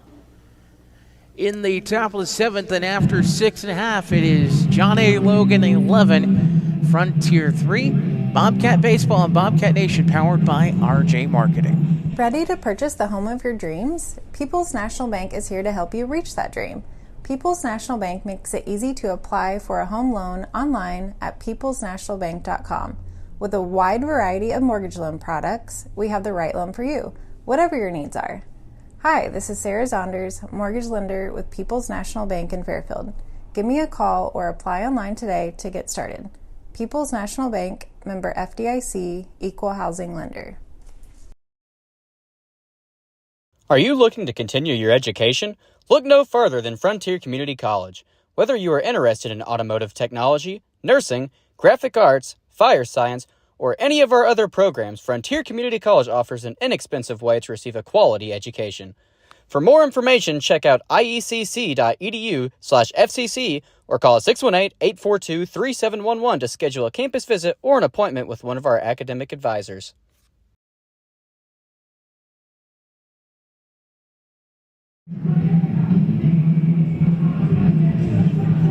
In the top of the 7th, and after 6.5, it is John A. Logan 11, Frontier 3, Bobcat Baseball and Bobcat Nation, powered by RJ Marketing. Ready to purchase the home of your dreams? People's National Bank is here to help you reach that dream. People's National Bank makes it easy to apply for a home loan online at peoplesnationalbank.com. With a wide variety of mortgage loan products, we have the right loan for you, whatever your needs are. Hi, this is Sarah Zonders, mortgage lender with People's National Bank in Fairfield. Give me a call or apply online today to get started. People's National Bank, member FDIC, equal housing lender. Are you looking to continue your education? Look no further than Frontier Community College. Whether you are interested in automotive technology, nursing, graphic arts, fire science, or any of our other programs, Frontier Community College offers an inexpensive way to receive a quality education. For more information, check out iecc.edu/FCC or call 618-842-3711 to schedule a campus visit or an appointment with one of our academic advisors.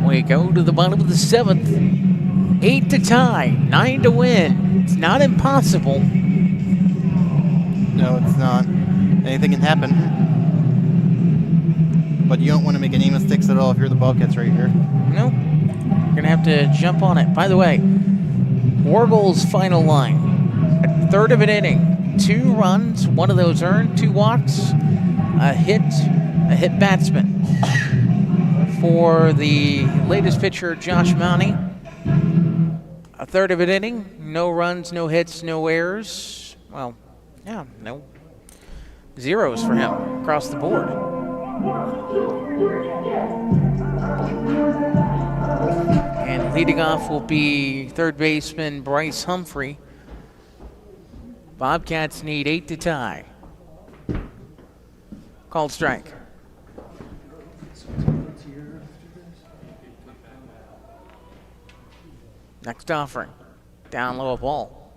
We go to the bottom of the 7th. 8 to tie, 9 to win. It's not impossible. No, it's not. Anything can happen. But you don't want to make any mistakes at all if you're the Bobcats right here. Nope. You're going to have to jump on it. By the way, Wargle's final line. A third of an inning. 2 runs, 1 of those earned, 2 walks, a hit batsman. For the latest pitcher, Josh Mounty. A third of an inning, no runs, no hits, no errors. Well, yeah, no zeros for him across the board. And leading off will be third baseman Bryce Humphrey. Bobcats need 8 to tie. Called strike. Next offering. Down low, a ball.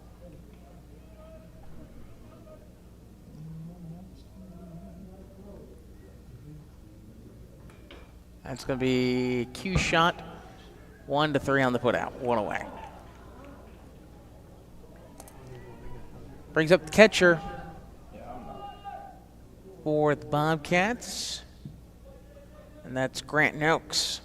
That's going to be Q shot. 1 to 3 on the putout. 1 away. Brings up the catcher for the Bobcats. And that's Grant Noakes.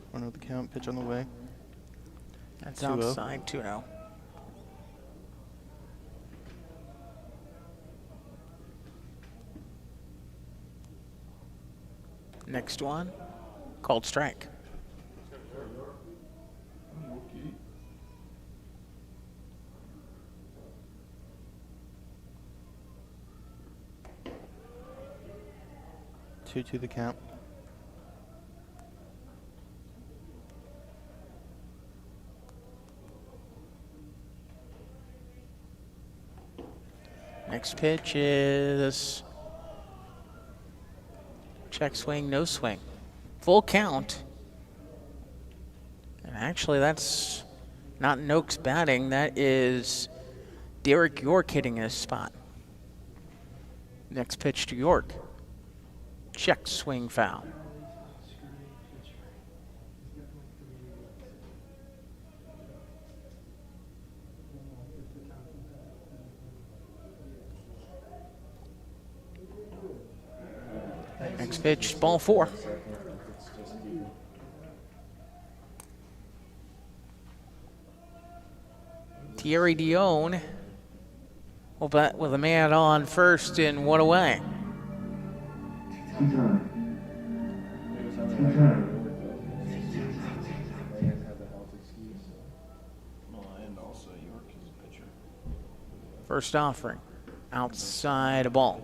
One of the count, pitch on the way. That's 2-0. outside, 2-0. Next one, called strike. Two to the count. Next pitch is check swing, no swing. Full count. And actually that's not Noakes batting, that is Derek York hitting his spot. Next pitch to York. Check swing, foul. Next pitch, ball 4. Thierry Dion will bat with a man on first and 1 away. First offering, outside a ball.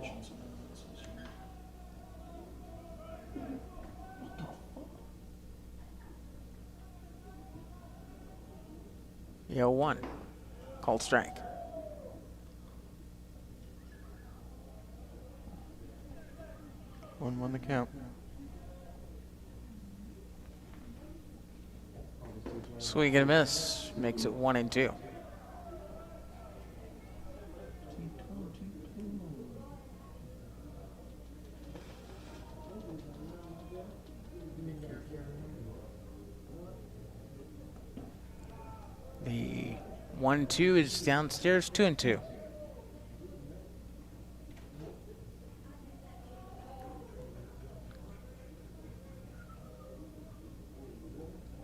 Yo, 1, called strike. One the count. Swing and a miss makes it 1 and 2. The 1-2 is downstairs, 2 and 2.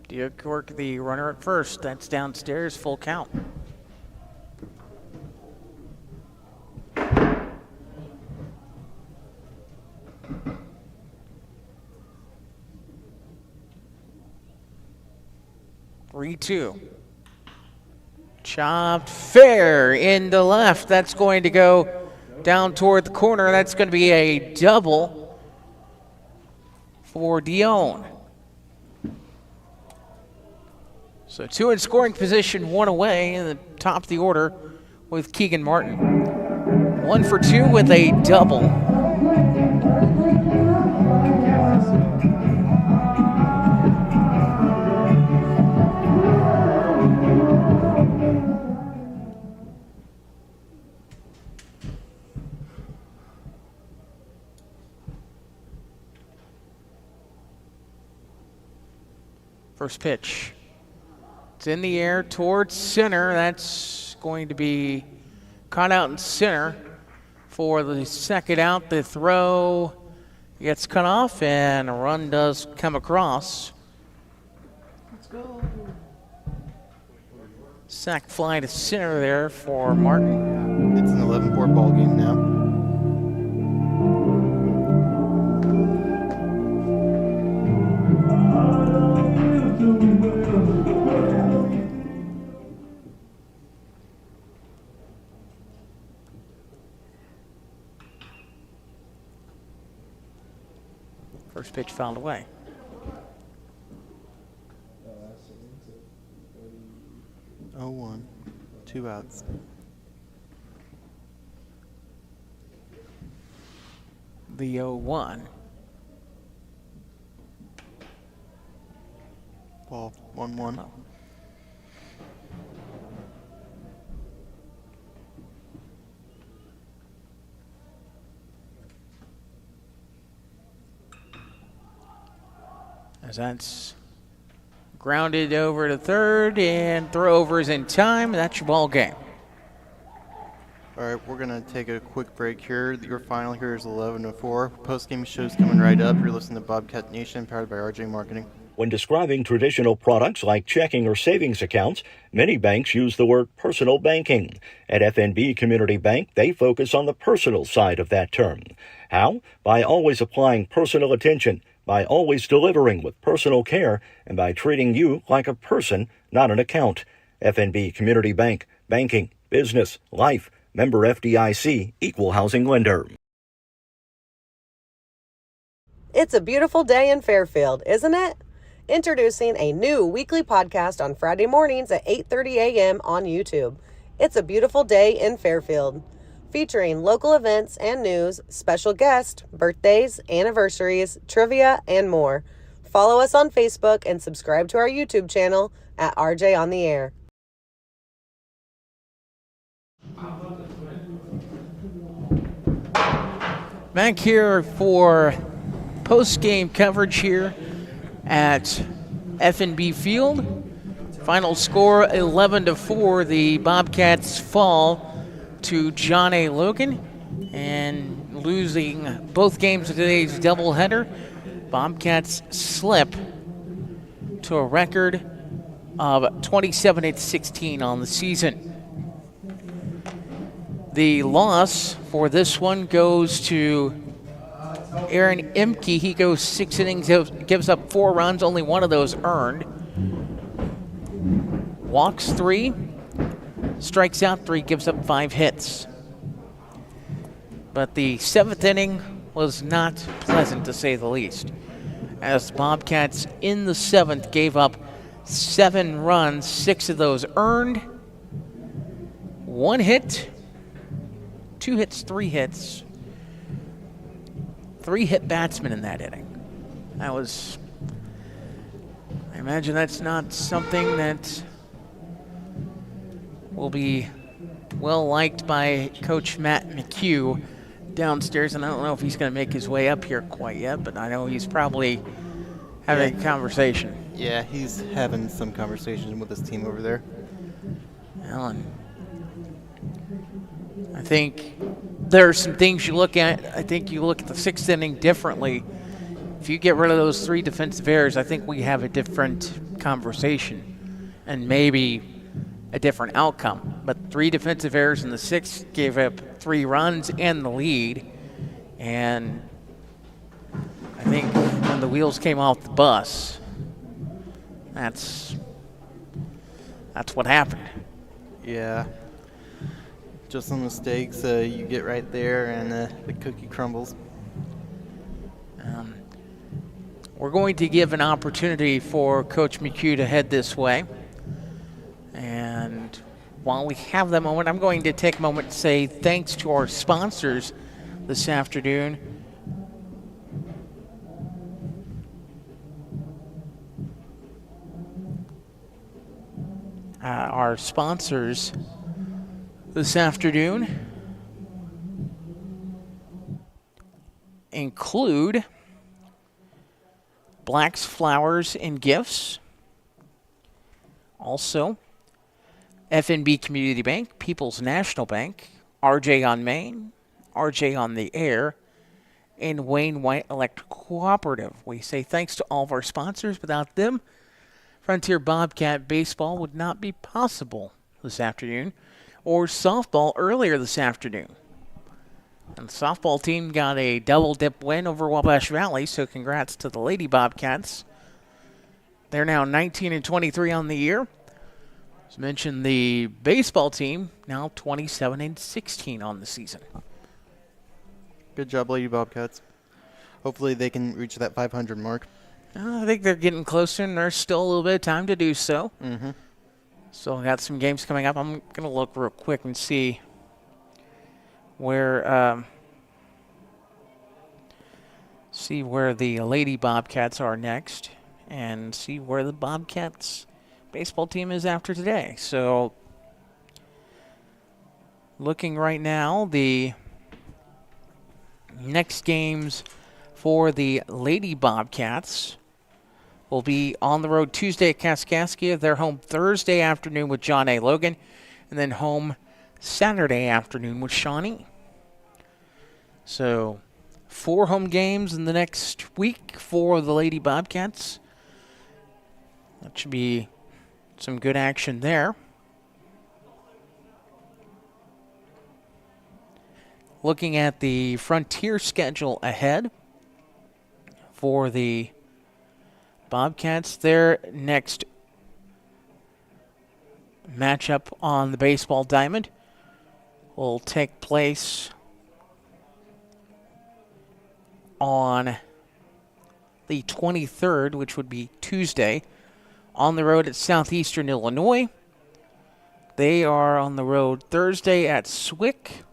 Derek York, the runner at first. That's downstairs, full count. 3-2. Chopped fair into left. That's going to go down toward the corner. That's going to be a double for Dion. So 2 in scoring position, 1 away in the top of the order with Keegan Martin. 1 for 2 with a double. First pitch. It's in the air towards center. That's going to be caught out in center for the second out. The throw gets cut off, and a run does come across. Let's go. Sack fly to center there for Martin. It's an 11-4 ball game now. First pitch fouled away. 0-1, 2 outs. The 0-1. Ball 1-1. As that's grounded over to third, and throwovers in time. That's your ball game. All right, we're going to take a quick break here. Your final here is 11-4. Post-game show's coming right up. You're listening to Bobcat Nation, powered by RJ Marketing. When describing traditional products like checking or savings accounts, many banks use the word personal banking. At FNB Community Bank, they focus on the personal side of that term. How? By always applying personal attention, by always delivering with personal care, and by treating you like a person, not an account. FNB Community Bank, banking, business, life, member FDIC, equal housing lender. It's a beautiful day in Fairfield, isn't it? Introducing a new weekly podcast on Friday mornings at 8:30 a.m. on YouTube. It's a beautiful day in Fairfield, featuring local events and news, special guests, birthdays, anniversaries, trivia, and more. Follow us on Facebook and subscribe to our YouTube channel at RJ on the Air. Back here for post-game coverage here at FNB Field. Final score 11-4. The Bobcats fall to John A. Logan, and losing both games of today's doubleheader. Bobcats slip to a record of 27-16 on the season. The loss for this one goes to Aaron Imke. He goes 6 innings, gives up 4 runs, only 1 of those earned. Walks 3, strikes out 3, gives up 5 hits. But the 7th inning was not pleasant, to say the least, as Bobcats in the 7th gave up 7 runs, 6 of those earned, 1 hit, 2 hits, 3 hits, 3 hit batsmen in that inning. That was, I imagine that's not something that will be well liked by Coach Matt McHugh downstairs, and I don't know if he's going to make his way up here quite yet, but I know he's probably having a conversation. Yeah, he's having some conversation with his team over there. Alan, I think there are some things you look at. I think you look at the 6th inning differently. If you get rid of those 3 defensive errors, I think we have a different conversation and maybe a different outcome. But 3 defensive errors in the 6th gave up 3 runs and the lead. And I think when the wheels came off the bus, that's that's what happened. Yeah. Just some mistakes you get right there, and the cookie crumbles. We're going to give an opportunity for Coach McHugh to head this way. And while we have that moment, I'm going to take a moment to say thanks to our sponsors this afternoon. Our sponsors this afternoon include Black's Flowers and Gifts, also FNB Community Bank, People's National Bank, RJ on Main, RJ on the Air, and Wayne White Electric Cooperative. We say thanks to all of our sponsors. Without them, Frontier Bobcat baseball would not be possible this afternoon, or softball earlier this afternoon. And the softball team got a double-dip win over Wabash Valley, so congrats to the Lady Bobcats. They're now 19-23 on the year. As mentioned, the baseball team now 27-16 on the season. Good job, Lady Bobcats. Hopefully they can reach that 500 mark. I think they're getting closer, and there's still a little bit of time to do so. Mm-hmm. Still got some games coming up. I'm going to look real quick and see where the Lady Bobcats are next, and see where the Bobcats baseball team is after today. So, looking right now, the next games for the Lady Bobcats will be on the road Tuesday at Kaskaskia. They're home Thursday afternoon with John A. Logan, and then home Saturday afternoon with Shawnee. So, 4 home games in the next week for the Lady Bobcats. That should be some good action there. Looking at the Frontier schedule ahead for the Bobcats, their next matchup on the baseball diamond will take place on the 23rd, which would be Tuesday, on the road at Southeastern Illinois. They are on the road Thursday at Swick,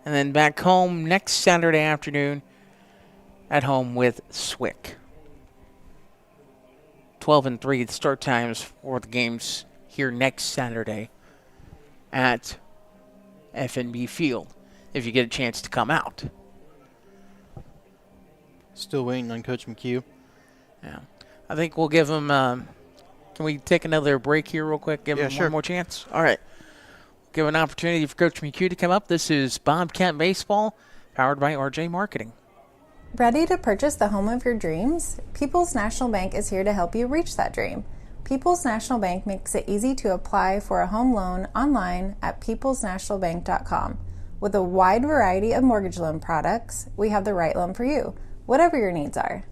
and then back home next Saturday afternoon at home with Swick. 12-3 start times for the games here next Saturday at FNB Field, if you get a chance to come out. Still waiting on Coach McHugh. Yeah, I think we'll give him. Can we take another break here real quick? Give him sure. one more chance. All right. Give an opportunity for Coach McHugh to come up. This is Bobcat Baseball, powered by RJ Marketing. Ready to purchase the home of your dreams? People's National Bank is here to help you reach that dream. People's National Bank makes it easy to apply for a home loan online at peoplesnationalbank.com. With a wide variety of mortgage loan products, we have the right loan for you, whatever your needs are.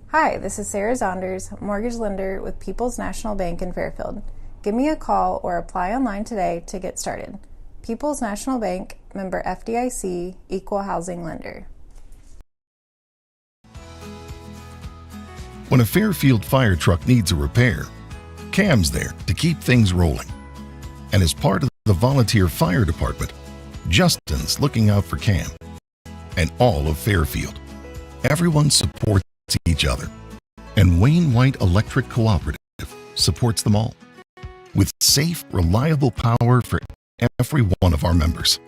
Hi, this is Sarah Zonders, mortgage lender with People's National Bank in Fairfield. Give me a call or apply online today to get started. People's National Bank, member FDIC, equal housing lender. When a Fairfield fire truck needs a repair, Cam's there to keep things rolling. And as part of the volunteer fire department, Justin's looking out for Cam and all of Fairfield. Everyone supports each other, and Wayne White Electric Cooperative supports them all with safe, reliable power for every one of our members.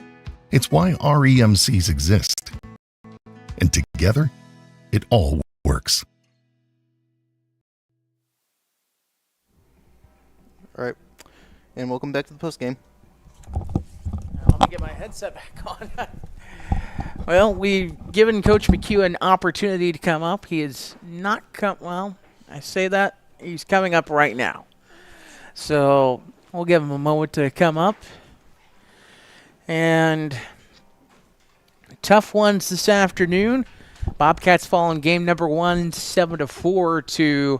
It's why REMCs exist, and together, it all works. All right, and welcome back to the postgame. Let me get my headset back on. Well, we've given Coach McHugh an opportunity to come up. He is not come. Well, I say that he's coming up right now. So we'll give him a moment to come up. And tough ones this afternoon. Bobcats fall in game number 1, 7-4 to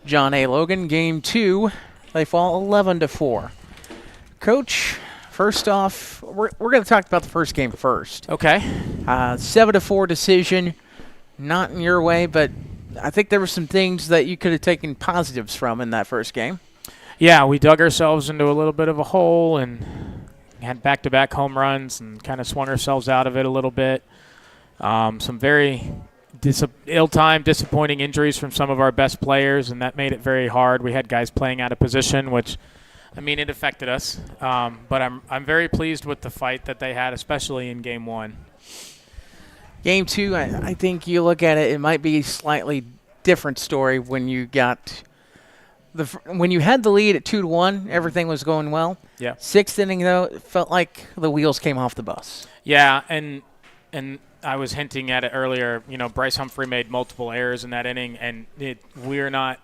John A. Logan. Game 2, They fall 11-4. Coach, first off, we're going to talk about the first game first. Okay. 7-4 decision, not in your way, but I think there were some things that you could have taken positives from in that first game. Yeah, we dug ourselves into a little bit of a hole and had back-to-back home runs and kind of swung ourselves out of it a little bit. Some very ill-timed, disappointing injuries from some of our best players, and that made it very hard. We had guys playing out of position, which, I mean, it affected us. But I'm very pleased with the fight that they had, especially in Game 1. Game 2, I think you look at it, it might be a slightly different story when you got when you had the lead at 2-1, everything was going well. Yeah. 6th inning, though, it felt like the wheels came off the bus. Yeah, and I was hinting at it earlier. You know, Bryce Humphrey made multiple errors in that inning, and we're not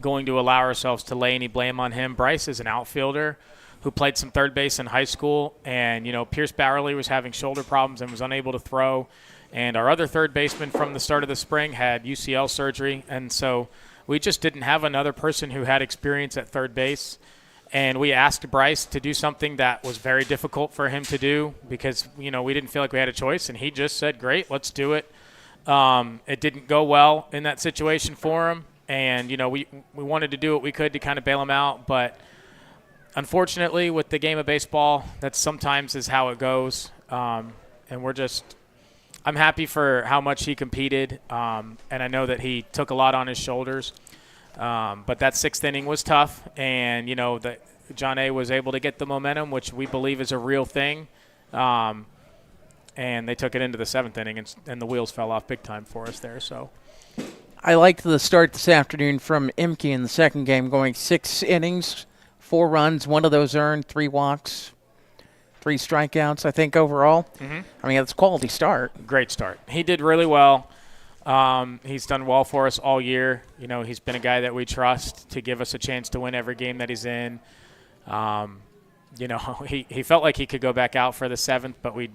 going to allow ourselves to lay any blame on him. Bryce is an outfielder who played some third base in high school, and, you know, Pierce Bowerly was having shoulder problems and was unable to throw, and our other third baseman from the start of the spring had UCL surgery, and so we just didn't have another person who had experience at third base. And we asked Bryce to do something that was very difficult for him to do because, you know, we didn't feel like we had a choice. And he just said, great, let's do it. It didn't go well in that situation for him. And, you know, we wanted to do what we could to kind of bail him out. But unfortunately, with the game of baseball, that sometimes is how it goes. And I'm happy for how much he competed. And I know that he took a lot on his shoulders. But that 6th inning was tough, and, you know, John A. was able to get the momentum, which we believe is a real thing. And they took it into the 7th inning, and the wheels fell off big time for us there. So I liked the start this afternoon from Imke in the second game, going 6 innings, 4 runs, 1 of those earned, 3 walks, 3 strikeouts, I think, overall. Mm-hmm. I mean, that's a quality start. Great start. He did really well. He's done well for us all year. You know, he's been a guy that we trust to give us a chance to win every game that he's in. You know, he felt like he could go back out for the 7th, but we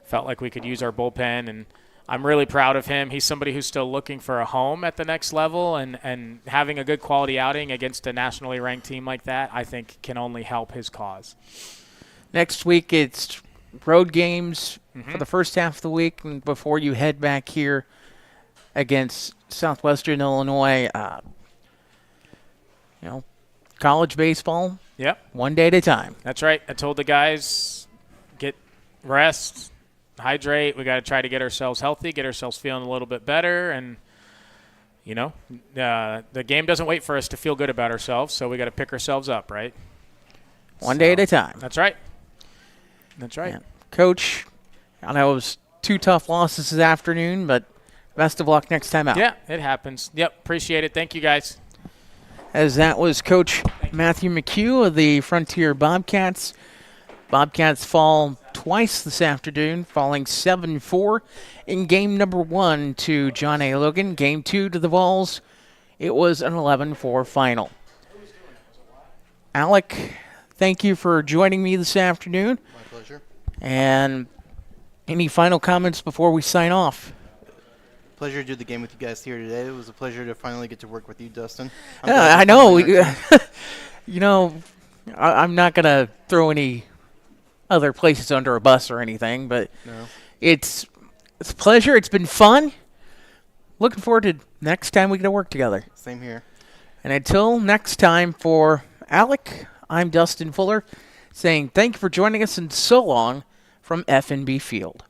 felt like we could use our bullpen, and I'm really proud of him. He's somebody who's still looking for a home at the next level, and having a good quality outing against a nationally ranked team like that, I think, can only help his cause. Next week it's road games for the first half of the week, and before you head back here against Southwestern Illinois, you know, college baseball. Yep. One day at a time. That's right. I told the guys, get rest, hydrate. We got to try to get ourselves healthy, get ourselves feeling a little bit better, and, you know, the game doesn't wait for us to feel good about ourselves, so we got to pick ourselves up, right? One day at a time. That's right. That's right. Yeah. Coach, I know it was 2 tough losses this afternoon, but best of luck next time out. Yeah, it happens. Yep, appreciate it. Thank you, guys. As that was Coach Matthew McHugh of the Frontier Bobcats. Bobcats fall twice this afternoon, falling 7-4 in game number 1 to John A. Logan. Game 2 to the Vols. It was an 11-4 final. Alec, thank you for joining me this afternoon. My pleasure. And any final comments before we sign off? Pleasure to do the game with you guys here today. It was a pleasure to finally get to work with you, Dustin. I know. You know, I'm not going to throw any other places under a bus or anything, but No. it's a pleasure. It's been fun. Looking forward to next time we get to work together. Same here. And until next time, for Alec, I'm Dustin Fuller, saying thank you for joining us and so long from F&B Field.